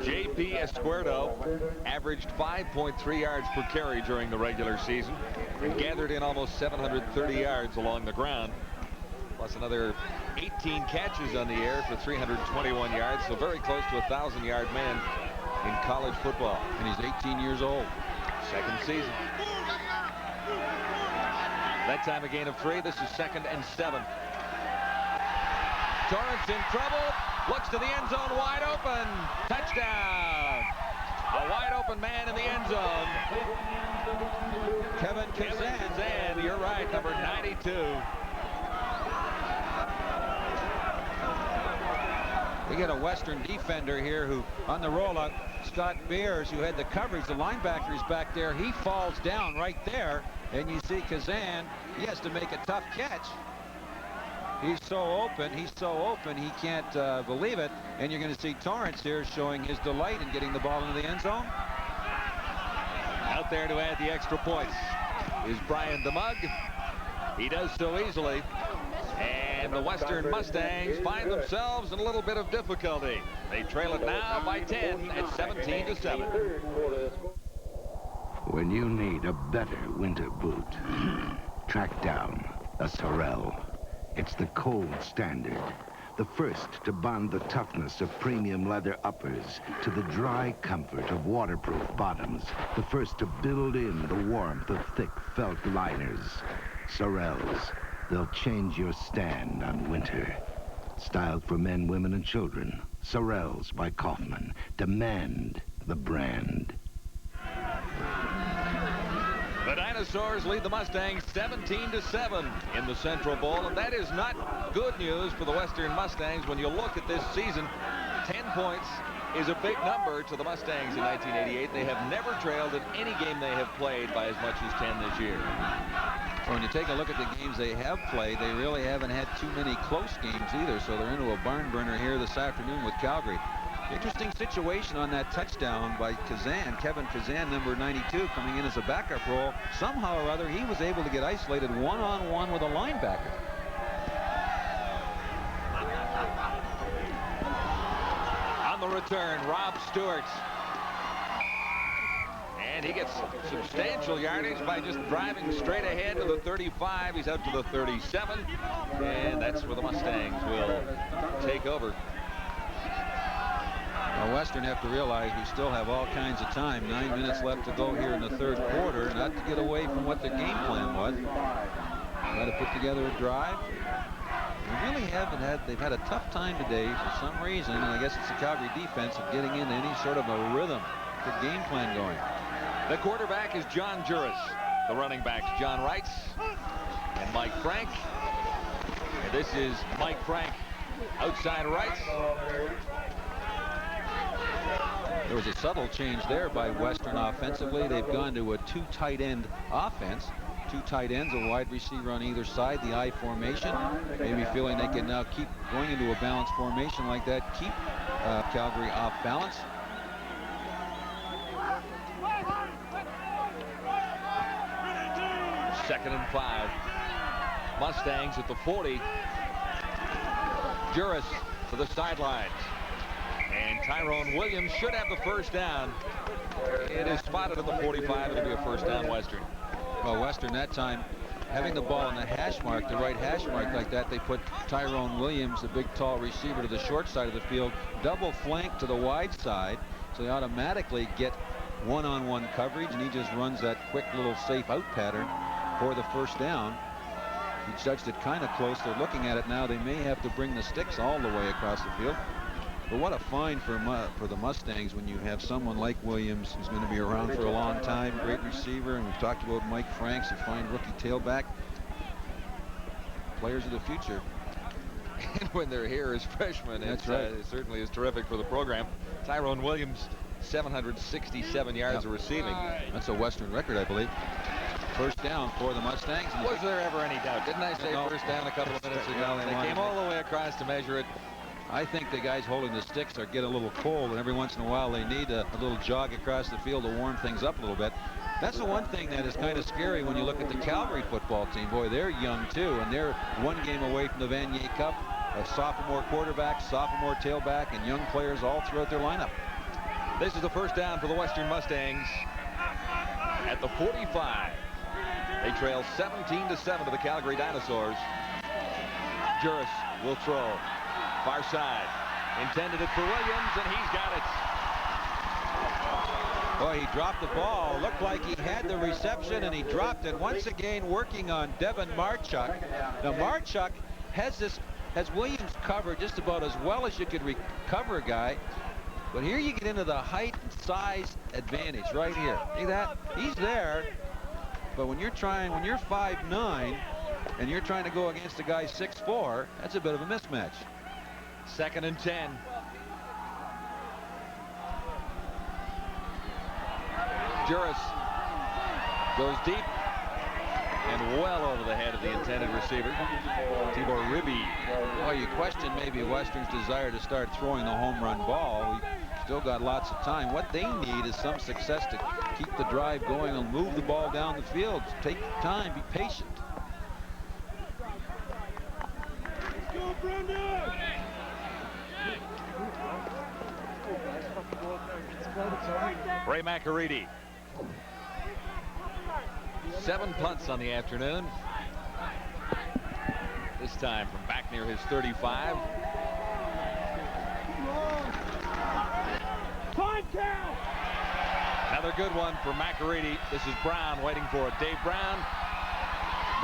J.P. Escuero averaged 5.3 yards per carry during the regular season and gathered in almost 730 yards along the ground, plus another 18 catches on the air for 321 yards, so very close to a 1,000-yard man in college football. And he's 18 years old. Second season. That time a gain of 3. This is 2nd and 7. Torrance in trouble. Looks to the end zone, wide open. Touchdown. A wide open man in the end zone. Kevin Kazan. You're right, number 92. We get a Western defender here who, on the rollout, Scott Beers, who had the coverage, the linebacker is back there. He falls down right there, and you see Kazan. He has to make a tough catch. He's so open, he can't believe it. And you're going to see Torrance here showing his delight in getting the ball into the end zone. Out there to add the extra points is Brian DeMug. He does so easily. And the Western Mustangs find themselves in a little bit of difficulty. They trail it now by 10 at 17-7. When you need a better winter boot, track down a Sorel. It's the cold standard, the first to bond the toughness of premium leather uppers to the dry comfort of waterproof bottoms, the first to build in the warmth of thick felt liners. Sorels, they'll change your stand on winter. Styled for men, women, and children. Sorels by Kaufman. Demand the brand. The Dinosaurs lead the Mustangs 17-7 in the Central Bowl, and that is not good news for the Western Mustangs when you look at this season. 10 points is a big number to the Mustangs in 1988. They have never trailed in any game they have played by as much as 10 this year. When you take a look at the games they have played, they really haven't had too many close games either, so they're into a barn burner here this afternoon with Calgary. Interesting situation on that touchdown by Kazan. Kevin Kazan, number 92, coming in as a backup role. Somehow or other, he was able to get isolated one-on-one with a linebacker. On the return, Rob Stewart. And he gets substantial yardage by just driving straight ahead to the 35. He's out to the 37. And that's where the Mustangs will take over. Well, Western have to realize we still have all kinds of time. 9 minutes left to go here in the third quarter. Not to get away from what their game plan was. Got to put together a drive. They really haven't had, they've had a tough time today for some reason, and I guess it's the Calgary defense of getting into any sort of a rhythm, good game plan going. The quarterback is John Juris. The running backs, John Wrights and Mike Frank. And this is Mike Frank, outside Wrights. There was a subtle change there by Western offensively. They've gone to a two tight end offense. Two tight ends, a wide receiver on either side, the I formation. Maybe feeling they can now keep going into a balanced formation like that, keep Calgary off balance. Second and 5. Mustangs at the 40. Juris to the sidelines. And Tyrone Williams should have the first down. It is spotted at the 45. It'll be a first down Western. Well, Western that time, having the ball in the hash mark, the right hash mark like that, they put Tyrone Williams, the big tall receiver, to the short side of the field, double flank to the wide side, so they automatically get one-on-one coverage, and he just runs that quick little safe out pattern for the first down. He judged it kind of close. They're looking at it now. They may have to bring the sticks all the way across the field. But what a find for the Mustangs when you have someone like Williams, who's going to be around for a long time, great receiver, and we've talked about Mike Franks, a fine rookie tailback. Players of the future. And when they're here as freshmen, That's right. It certainly is terrific for the program. Tyrone Williams, 767 yards of receiving. That's a Western record, I believe. First down for the Mustangs. Was there ever any doubt? Didn't I say first down a couple of minutes ago? They came all the way across to measure it. I think the guys holding the sticks are getting a little cold, and every once in a while they need a little jog across the field to warm things up a little bit. That's the one thing that is kind of scary when you look at the Calgary football team. Boy, they're young too, and they're one game away from the Vanier Cup. A sophomore quarterback, sophomore tailback, and young players all throughout their lineup. This is the first down for the Western Mustangs at the 45. They trail 17-7 to the Calgary Dinosaurs. Juris will throw. Far side. Intended it for Williams, and he's got it. Boy, he dropped the ball. Looked like he had the reception, and he dropped it. Once again, working on Devin Marchuk. Now, Marchuk has Williams covered just about as well as you could recover a guy. But here you get into the height and size advantage right here. See that? He's there. But when you're 5'9", and you're trying to go against a guy 6'4", that's a bit of a mismatch. Second and 10. Juris goes deep and well over the head of the intended receiver, Tibor Ribby. Well, you question maybe Western's desire to start throwing the home run ball. We've still got lots of time. What they need is some success to keep the drive going and move the ball down the field. Take your time, be patient. Ray McAreedy. 7 punts on the afternoon. This time from back near his 35. Another good one for McAreedy. This is Brown waiting for it. Dave Brown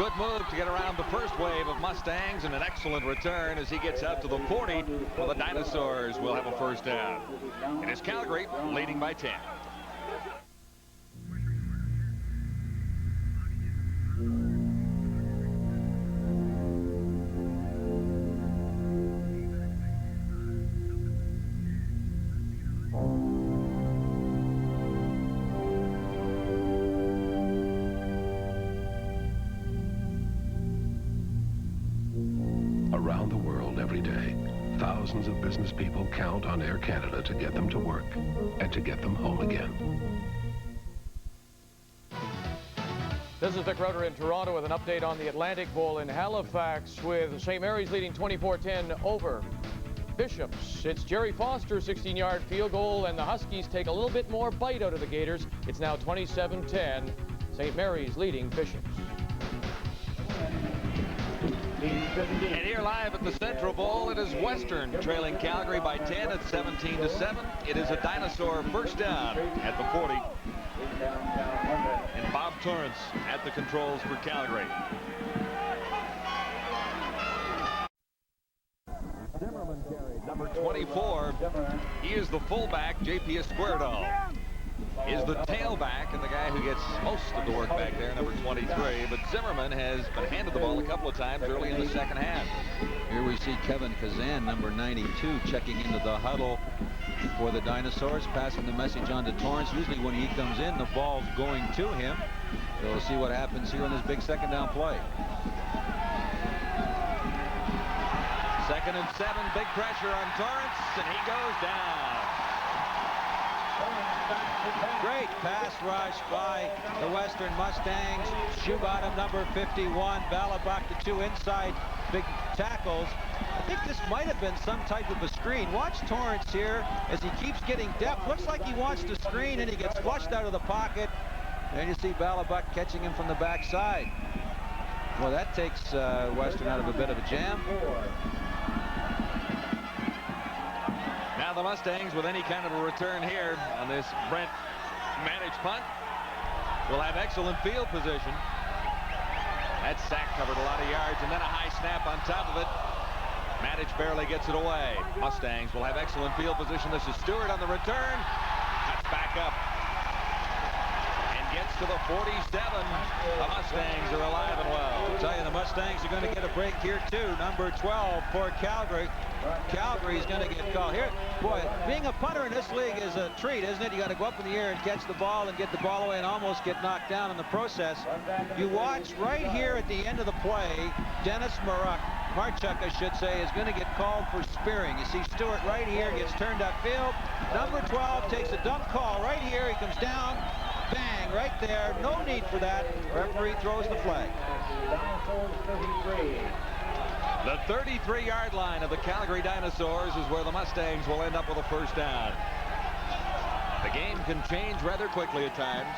good move to get around the first wave of Mustangs, and an excellent return as he gets out to the 40. Well, the Dinosaurs will have a first down. It is Calgary leading by 10. Around the world every day, thousands of business people count on Air Canada to get them to work and to get them home again. This is Vic Roeder in Toronto with an update on the Atlantic Bowl in Halifax, with St. Mary's leading 24-10 over Bishops. It's Jerry Foster's 16-yard field goal, and the Huskies take a little bit more bite out of the Gators. It's now 27-10. St. Mary's leading Bishops. And here live at the Central Bowl, it is Western trailing Calgary by 10 at 17-7. It is a Dinosaur first down at the 40. And Bob Torrance at the controls for Calgary. Zimmerman carried number 24. He is the fullback. J.P. Esquerdo is the tailback, and the guy who gets most of the work back there, number 23. But Zimmerman has been handed the ball a couple of times early in the second half. Here we see Kevin Kazan, number 92, checking into the huddle for the Dinosaurs, passing the message on to Torrance. Usually when he comes in, the ball's going to him. So we'll see what happens here on this big second down play. 2nd and 7, big pressure on Torrance, and he goes down. Great pass rush by the Western Mustangs. Shoe bottom number 51. Balabak, the two inside big tackles. I think this might have been some type of a screen. Watch Torrance here as he keeps getting depth. Looks like he wants to screen, and he gets flushed out of the pocket. And you see Balabak catching him from the backside. Well, that takes Western out of a bit of a jam. Now the Mustangs, with any kind of a return here on this Brent managed punt, will have excellent field position. That sack covered a lot of yards, and then a high snap on top of it. Manage barely gets it away. Mustangs will have excellent field position. This is Stewart on the return. Cuts back up and gets to the 47. The Mustangs are alive and well. I'll tell you, the Mustangs are going to get a break here too. Number 12 for Calgary. Calgary's going to get called here. Boy, being a punter in this league is a treat, isn't it? You got to go up in the air and catch the ball and get the ball away and almost get knocked down in the process. You watch right here at the end of the play, Dennis Marchuk, I should say, is going to get called for spearing. You see Stewart right here, gets turned upfield. Number 12 takes a dump call right here. He comes down, bang, right there. No need for that. Referee throws the flag. The 33-yard line of the Calgary Dinosaurs is where the Mustangs will end up with a first down. The game can change rather quickly at times.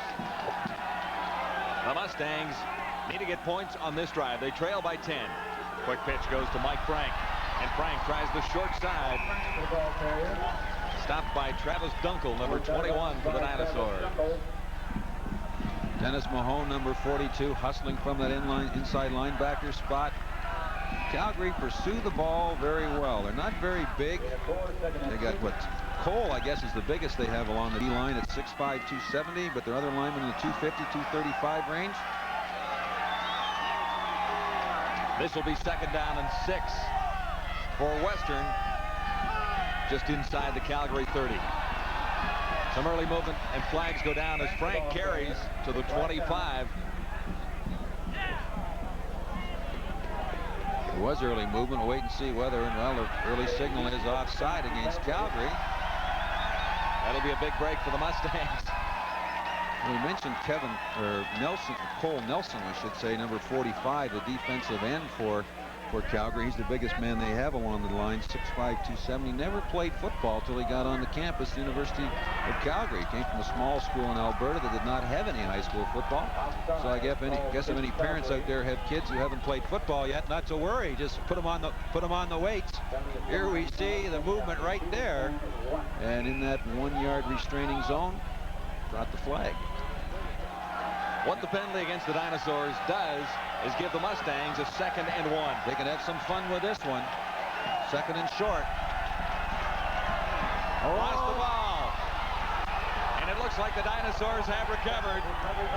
The Mustangs need to get points on this drive. They trail by 10. Quick pitch goes to Mike Frank, and Frank tries the short side. Stopped by Travis Dunkel, number 21 for the Dinosaurs. Dennis Mahone, number 42, hustling from that inside linebacker spot. Calgary pursue the ball very well. They're not very big. They got what Cole, I guess, is the biggest they have along the D-line at 6'5", 270, but their other linemen in the 250, 235 range. This will be 2nd down and 6 for Western, just inside the Calgary 30. Some early movement and flags go down as Frank carries to the 25. There was early movement. We'll wait and see whether, and well, the early signal is offside against Calgary. That'll be a big break for the Mustangs. We mentioned Cole Nelson, I should say, number 45, the defensive end for Calgary. He's the biggest man they have along the line, 6'5", 270. Never played football till he got on the campus, the University of Calgary. He came from a small school in Alberta that did not have any high school football. So I guess if any parents out there have kids who haven't played football yet, not to worry. Just put them on the weights. Here we see the movement right there, and in that 1-yard restraining zone, brought the flag. What the penalty against the Dinosaurs does is give the Mustangs a 2nd and 1. They can have some fun with this one. 2nd and short. Lost the ball. And it looks like the Dinosaurs have recovered.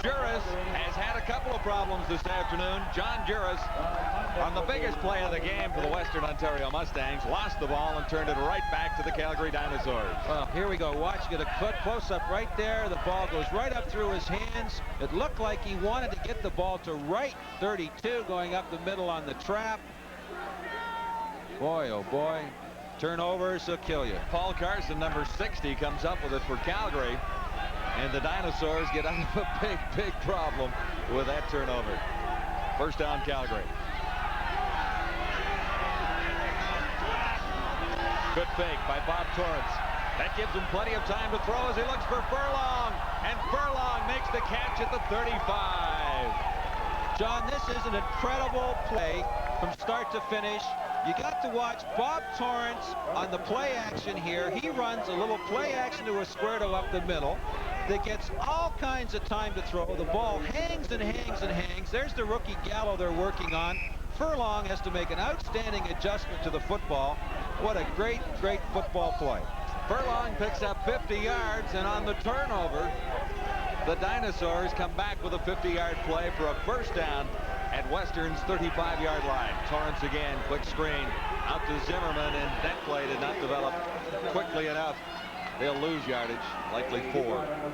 Juris has had a couple of problems this afternoon. John Juris, on the biggest play of the game for the Western Ontario Mustangs, lost the ball and turned it right back to the Calgary Dinosaurs. Well, here we go. Watch, get a close-up right there. The ball goes right up through his hands. It looked like he wanted to get the ball to right 32, going up the middle on the trap. Boy, oh boy. Turnovers will kill you. Paul Carson, number 60, comes up with it for Calgary. And the Dinosaurs get out of a big problem with that turnover. First down, Calgary. Good fake by Bob Torrance. That gives him plenty of time to throw as he looks for Furlong. And Furlong makes the catch at the 35. John, this is an incredible play from start to finish. You got to watch Bob Torrance on the play action here. He runs a little play action to a square to up the middle that gets all kinds of time to throw. The ball hangs and hangs and hangs. There's the rookie Gallo they're working on. Furlong has to make an outstanding adjustment to the football. What a great, great football play. Furlong picks up 50 yards, and on the turnover, the Dinosaurs come back with a 50-yard play for a first down at Western's 35-yard line. Torrance again, quick screen out to Zimmerman, and that play did not develop quickly enough. They'll lose yardage, likely 4.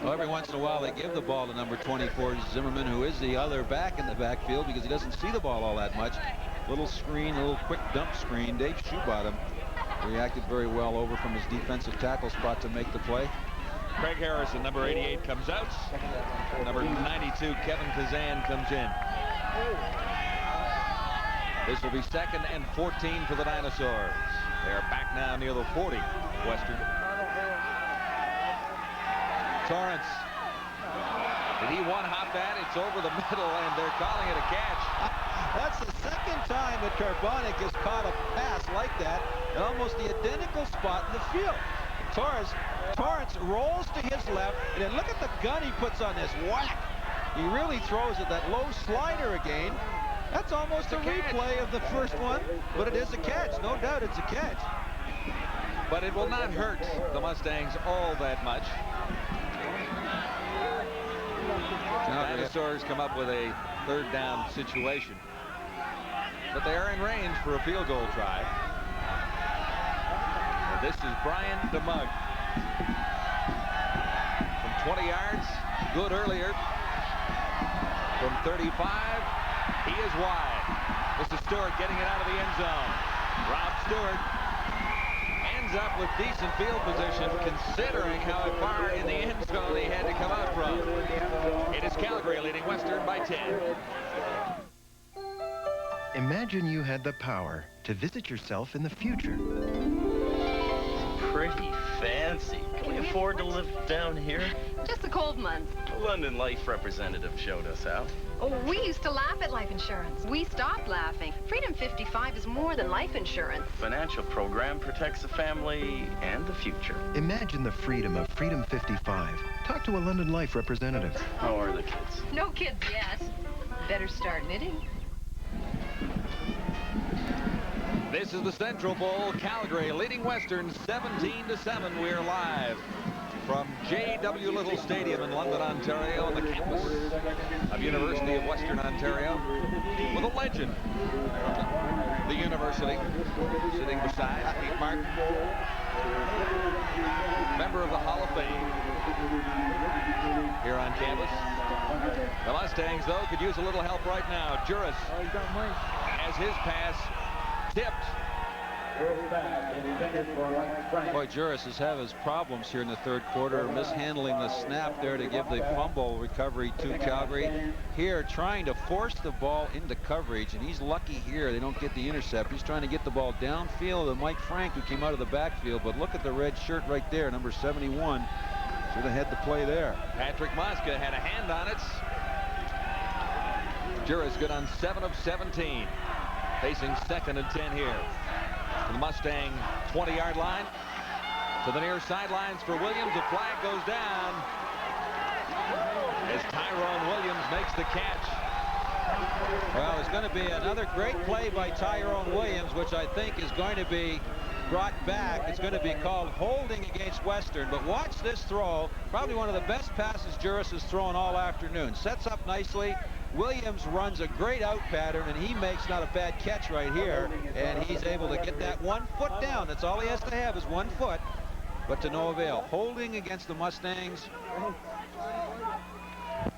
Well, every once in a while they give the ball to number 24, Zimmerman, who is the other back in the backfield because he doesn't see the ball all that much. Little screen, a little quick dump screen. Dave Shoebottom reacted very well over from his defensive tackle spot to make the play. Craig Harrison, number 88, comes out. Number 92, Kevin Kazan, comes in. This will be 2nd and 14 for the Dinosaurs. They're back now near the 40, Western. Torrance. Did he one-hop that? It's over the middle, and they're calling it a catch. That's the second time that Carbonic has caught a pass like that in almost the identical spot in the field. Torrance rolls to his left, and then look at the gun he puts on this. Whack! He really throws it, that low slider again. That's almost a replay of the first one, but it is a catch. No doubt it's a catch. But it will not hurt the Mustangs all that much. The Dinosaurs come up with a 3rd down situation. But they are in range for a field goal try. And this is Brian DeMug. From 20 yards, good earlier. From 35, he is wide. This is Stewart getting it out of the end zone. Rob Stewart ends up with decent field position considering how far in the end zone he had to come out from. It is Calgary leading Western by 10. Imagine you had the power to visit yourself in the future. Pretty fancy. Can we afford to live down here? Just the cold months. The London Life representative showed us how. Oh, we used to laugh at life insurance. We stopped laughing. Freedom 55 is more than life insurance. Financial program protects the family and the future. Imagine the freedom of Freedom 55. Talk to a London Life representative. How are the kids? No kids yet. Better start knitting. This is the Central Bowl. Calgary leading Western 17-7. We're live from J.W. Little Stadium in London, Ontario, on the campus of University of Western Ontario, with a legend from the university sitting beside Pete Martin, member of the Hall of Fame here on campus. The Mustangs, though, could use a little help right now. Juris has his pass tipped. Boy, Juris has had his problems here in the 3rd quarter, mishandling the snap there to give the fumble recovery to Calgary. Here, trying to force the ball into coverage, and he's lucky here they don't get the intercept. He's trying to get the ball downfield to Mike Frank, who came out of the backfield. But look at the red shirt right there, number 71. Should have had the play there. Patrick Mosca had a hand on it. Juris good on 7 of 17. Facing 2nd and 10 here. The Mustang 20-yard line to the near sidelines for Williams. The flag goes down as Tyrone Williams makes the catch. Well, there's going to be another great play by Tyrone Williams, which I think is going to be brought back. It's going to be called holding against Western. But watch this throw. Probably one of the best passes Juris has thrown all afternoon. Sets up nicely. Williams runs a great out pattern, and he makes not a bad catch right here. And he's able to get that 1 foot down. That's all he has to have is 1 foot. But to no avail. Holding against the Mustangs.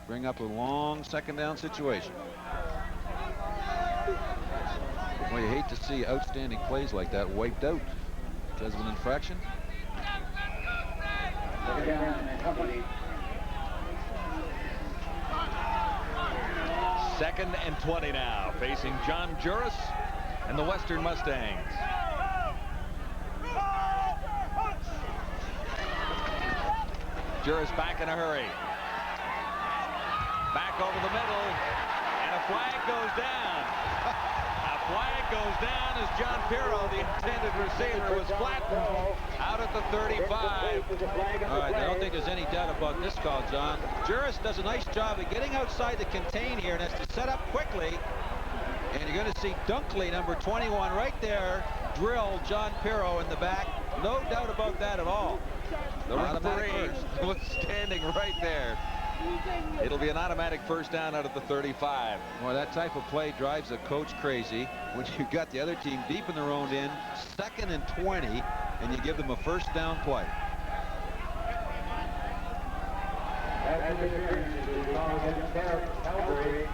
Bring up a long second down situation. Well, you hate to see outstanding plays like that wiped out because of an infraction. Second and 20 now, facing John Juris and the Western Mustangs. Juris back in a hurry. Back over the middle, and a flag goes down. A flag goes down as John Pirro, the intended receiver, was flattened out at the 35. All right, I don't think there's any doubt about this call, John. Juris does a nice job of getting outside the contain here, and has to set up quickly. And you're going to see Dunkley, number 21, right there, drill John Pirro in the back. No doubt about that at all. The referee was standing right there. It'll be an automatic first down out of the 35. Well, that type of play drives a coach crazy when you've got the other team deep in their own end, 2nd and 20, and you give them a first down play. Calgary,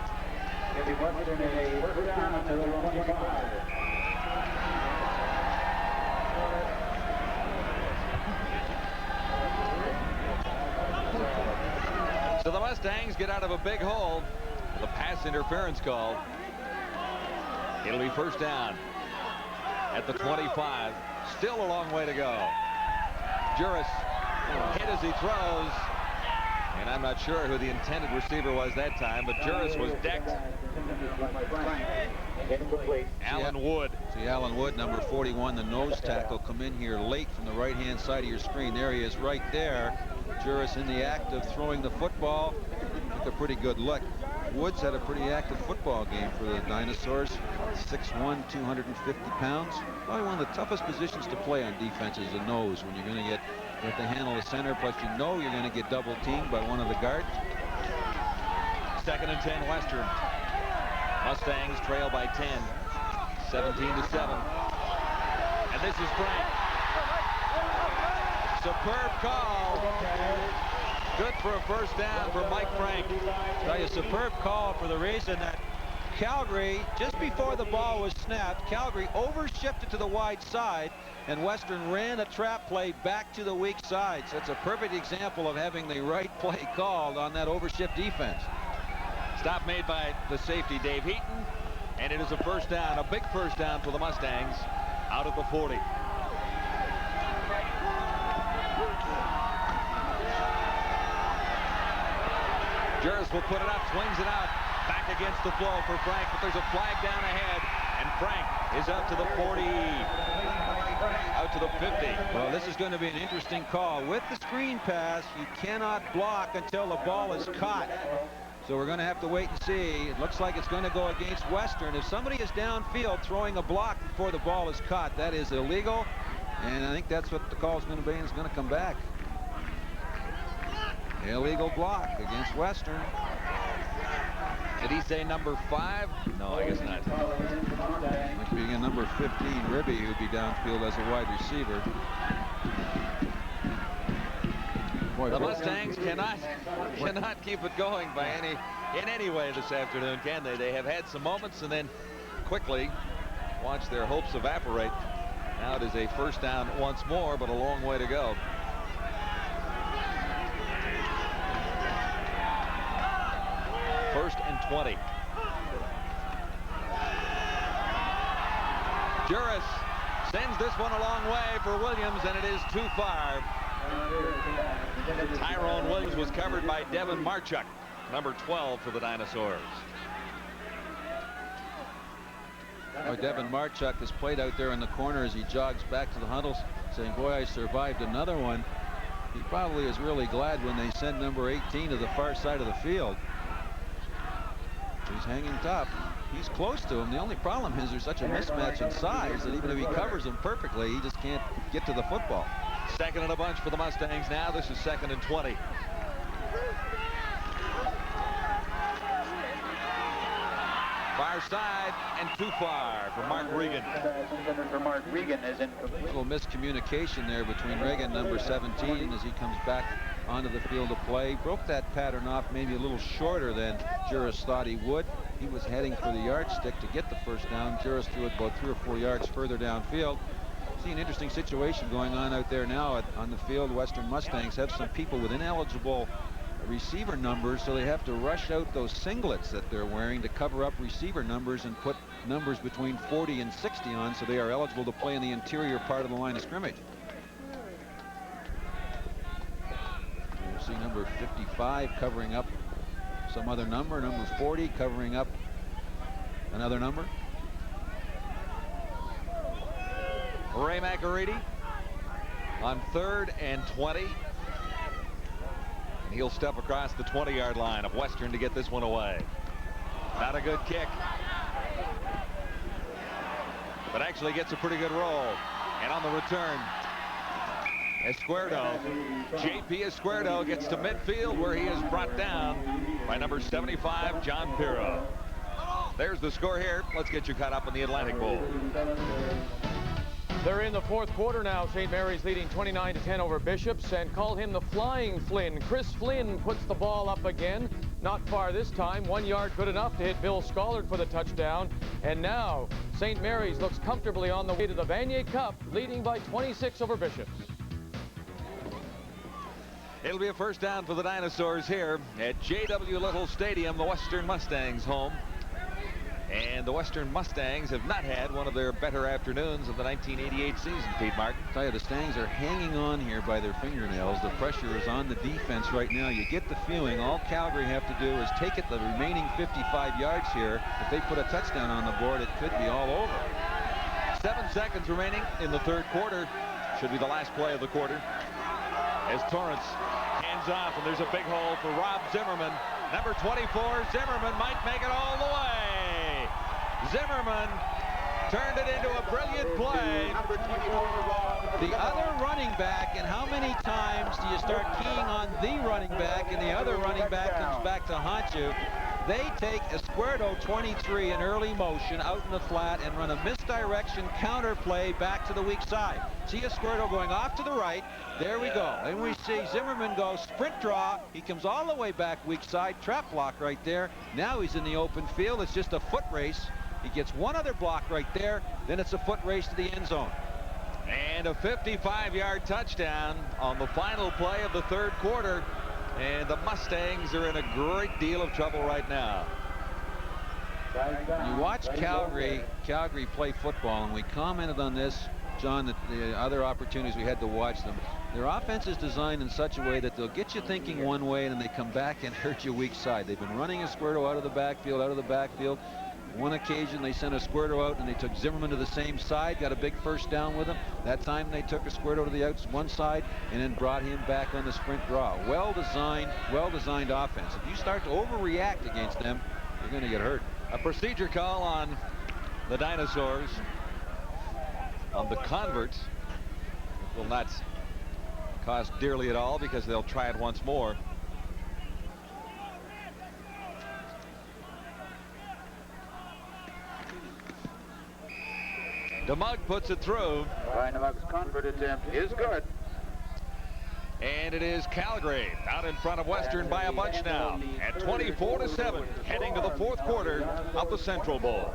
giving Western a first down to the 25. So the Mustangs get out of a big hole. The pass interference call. It'll be first down at the 25. Still a long way to go. Juris hit as he throws. And I'm not sure who the intended receiver was that time, but Juris was decked. Alan Wood. See Alan Wood, number 41, the nose tackle, come in here late from the right-hand side of your screen. There he is right there. Juris in the act of throwing the football. Took a pretty good look. Woods had a pretty active football game for the Dinosaurs. 6'1", 250 pounds. Probably one of the toughest positions to play on defense is the nose, when you're going to get with the handle the center, plus you know you're going to get double teamed by one of the guards. 2nd and 10 Western. Mustangs trail by 10. 17-7. And this is Frank. Superb call. Good for a first down for Mike Frank. Tell you, superb call for the reason that Calgary, just before the ball was snapped, Calgary overshifted to the wide side, and Western ran a trap play back to the weak side. So it's a perfect example of having the right play called on that overshift defense. Stop made by the safety, Dave Heaton, and it is a first down, a big first down for the Mustangs out of the 40. Juris will put it up, swings it out, back against the flow for Frank, but there's a flag down ahead, and Frank is out to the 40, out to the 50. Well, this is going to be an interesting call. With the screen pass, you cannot block until the ball is caught. So we're going to have to wait and see. It looks like it's going to go against Western. If somebody is downfield throwing a block before the ball is caught, that is illegal, and I think that's what the call is going to be, and it's going to come back. Illegal block against Western. Did he say number 5? No, I guess not. Like being a number 15, Ribby, who'd be downfield as a wide receiver. Boy, the Mustangs cannot keep it going by in any way this afternoon, can they? They have had some moments and then quickly watch their hopes evaporate. Now it is a first down once more, but a long way to go. First and 20. Juris sends this one a long way for Williams, and it is too far. Tyrone Williams was covered by Devin Marchuk, number 12 for the Dinosaurs. Well, Devin Marchuk has played out there in the corner as he jogs back to the huddles, saying, boy, I survived another one. He probably is really glad when they send number 18 to the far side of the field. He's hanging tough. He's close to him. The only problem is there's such a mismatch in size that even if he covers him perfectly, he just can't get to the football. Second and a bunch for the Mustangs now. This is 2nd and 20. Far side and too far for Mark Regan. A little miscommunication there between Regan, number 17, as he comes back onto the field of play. Broke that pattern off maybe a little shorter than Juris thought he would. He was heading for the yardstick to get the first down. Juris threw it about 3 or 4 yards further downfield. See an interesting situation going on out there now on the field. Western Mustangs have some people with ineligible receiver numbers, so they have to rush out those singlets that they're wearing to cover up receiver numbers and put numbers between 40 and 60 on, so they are eligible to play in the interior part of the line of scrimmage. You'll see number 55 covering up some other number, number 40 covering up another number. Ray McAreedy on 3rd and 20. And he'll step across the 20-yard line of Western to get this one away. Not a good kick, but actually gets a pretty good roll. And on the return, Escuerdo, J.P. Escuerdo gets to midfield where he is brought down by number 75, John Pirro. There's the score here. Let's get you caught up in the Atlantic Bowl. They're in the 4th quarter now. St. Mary's leading 29-10 over Bishops, and call him the Flying Flynn. Chris Flynn puts the ball up again. Not far this time. 1 yard good enough to hit Bill Scollard for the touchdown. And now St. Mary's looks comfortably on the way to the Vanier Cup, leading by 26 over Bishops. It'll be a first down for the Dinosaurs here at J.W. Little Stadium, the Western Mustangs home. And the Western Mustangs have not had one of their better afternoons of the 1988 season, Pete Martin. I tell you, the Stangs are hanging on here by their fingernails. The pressure is on the defense right now. You get the feeling all Calgary have to do is take it the remaining 55 yards here. If they put a touchdown on the board, it could be all over. 7 seconds remaining in the 3rd quarter. Should be the last play of the quarter. As Torrance hands off, and there's a big hole for Rob Zimmerman. Number 24, Zimmerman might make it all the way. Zimmerman turned it into a brilliant play. The other running back, and how many times do you start keying on the running back and the other running back comes back to haunt you? They take Escuerdo 23 in early motion out in the flat and run a misdirection counter play back to the weak side. See Escuerdo going off to the right. There we go. And we see Zimmerman go sprint draw. He comes all the way back weak side. Trap block right there. Now he's in the open field. It's just a foot race. He gets one other block right there. Then it's a foot race to the end zone. And a 55-yard touchdown on the final play of the 3rd quarter. And the Mustangs are in a great deal of trouble right now. You watch Calgary play football, and we commented on this, John, that the other opportunities we had to watch them. Their offense is designed in such a way that they'll get you thinking one way, and then they come back and hurt your weak side. They've been running Escuerdo out of the backfield. One occasion they sent Escuerdo out and they took Zimmerman to the same side, got a big first down with him. That time they took Escuerdo to the one side and then brought him back on the sprint draw. Well-designed offense. If you start to overreact against them, you're going to get hurt. A procedure call on the Dinosaurs, on the converts. It will not cost dearly at all because they'll try it once more. DeMug puts it through. DeMug's convert attempt is good. And it is Calgary out in front of Western by a bunch now at 24-7, heading to the 4th quarter of the Central Bowl.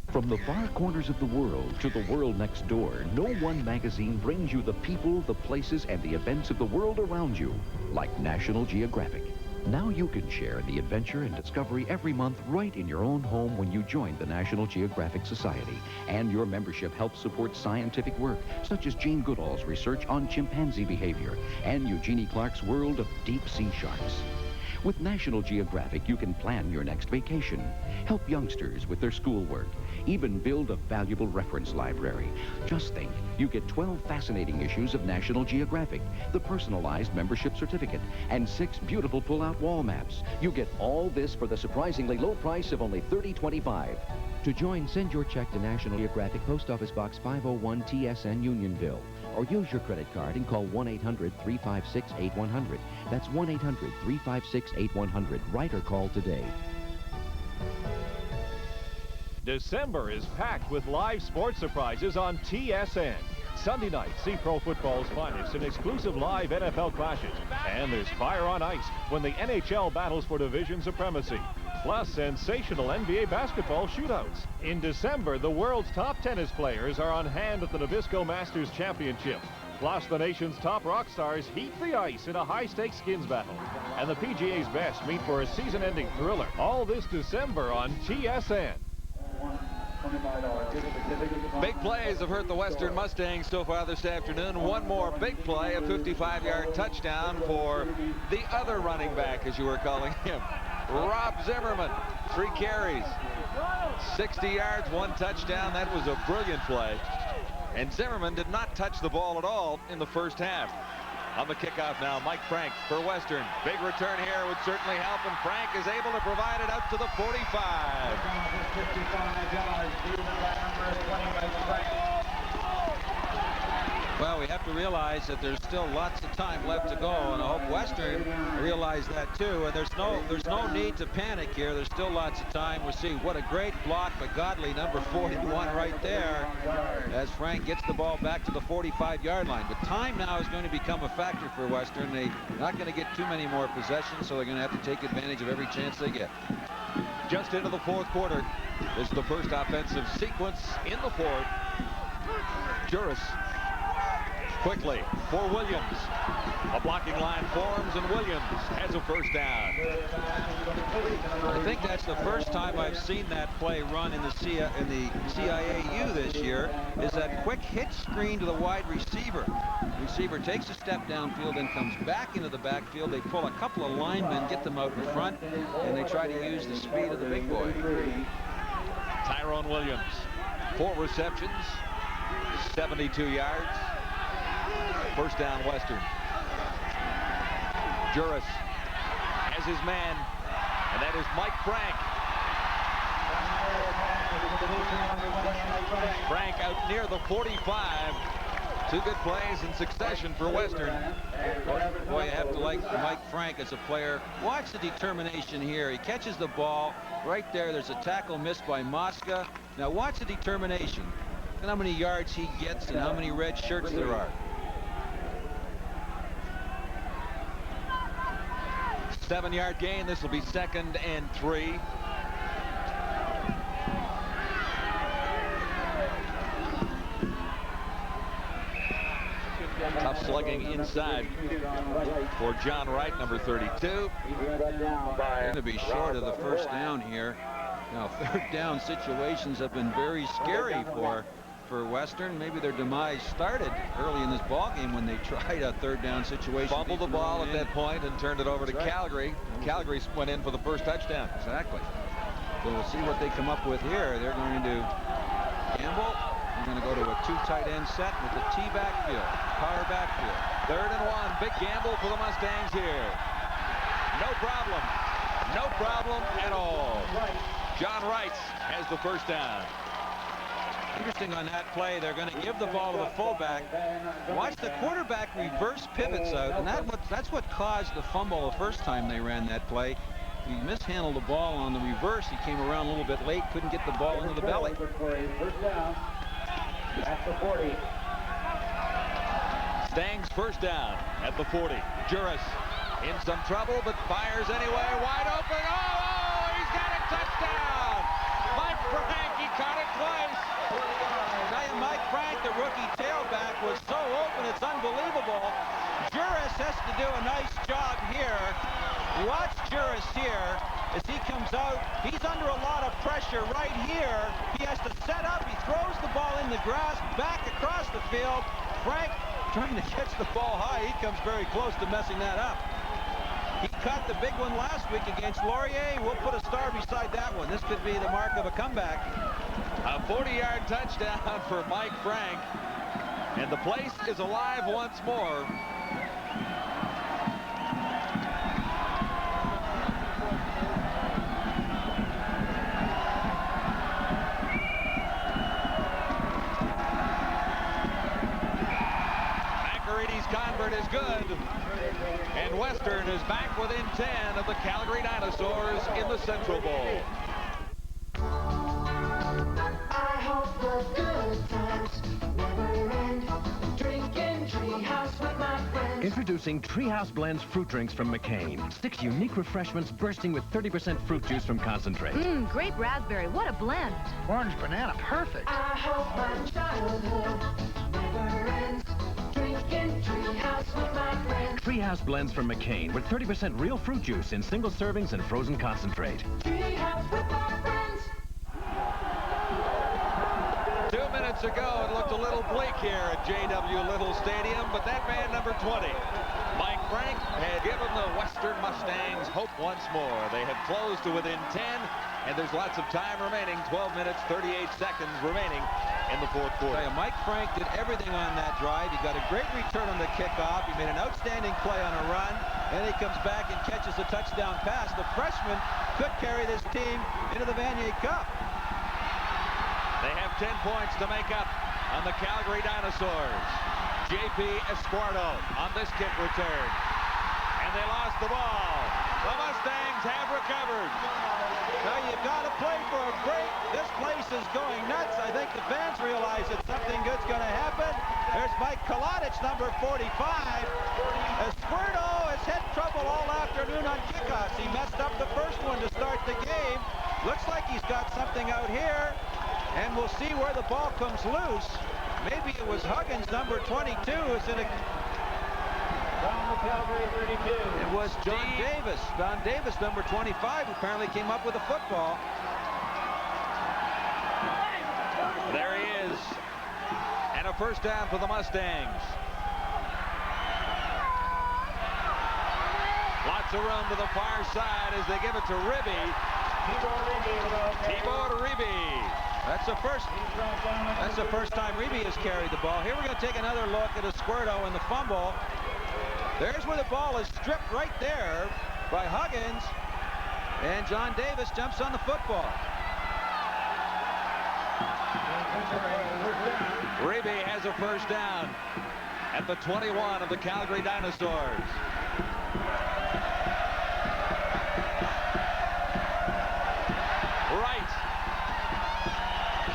From the far corners of the world to the world next door, no one magazine brings you the people, the places, and the events of the world around you like National Geographic. Now you can share in the adventure and discovery every month right in your own home when you join the National Geographic Society. And your membership helps support scientific work, such as Jane Goodall's research on chimpanzee behavior and Eugenie Clark's world of deep-sea sharks. With National Geographic, you can plan your next vacation, help youngsters with their schoolwork, even build a valuable reference library. Just think, you get 12 fascinating issues of National Geographic, the personalized membership certificate, and 6 beautiful pull-out wall maps. You get all this for the surprisingly low price of only $30.25. To join, send your check to National Geographic, Post Office Box 501, TSN, Unionville. Or use your credit card and call 1-800-356-8100. That's 1-800-356-8100. Write or call today. December is packed with live sports surprises on TSN. Sunday night, see pro football's finest in exclusive live NFL clashes. And there's fire on ice when the NHL battles for division supremacy. Plus, sensational NBA basketball shootouts. In December, the world's top tennis players are on hand at the Nabisco Masters Championship. Plus, the nation's top rock stars heat the ice in a high-stakes skins battle. And the PGA's best meet for a season-ending thriller. All this December on TSN. Big plays have hurt the Western Mustangs so far this afternoon. One more big play, a 55-yard touchdown for the other running back, as you were calling him, Rob Zimmerman. 3 carries, 60 yards, 1 touchdown. That was a brilliant play. And Zimmerman did not touch the ball at all in the first half. On the kickoff now, Mike Frank for Western. Big return here would certainly help, and Frank is able to provide it out to the 45. 55 yards, leading by number 20 by Frank. Well, we have to realize that there's still lots of time left to go, and I hope Western realize that too. And there's no need to panic here. There's still lots of time. We'll see what a great block by Godley, number 41 right there, as Frank gets the ball back to the 45-yard line. But time now is going to become a factor for Western. They're not going to get too many more possessions, so they're going to have to take advantage of every chance they get. Just into the fourth quarter. This is the first offensive sequence in the fourth. Juris quickly for Williams. A blocking line forms, and Williams has a first down. I think that's the first time I've seen that play run in the CIAU this year, is that quick hitch screen to the wide receiver. Receiver takes a step downfield and comes back into the backfield. They pull a couple of linemen, get them out in front, and they try to use the speed of the big boy. Tyrone Williams, 4 receptions, 72 yards. First down, Western. Juris has his man, and that is Mike Frank. Frank out near the 45. 2 good plays in succession for Western. Boy, you have to like Mike Frank as a player. Watch the determination here. He catches the ball right there. There's a tackle missed by Mosca. Now watch the determination. Look at how many yards he gets and how many red shirts there are. 7-yard gain. This will be 2nd and 3. Tough slugging inside for John Wright, number 32. They're going to be short of the first down here. Now, 3rd down situations have been very scary for Western. Maybe their demise started early in this ball game when they tried a 3rd down situation. Fumbled the ball at that point and turned it over to Calgary. Calgary went in for the first touchdown. Exactly. So we'll see what they come up with here. They're going to gamble. They're going to go to a 2 tight end set with a T backfield, power backfield. 3rd and 1. Big gamble for the Mustangs here. No problem. No problem at all. John Wright has the first down. Interesting on that play, they're going to give the ball to the fullback. Watch the quarterback reverse pivots out, and that's what caused the fumble the first time they ran that play. He mishandled the ball on the reverse. He came around a little bit late, couldn't get the ball into the belly. First down at the 40. Stangs first down at the 40. Juris in some trouble, but fires anyway. Wide open. Oh, he's got a touchdown. Mike Frank, he caught it twice. Mike Frank, the rookie tailback, was so open, it's unbelievable. Juris has to do a nice job here. Watch Juris here as he comes out. He's under a lot of pressure right here. He has to set up. He throws the ball in the grass, back across the field. Frank trying to catch the ball high. He comes very close to messing that up. He caught the big one last week against Laurier. We'll put a star beside that one. This could be the mark of a comeback. A 40-yard touchdown for Mike Frank. And the place is alive once more. McEready's convert is good. And Western is back within 10 of the Calgary Dinosaurs in the Central Bowl. I hope the good times never end. Drinking Treehouse with my friends. Introducing Treehouse Blends fruit drinks from McCain. 6 unique refreshments bursting with 30% fruit juice from concentrate. Grape raspberry, what a blend. Orange banana, perfect. I hope my childhood never ends. Drinking Treehouse with my friends. Treehouse Blends from McCain with 30% real fruit juice in single servings and frozen concentrate. Treehouse with my friends. 2 minutes ago, it looked a little bleak here at J.W. Little Stadium, but that man, number 20, Mike Frank, had given the Western Mustangs hope once more. They had closed to within 10, and there's lots of time remaining, 12 minutes, 38 seconds remaining in the fourth quarter. Mike Frank did everything on that drive. He got a great return on the kickoff. He made an outstanding play on a run, and he comes back and catches a touchdown pass. The freshman could carry this team into the Vanier Cup. They have 10 points to make up on the Calgary Dinosaurs. J.P. Esquardo on this kick return. And they lost the ball. The Mustangs have recovered. Now you've got to play for a break. This place is going nuts. I think the fans realize that something good's going to happen. There's Mike Kalodich, number 45. Esquardo has had trouble all afternoon on kickoffs. He messed up the first one to start the game. Looks like he's got something out here. And we'll see where the ball comes loose. Maybe it was Huggins, number 22. It's in a... It was John Davis. John Davis, number 25, who apparently came up with a football. There he is. And a first down for the Mustangs. Lots of room to the far side as they give it to Ribby. Tibor Ribby. That's the first time Ribby has carried the ball. Here we're going to take another look at Esquardo and the fumble. There's where the ball is stripped right there by Huggins. And John Davis jumps on the football. Ribby has a first down at the 21 of the Calgary Dinosaurs.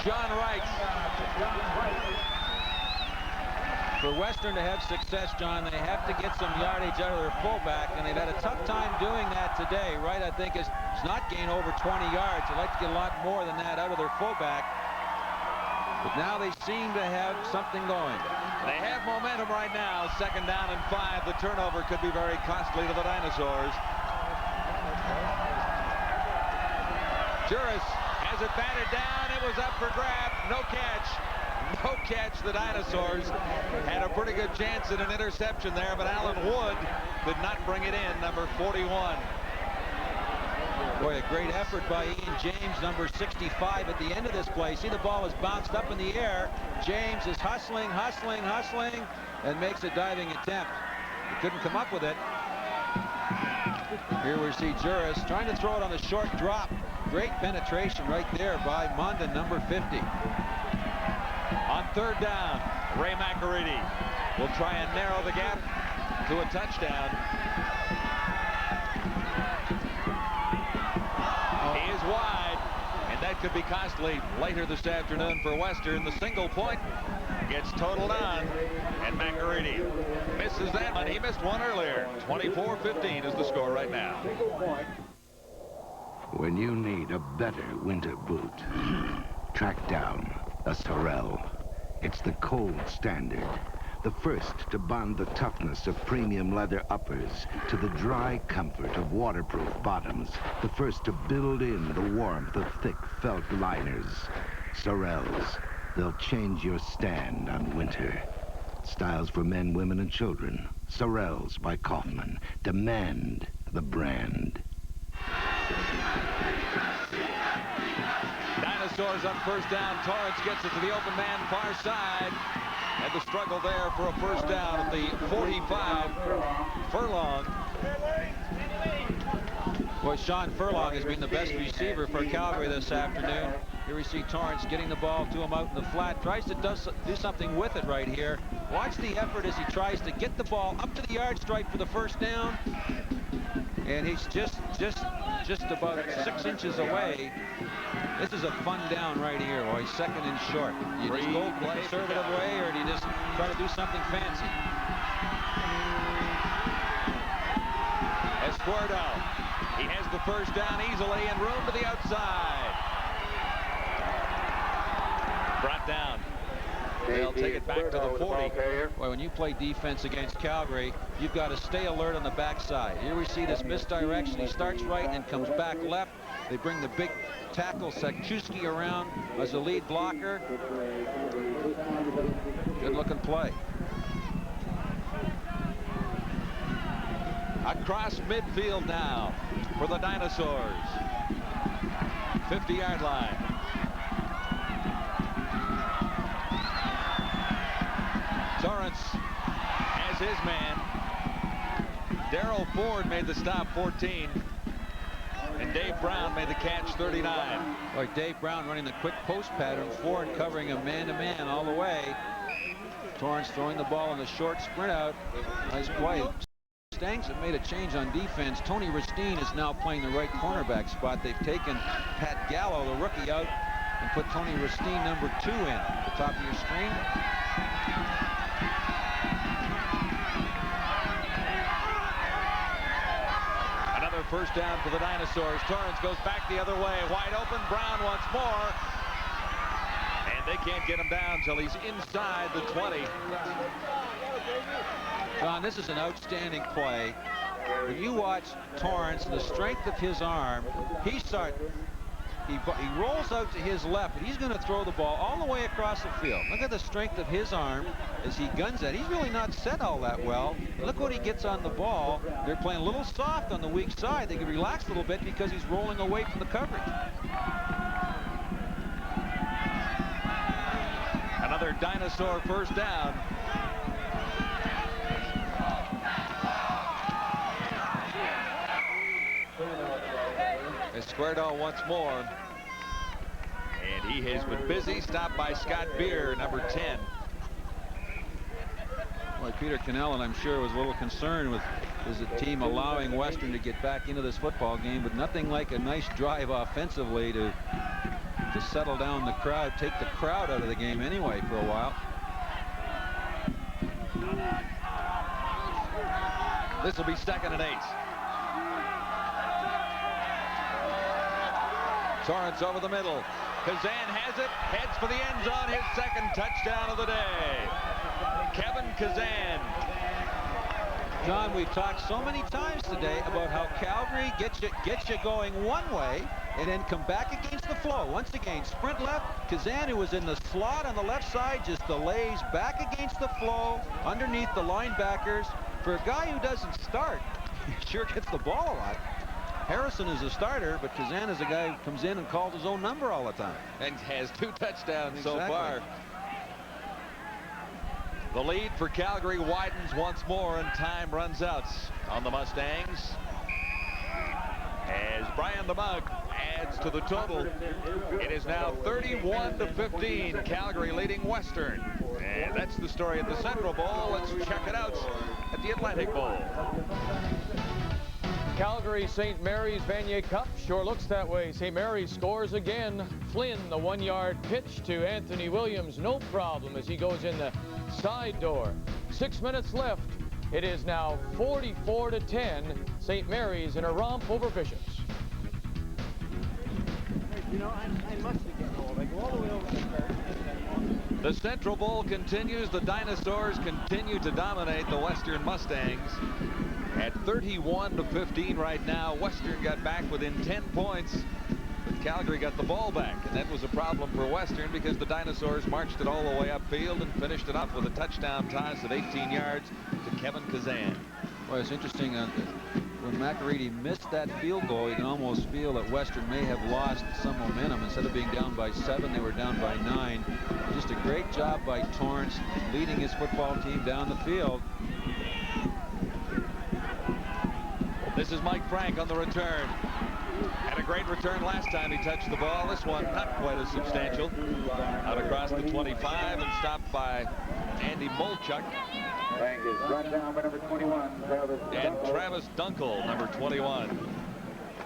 John Wright. For Western to have success, John, they have to get some yardage out of their fullback, and they've had a tough time doing that today. Wright, I think, has not gained over 20 yards. They'd like to get a lot more than that out of their fullback. But now they seem to have something going. They have momentum right now. Second down and 5. The turnover could be very costly to the Dinosaurs. Juris has it batted down. It was up for grab. No catch. No catch. The Dinosaurs had a pretty good chance at an interception there, but Alan Wood could not bring it in, number 41. Boy, a great effort by Ian James, number 65 at the end of this play. See, the ball is bounced up in the air. James is hustling, and makes a diving attempt. He couldn't come up with it. Here we see Juris trying to throw it on the short drop. Great penetration right there by Mondin, number 50. On third down, Ray McEready will try and narrow the gap to a touchdown. He is wide, and that could be costly later this afternoon for Western. The single point gets totaled on, and McEready misses that one. He missed one earlier. 24-15 is the score right now. When you need a better winter boot, track down a Sorel. It's the cold standard, the first to bond the toughness of premium leather uppers to the dry comfort of waterproof bottoms, the first to build in the warmth of thick felt liners. Sorels, they'll change your stand on winter. Styles for men, women, and children. Sorels by Kaufman. Demand the brand. Dinosaurs on first down. Torrance gets it to the open man far side. And the struggle there for a first down at the 45. Furlong. Boy, Sean Furlong has been the best receiver for Calgary this afternoon. Here we see Torrance getting the ball to him out in the flat. Tries to do something with it right here. Watch the effort as he tries to get the ball up to the yard stripe for the first down. And he's just about 6 inches away. This is a fun down right here, boy. Second and short. You just go the conservative way, or do you just try to do something fancy? Escuerdo. He has the first down easily and room to the outside. Brought down. They'll take it back to the 40. Boy, when you play defense against Calgary, you've got to stay alert on the backside. Here we see this misdirection. He starts right and then comes back left. They bring the big tackle Sekchewski around as a lead blocker. Good looking play. Across midfield now for the Dinosaurs. 50-yard line. Torrance has his man. Darrell Ford made the stop, 14. And Dave Brown made the catch, 39. Boy, Dave Brown running the quick post pattern. Ford covering him man-to-man all the way. Torrance throwing the ball in the short sprint out. Nice play. Mustangs have made a change on defense. Tony Ristine is now playing the right cornerback spot. They've taken Pat Gallo, the rookie, out and put Tony Ristine, number 2, in at the top of your screen. Another first down for the Dinosaurs. Torrance goes back the other way. Wide open. Brown once more. And they can't get him down until he's inside the 20. John, this is an outstanding play. When you watch Torrance, the strength of his arm, he rolls out to his left, and he's going to throw the ball all the way across the field. Look at the strength of his arm as he guns that. He's really not set all that well. Look what he gets on the ball. They're playing a little soft on the weak side. They can relax a little bit because he's rolling away from the coverage. Another Dinosaur first down. Escuerdo once more. And he has been busy. Stopped by Scott Beer, number 10. Boy, Peter Cannell, and I'm sure, was a little concerned with the team allowing Western to get back into this football game, but nothing like a nice drive offensively to settle down the crowd, take the crowd out of the game anyway for a while. This will be 2nd and 8. Torrance over the middle. Kazan has it, heads for the end zone, his second touchdown of the day. Kevin Kazan. John, we've talked so many times today about how Calgary gets you going one way and then come back against the flow. Once again, sprint left. Kazan, who was in the slot on the left side, just delays back against the flow underneath the linebackers. For a guy who doesn't start, he sure gets the ball a lot. Harrison is a starter, but Kazan is a guy who comes in and calls his own number all the time. And has 2 touchdowns so Exactly. far. The lead for Calgary widens once more, and time runs out on the Mustangs. As Brian the Mug adds to the total, it is now 31-15. Calgary leading Western. And that's the story at the Central Bowl. Let's check it out at the Atlantic Bowl. Calgary St. Mary's Vanier Cup sure looks that way. St. Mary's scores again. Flynn, the 1-yard pitch to Anthony Williams, no problem as he goes in the side door. 6 minutes left. It is now 44-10. St. Mary's in a romp over Bishops. You know, I must get hold. I go all the way over there. The Central Bowl continues. The Dinosaurs continue to dominate the Western Mustangs. At 31-15 right now, Western got back within 10 points. But Calgary got the ball back, and that was a problem for Western because the Dinosaurs marched it all the way upfield and finished it up with a touchdown toss of 18 yards to Kevin Kazan. Well, it's interesting. when McAready missed that field goal, you can almost feel that Western may have lost some momentum. Instead of being down by 7, they were down by 9. Just a great job by Torrance leading his football team down the field. This is Mike Frank on the return. Had a great return last time he touched the ball. This one not quite as substantial. Out across the 25 and stopped by Andy Molchuk. Frank is brought down by number 21, Travis And Dunkel. Travis Dunkel, number 21.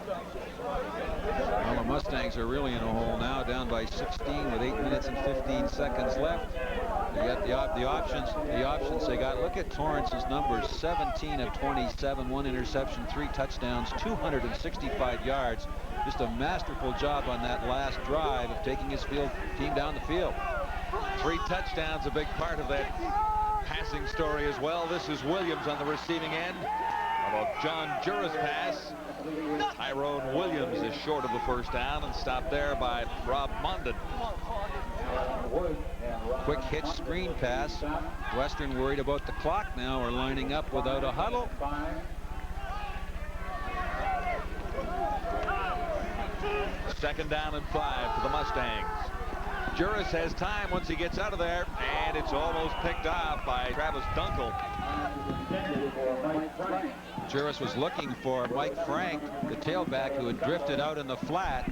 Well, the Mustangs are really in a hole now, down by 16 with 8 minutes and 15 seconds left. They got the options. The options they got. Look at Torrance's numbers: 17 of 27, 1 interception, 3 touchdowns, 265 yards. Just a masterful job on that last drive of taking his team down the field. 3 touchdowns, a big part of that passing story as well. This is Williams on the receiving end of a John Juris pass. Tyrone Williams is short of the first down and stopped there by Rob Mondon. Quick hitch screen pass. Western worried about the clock now, are lining up without a huddle. Second down and 5 for the Mustangs. Juris has time once he gets out of there, and it's almost picked off by Travis Dunkel. Juris was looking for Mike Frank, the tailback who had drifted out in the flat.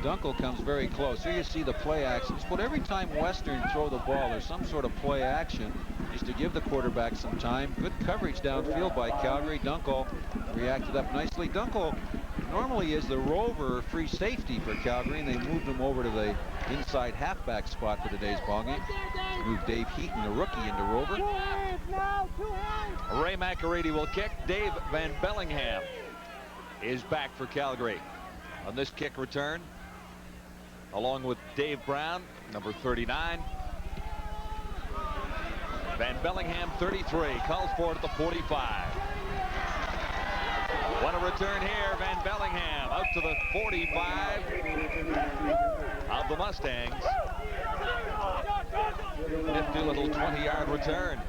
Dunkel comes very close. Here you see the play actions, but every time Western throw the ball, there's some sort of play action just to give the quarterback some time. Good coverage downfield by Calgary. Dunkel reacted up nicely. Dunkel normally is the rover free safety for Calgary, and they moved him over to the inside halfback spot for today's ballgame. Moved Dave Heaton, the rookie, into rover. Ray McAready will kick. Dave Van Bellingham is back for Calgary on this kick return, along with Dave Brown, number 39. Van Bellingham, 33, calls for it at the 45. What a return here. Van Bellingham out to the 45 of the Mustangs. Nifty little 20-yard return.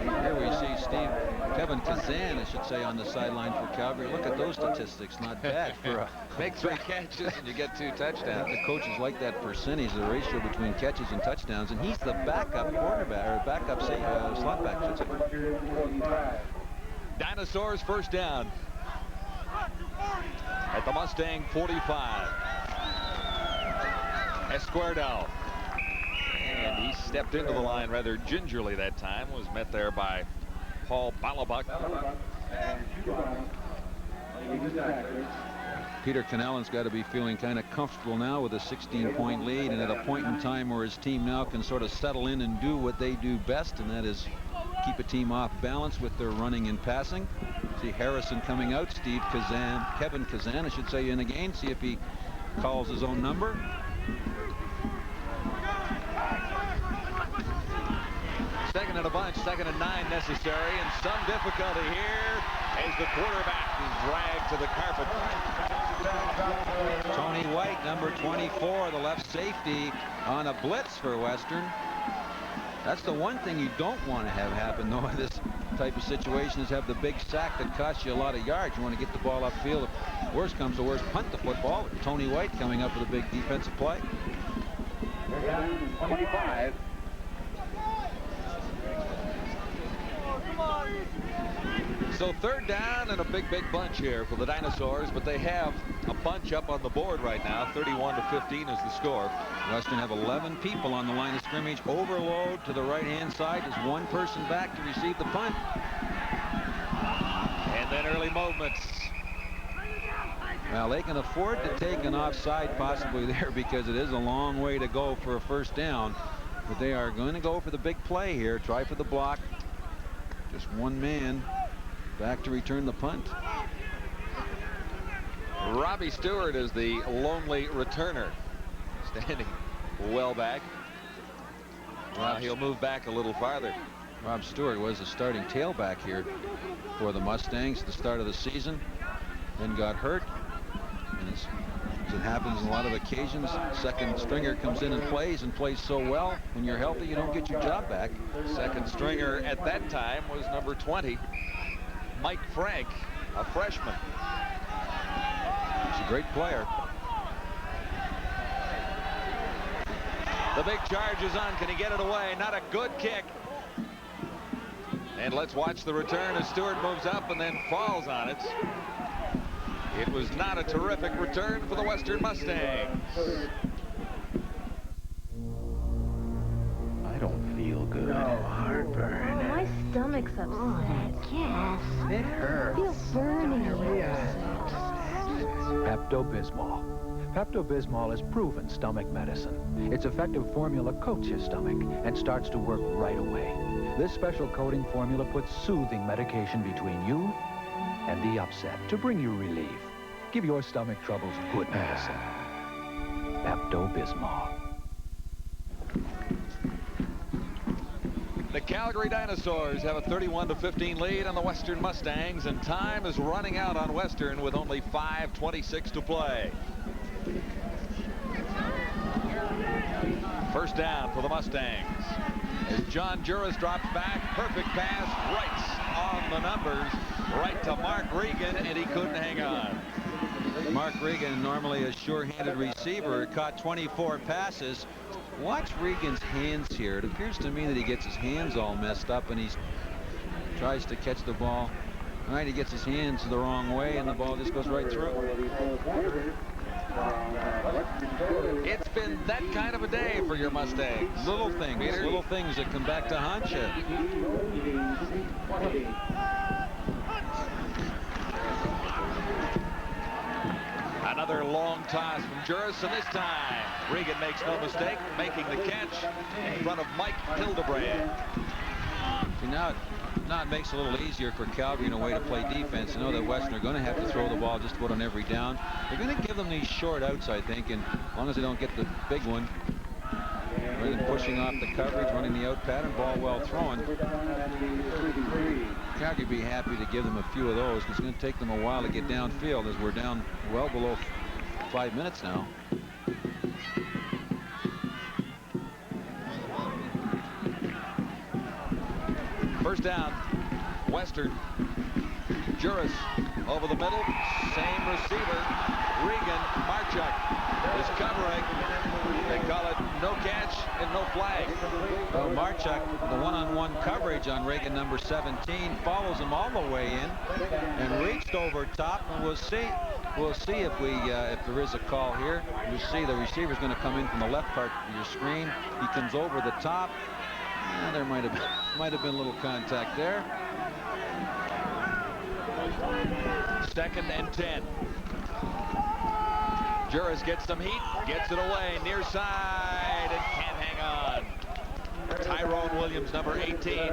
Here we see Kevin Kazan, I should say, on the sideline for Calgary. Look at those statistics. Not bad for a... Make 3 catches and you get 2 touchdowns. The coaches like that percentage, the ratio between catches and touchdowns, and he's the backup quarterback, or backup slot back, I should say. Dinosaurs first down at the Mustang 45. Esquerdo. And he stepped into the line rather gingerly that time. Was met there by Paul Balabuck. Peter Cannellan's got to be feeling kind of comfortable now with a 16-point lead, and at a point in time where his team now can sort of settle in and do what they do best, and that is keep a team off balance with their running and passing. See Harrison coming out, Kevin Kazan, I should say, in again. See if he calls his own number. Second and a bunch, 2nd and 9 necessary, and some difficulty here as the quarterback is dragged to the carpet. Tony White, number 24, the left safety, on a blitz for Western. That's the one thing you don't want to have happen, though, in this type of situation, is have the big sack that costs you a lot of yards. You want to get the ball upfield. If worst comes to worst, punt the football. Tony White coming up with a big defensive play. 25. So 3rd down and a big bunch here for the Dinosaurs, but they have a bunch up on the board right now. 31-15 is the score. Western have 11 people on the line of scrimmage. Overload to the right-hand side. There's one person back to receive the punt. And then early movements. Well, they can afford to take an offside possibly there, because it is a long way to go for a first down. But they are going to go for the big play here. Try for the block. Just one man back to return the punt. Robbie Stewart is the lonely returner, standing well back. Well, he'll move back a little farther. Rob Stewart was the starting tailback here for the Mustangs at the start of the season, then got hurt. And as it happens on a lot of occasions, second stringer comes in and plays so well. When you're healthy, you don't get your job back. Second stringer at that time was number 20, Mike Frank, a freshman. He's a great player. The big charge is on. Can he get it away? Not a good kick. And let's watch the return as Stewart moves up and then falls on it. It was not a terrific return for the Western Mustangs. I don't feel good. Oh, heartburn. My stomach's upset. Yes. It hurts. Feels burning. Pepto-Bismol. Pepto-Bismol is proven stomach medicine. Its effective formula coats your stomach and starts to work right away. This special coating formula puts soothing medication between you and the upset to bring you relief. Give your stomach troubles good medicine. Pepto-Bismol. The Calgary Dinosaurs have a 31-15 lead on the Western Mustangs, and time is running out on Western with only 5:26 to play. First down for the Mustangs. As John Juris drops back, perfect pass, right on the numbers, right to Mark Regan, and he couldn't hang on. Mark Regan, normally a sure-handed receiver, caught 24 passes. Watch Regan's hands here. It appears to me that he gets his hands all messed up, and he tries to catch the ball. All right, he gets his hands the wrong way, and the ball just goes right through. It's been that kind of a day for your Mustangs. Little things that come back to haunt you. Another long toss from Juris, and this time Regan makes no mistake, making the catch in front of Mike Hildebrand. See, now it makes it a little easier for Calgary in a way to play defense. You know that Western are going to have to throw the ball just about on every down. They're going to give them these short outs, I think, and as long as they don't get the big one, rather than pushing off the coverage, running the out pattern, ball well thrown. Calgary be happy to give them a few of those, because it's going to take them a while to get downfield, as we're down well below 5 minutes now. First down, Western. Juris over the middle, same receiver. Regan, Marchuk is covering. They call it no catch and no flag. Well, Marchuk, the one-on-one coverage on Regan, number 17, follows him all the way in and reached over top, and we'll see if there is a call here. You see the receiver's going to come in from the left part of your screen. He comes over the top. There might have been a little contact there. 2nd and 10. Juris gets some heat, gets it away near side, and can't hang on. Tyrone Williams, number 18,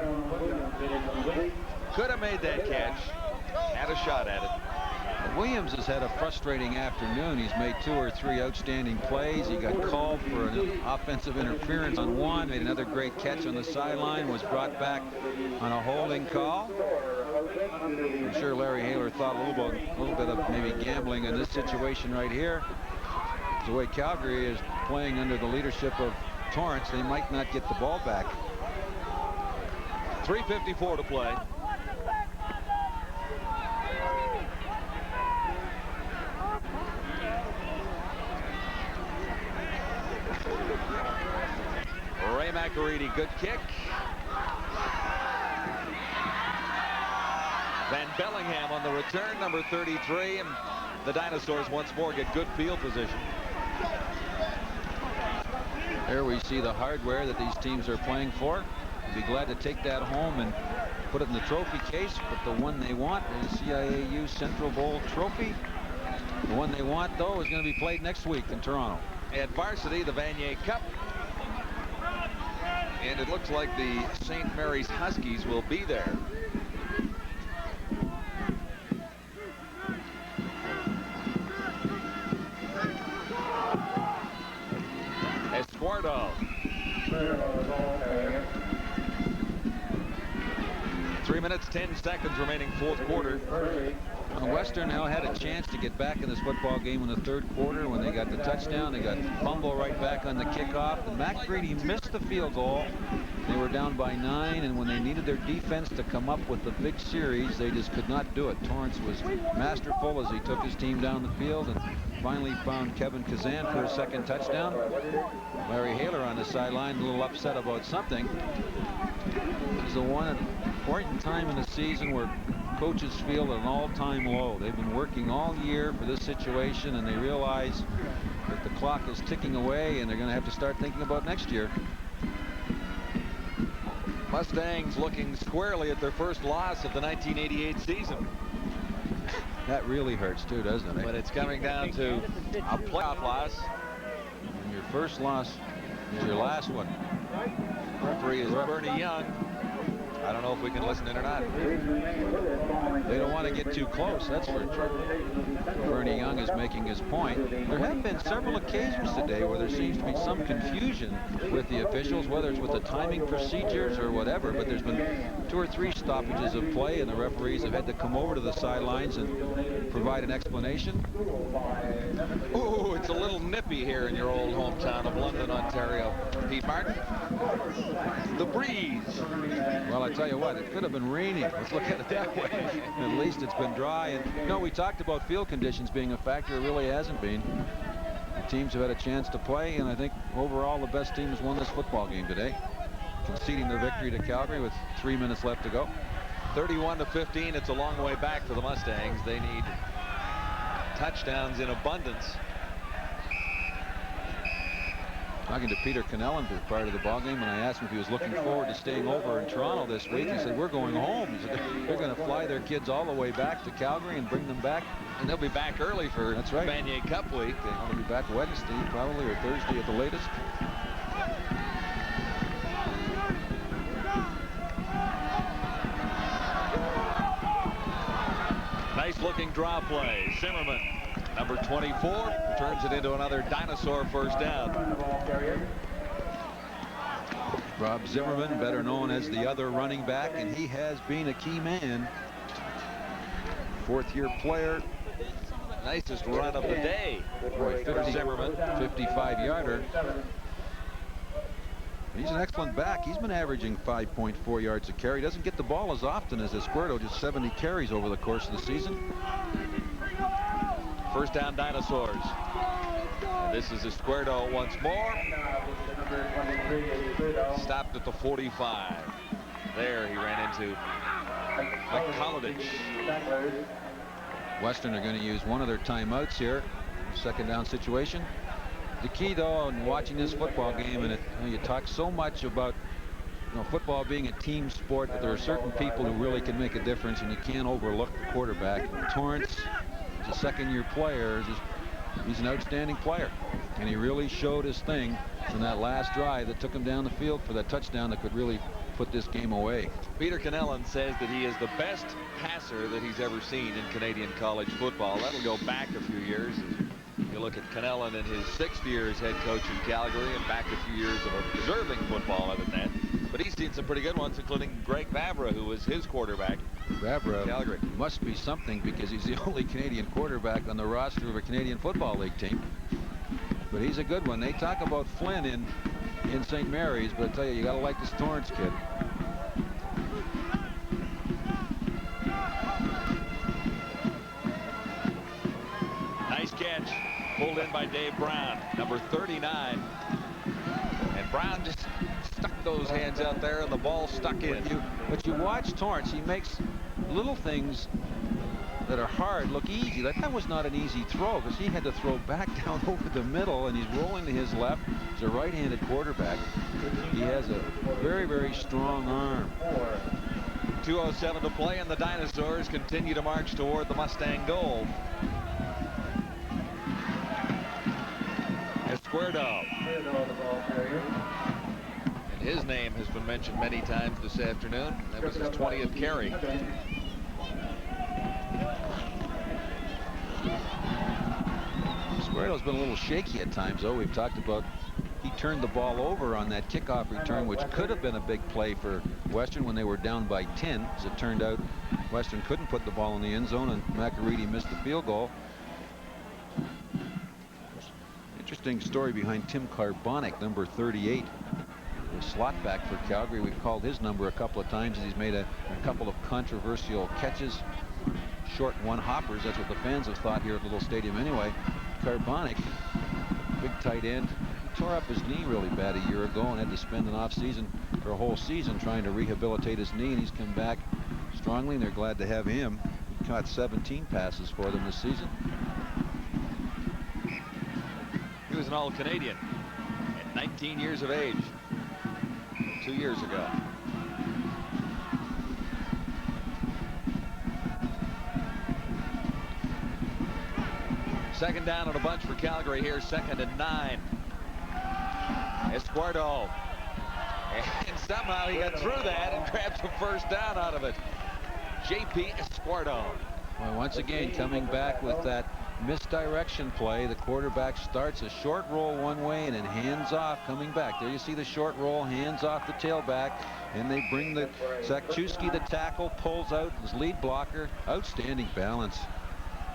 could have made that catch. Had a shot at it. Williams has had a frustrating afternoon. He's made 2 or 3 outstanding plays. He got called for an offensive interference on one, made another great catch on the sideline, was brought back on a holding call. I'm sure Larry Haler thought a little bit of maybe gambling in this situation right here. The way Calgary is playing under the leadership of Torrance, they might not get the ball back. 3:54 to play. Ray McAreedy, good kick. Van Bellingham on the return, number 33, and the Dinosaurs once more get good field position. Here we see the hardware that these teams are playing for. I'd be glad to take that home and put it in the trophy case, but the one they want is CIAU Central Bowl trophy. The one they want, though, is going to be played next week in Toronto. At varsity, the Vanier Cup. And it looks like the St. Mary's Huskies will be there. Esquardo. 3 minutes, 10 seconds remaining, 4th quarter. Western now had a chance to get back in this football game in the 3rd quarter when they got the touchdown. They got fumble right back on the kickoff. And McAreedy missed the field goal. They were down by 9, and when they needed their defense to come up with the big series, they just could not do it. Torrance was masterful as he took his team down the field and finally found Kevin Kazan for a second touchdown. Larry Haler on the sideline, a little upset about something. It's the one important time in the season where coaches feel at an all-time low. They've been working all year for this situation, and they realize that the clock is ticking away, and they're going to have to start thinking about next year. Mustangs looking squarely at their first loss of the 1988 season. That really hurts too, doesn't it? But it's coming down to a playoff loss. And your first loss is your last one. Referee is Bernie Young. I don't know if we can listen in or not. They don't want to get too close, that's for sure. Bernie Young is making his point. There have been several occasions today where there seems to be some confusion with the officials, whether it's with the timing procedures or whatever, but there's been 2 or 3 stoppages of play, and the referees have had to come over to the sidelines and provide an explanation. Ooh, it's a little nippy here in your old hometown of London, Ontario. Pete Martin. The breeze. Well, I tell you what, it could have been raining. Let's look at it that way. At least it's been dry. And you know, we talked about field conditions being a factor. It really hasn't been. The teams have had a chance to play, and I think overall the best team has won this football game today, conceding the victory to Calgary with 3 minutes left to go. 31-15. It's a long way back for the Mustangs. They need touchdowns in abundance. Talking to Peter Cannellan prior to the ball game, and I asked him if he was looking forward to staying over in Toronto this week. He said, we're going home. He said, they're going to fly their kids all the way back to Calgary and bring them back. And they'll be back early for That's right. Vanier Cup week. They'll be back Wednesday probably, or Thursday at the latest. Nice looking draw play. Zimmerman, number 24, turns it into another dinosaur first down. Rob Zimmerman, better known as the other running back, and he has been a key man. 4th-year player. Nicest run of the day. Boy, for Zimmerman. 55-yarder. He's an excellent back. He's been averaging 5.4 yards a carry. Doesn't get the ball as often as Esquerdo, just 70 carries over the course of the season. First down, Dinosaurs. And this is Esquerdo once more. Stopped at the 45. There he ran into McColladich. Western are going to use one of their timeouts here. Second down situation. The key, though, in watching this football game, and you talk so much about football being a team sport, but there are certain people who really can make a difference, and you can't overlook the quarterback. Torrance is a second-year player. He's an outstanding player, and he really showed his thing in that last drive that took him down the field for that touchdown that could really put this game away. Peter Cannellan says that he is the best passer that he's ever seen in Canadian college football. That'll go back a few years. You look at Cannellan in his 6th year as head coach in Calgary, and back a few years of observing football other than that. But he's seen some pretty good ones, including Greg Vavra, who was his quarterback. Vavra Calgary must be something, because he's the only Canadian quarterback on the roster of a Canadian Football League team. But he's a good one. They talk about Flynn in St. Mary's, but I tell you got to like this Torrance kid. Nice catch. Pulled in by Dave Brown, number 39. And Brown just stuck those hands out there, and the ball stuck in. But you watch Torrance, he makes little things that are hard look easy. That was not an easy throw, because he had to throw back down over the middle, and he's rolling to his left. He's a right-handed quarterback. He has a very, very strong arm. 2:07 to play, and the Dinosaurs continue to march toward the Mustang goal. Esquerdo. And his name has been mentioned many times this afternoon. That was his 20th carry. Esquerdo's been a little shaky at times, though. We've talked about he turned the ball over on that kickoff return, which could have been a big play for Western when they were down by 10. As it turned out, Western couldn't put the ball in the end zone, and McAreedy missed the field goal. Interesting story behind Tim Carbonic, number 38. the slot back for Calgary. We've called his number a couple of times, and he's made a couple of controversial catches. Short one hoppers. That's what the fans have thought here at Little Stadium anyway. Carbonic, big tight end, tore up his knee really bad a year ago and had to spend an off season for a whole season trying to rehabilitate his knee, and he's come back strongly, and they're glad to have him. He caught 17 passes for them this season. He was an All-Canadian at 19 years of age 2 years ago. Second down on a bunch for Calgary here, 2nd and 9. Esquardo. And somehow he got through that and grabs a first down out of it. J.P. Esquardo. Well, once again, coming back with that misdirection play. The quarterback starts a short roll one way and then hands off, coming back. There you see the short roll, hands off the tailback, and they bring the Zakchewski, the tackle, pulls out his lead blocker. Outstanding balance.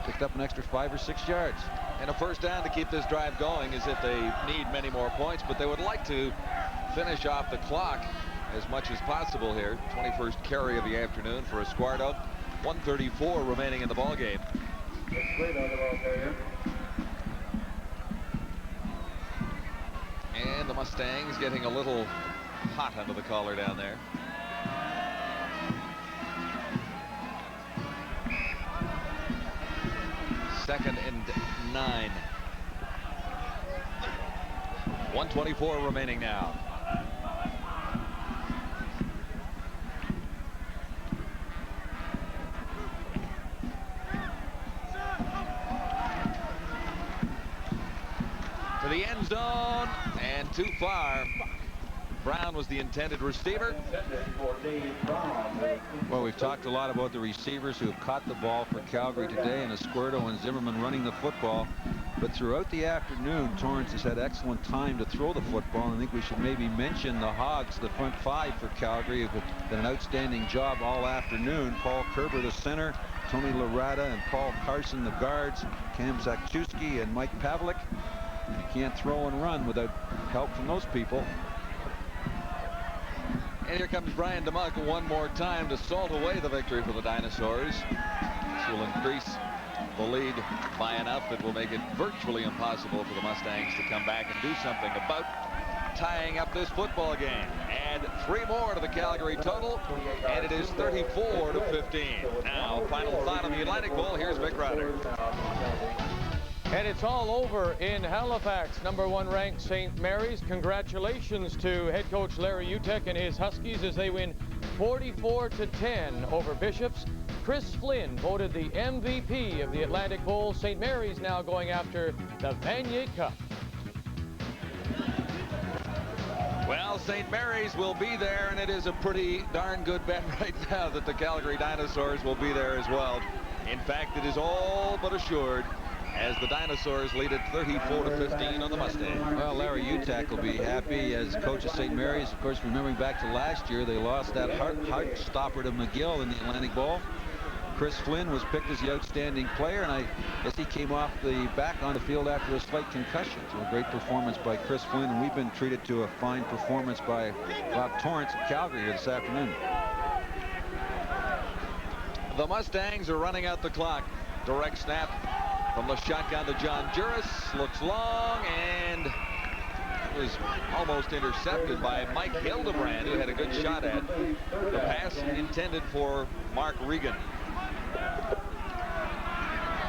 Picked up an extra 5 or 6 yards. And a first down to keep this drive going as if they need many more points, but they would like to finish off the clock as much as possible here. 21st carry of the afternoon for Esquardo. 1:34 remaining in the ball game. And the Mustangs getting a little hot under the collar down there. Second and 9. 1:24 remaining now. To the end zone and too far. Brown was the intended receiver. Well, we've talked a lot about the receivers who have caught the ball for Calgary today, and Esquardo and Zimmerman running the football. But throughout the afternoon, Torrance has had excellent time to throw the football. And I think we should maybe mention the Hogs, the front 5 for Calgary, have done an outstanding job all afternoon. Paul Kerber, the center, Tony Larada and Paul Carson, the guards, Cam Zakchewski and Mike Pavlik. You can't throw and run without help from those people. And here comes Brian DeMuck one more time to salt away the victory for the Dinosaurs. This will increase the lead by enough that will make it virtually impossible for the Mustangs to come back and do something about tying up this football game. Add 3 more to the Calgary total, and it is 34-15. Now, final thought on the Atlantic Bowl. Here's Vic Rauter. And it's all over in Halifax. #1 ranked St. Mary's. Congratulations to head coach Larry Utek and his Huskies as they win 44-10 over Bishops. Chris Flynn voted the MVP of the Atlantic Bowl. St. Mary's now going after the Vanier Cup. Well, St. Mary's will be there, and it is a pretty darn good bet right now that the Calgary Dinosaurs will be there as well. In fact, it is all but assured, as the Dinosaurs lead it 34-15 on the Mustangs. Well, Larry Utek will be happy as coach of St. Mary's. Of course, remembering back to last year, they lost that heart stopper to McGill in the Atlantic Bowl. Chris Flynn was picked as the outstanding player, and I guess he came off the back on the field after a slight concussion. So a great performance by Chris Flynn, and we've been treated to a fine performance by Bob Torrance of Calgary here this afternoon. The Mustangs are running out the clock. Direct snap from the shotgun to John Juris. Looks long and was almost intercepted by Mike Hildebrand, who had a good shot at the pass intended for Mark Regan.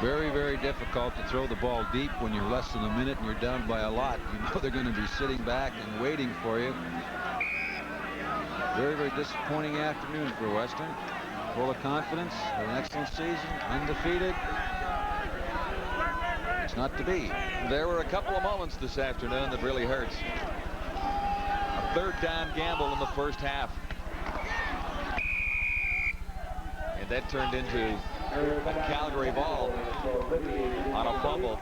Very, very difficult to throw the ball deep when you're less than a minute and you're down by a lot. You know they're going to be sitting back and waiting for you. Very, very disappointing afternoon for Western. Full of confidence, an excellent season, undefeated. It's not to be. There were a couple of moments this afternoon that really hurts. A 3rd down gamble in the first half. And that turned into a Calgary ball on a fumble.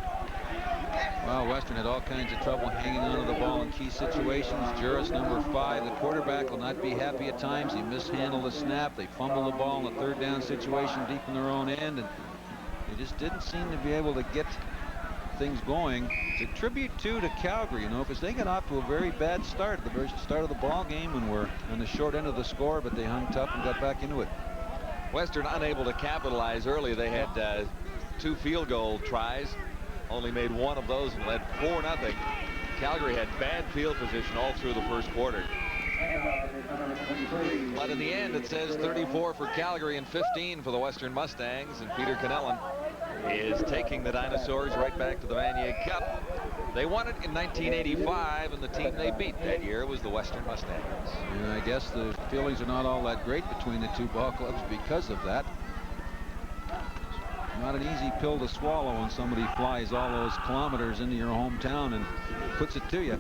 Well, Western had all kinds of trouble hanging on to the ball in key situations. Juris, #5, the quarterback, will not be happy at times. He mishandled the snap. They fumbled the ball in a 3rd down situation deep in their own end, and they just didn't seem to be able to get things going. It's a tribute to Calgary, you know, because they got off to a very bad start at the very start of the ball game and were on the short end of the score, but they hung tough and got back into it. Western unable to capitalize early. They had 2 field goal tries, only made 1 of those and led 4-0. Calgary had bad field position all through the first quarter. But in the end, it says 34 for Calgary and 15 for the Western Mustangs. And Peter Cannellan is taking the Dinosaurs right back to the Vanier Cup. They won it in 1985, and the team they beat that year was the Western Mustangs. And I guess the feelings are not all that great between the 2 ball clubs because of that. Not an easy pill to swallow when somebody flies all those kilometers into your hometown and puts it to you.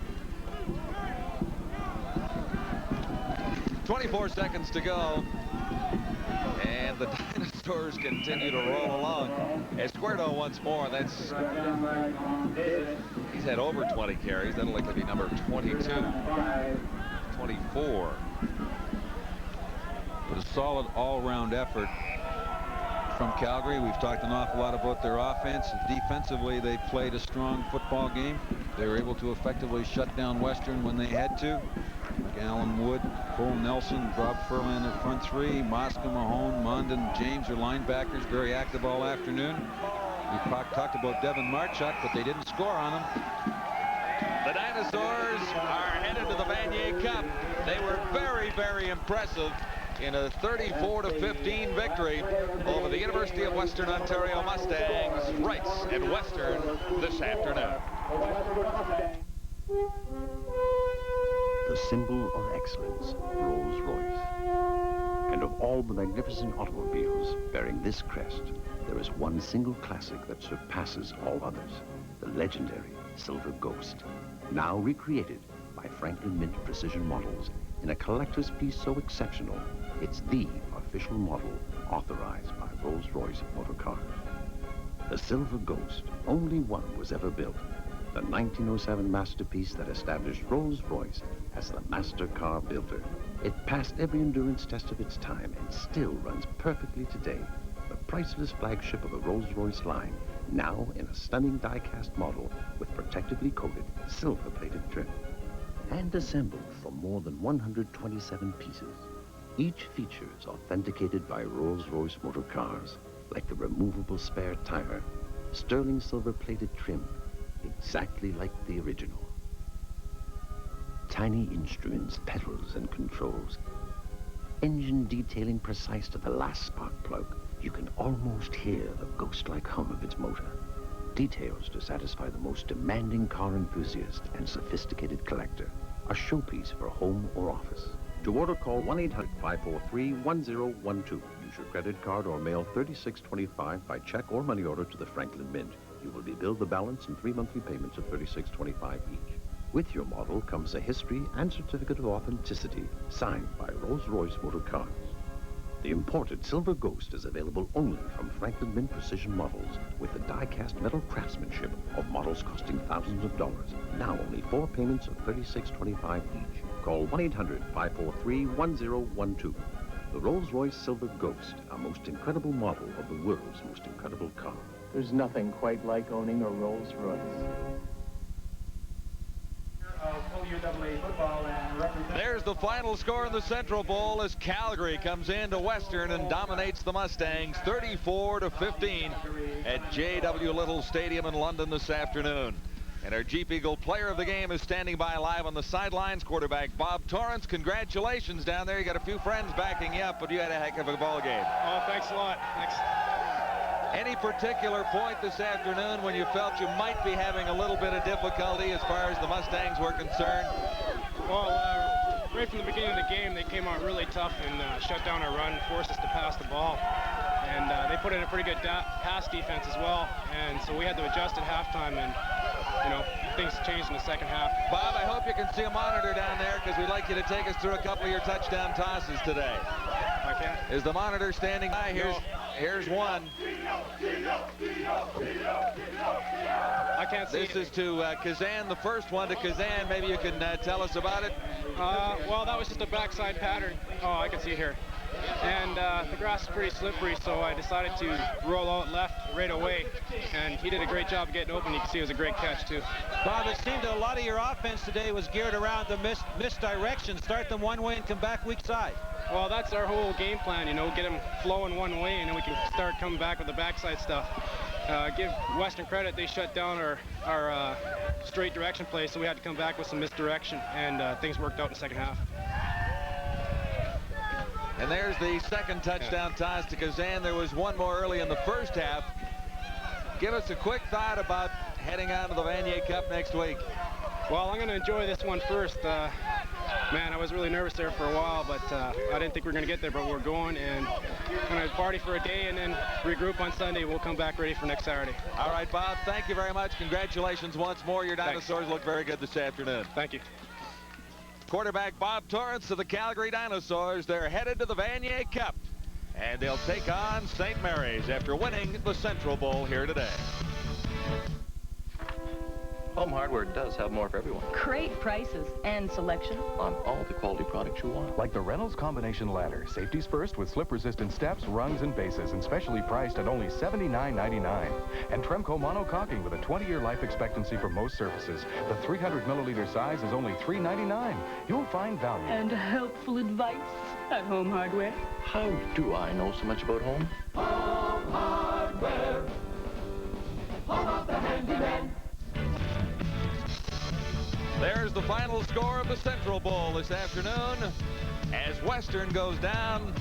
24 seconds to go, and the Dinosaurs continue to roll along. Escuerdo once more. He's had over 20 carries. That'll likely be number 22, 24. But a solid all-round effort from Calgary. We've talked an awful lot about their offense. Defensively, they played a strong football game. They were able to effectively shut down Western when they had to. Gallon Wood, Cole Nelson, Rob Furlan at front 3, Mosca, Mahone, Mondon, James are linebackers, very active all afternoon. We talked about Devin Marchuk, but they didn't score on him. The Dinosaurs are headed to the Vanier Cup. They were very, very impressive in a 34-15 victory over the University of Western Ontario Mustangs right at Western this afternoon. The symbol of excellence, Rolls-Royce. And of all the magnificent automobiles bearing this crest, there is one single classic that surpasses all others, the legendary Silver Ghost, now recreated by Franklin Mint Precision Models in a collector's piece so exceptional, it's the official model authorized by Rolls-Royce Motor Cars. The Silver Ghost, only one was ever built, the 1907 masterpiece that established Rolls-Royce as the master car builder. It passed every endurance test of its time and still runs perfectly today. The priceless flagship of the Rolls-Royce line, now in a stunning die-cast model with protectively coated, silver-plated trim. And assembled from more than 127 pieces. Each feature is authenticated by Rolls-Royce Motor Cars, like the removable spare tire, sterling silver-plated trim, exactly like the original. Tiny instruments, pedals, and controls. Engine detailing precise to the last spark plug. You can almost hear the ghost-like hum of its motor. Details to satisfy the most demanding car enthusiast and sophisticated collector. A showpiece for home or office. To order, call 1-800-543-1012. Use your credit card or mail $36.25 by check or money order to the Franklin Mint. You will be billed the balance in 3 monthly payments of $36.25 each. With your model comes a history and certificate of authenticity signed by Rolls-Royce Motor Cars. The imported Silver Ghost is available only from Franklin Mint Precision Models with the die-cast metal craftsmanship of models costing thousands of dollars. Now only 4 payments of $36.25 each. Call 1-800-543-1012. The Rolls-Royce Silver Ghost, a most incredible model of the world's most incredible car. There's nothing quite like owning a Rolls-Royce. There's the final score in the Central Bowl as Calgary comes into Western and dominates the Mustangs 34-15 at J.W. Little Stadium in London this afternoon. And our Jeep Eagle player of the game is standing by live on the sidelines, quarterback Bob Torrance. Congratulations down there. You got a few friends backing you up, but you had a heck of a ball game. Oh, thanks a lot. Thanks. Any particular point this afternoon when you felt you might be having a little bit of difficulty as far as the Mustangs were concerned? Well, right from the beginning of the game, they came out really tough and shut down our run, forced us to pass the ball. And they put in a pretty good pass defense as well. And so we had to adjust at halftime, and, you know, things changed in the second half. Bob, I hope you can see a monitor down there because we'd like you to take us through a couple of your touchdown tosses today. I can. Is the monitor standing by? Here's one. I can't see. This is to Kazan, the first one to Kazan. Maybe you can tell us about it. Well, that was just a backside pattern. Oh, I can see it here. and the grass is pretty slippery, so I decided to roll out left right away, and he did a great job getting open. You can see it was a great catch, too. Bob, it seemed that a lot of your offense today was geared around the misdirection. Start them one way and come back weak side. Well, that's our whole game plan, you know, get them flowing one way, and then we can start coming back with the backside stuff. Give Western credit, they shut down our straight direction play, so we had to come back with some misdirection, and things worked out in the second half. And there's the second touchdown toss to Kazan. There was one more early in the first half. Give us a quick thought about heading on to the Vanier Cup next week. Well, I'm going to enjoy this one first. Man, I was really nervous there for a while, but I didn't think we were going to get there, but we're going, and going to party for a day and then regroup on Sunday. We'll come back ready for next Saturday. All right, Bob, thank you very much. Congratulations once more. Your Dinosaurs look very good this afternoon. Thank you. Quarterback Bob Torrance of the Calgary Dinosaurs. They're headed to the Vanier Cup, and they'll take on St. Mary's after winning the Central Bowl here today. Home Hardware does have more for everyone. Great prices and selection on all the quality products you want. Like the Reynolds Combination Ladder. Safety's first with slip-resistant steps, rungs, and bases, and specially priced at only $79.99. And Tremco Monocaulking with a 20-year life expectancy for most surfaces. The 300-milliliter size is only $3.99. You'll find value. And helpful advice at Home Hardware. How do I know so much about home? Home Hardware. Home of the handyman. There's the final score of the Central Bowl this afternoon as Western goes down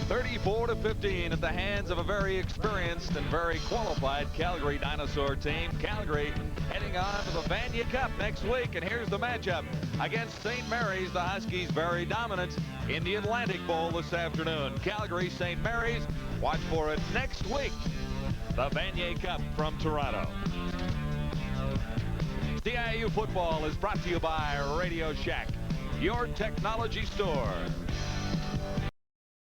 34-15 at the hands of a very experienced and very qualified Calgary Dinosaur team. Calgary heading on to the Vanier Cup next week, and here's the matchup against St. Mary's. The Huskies very dominant in the Atlantic Bowl this afternoon. Calgary, St. Mary's, watch for it next week. The Vanier Cup from Toronto. CIU football is brought to you by Radio Shack, your technology store.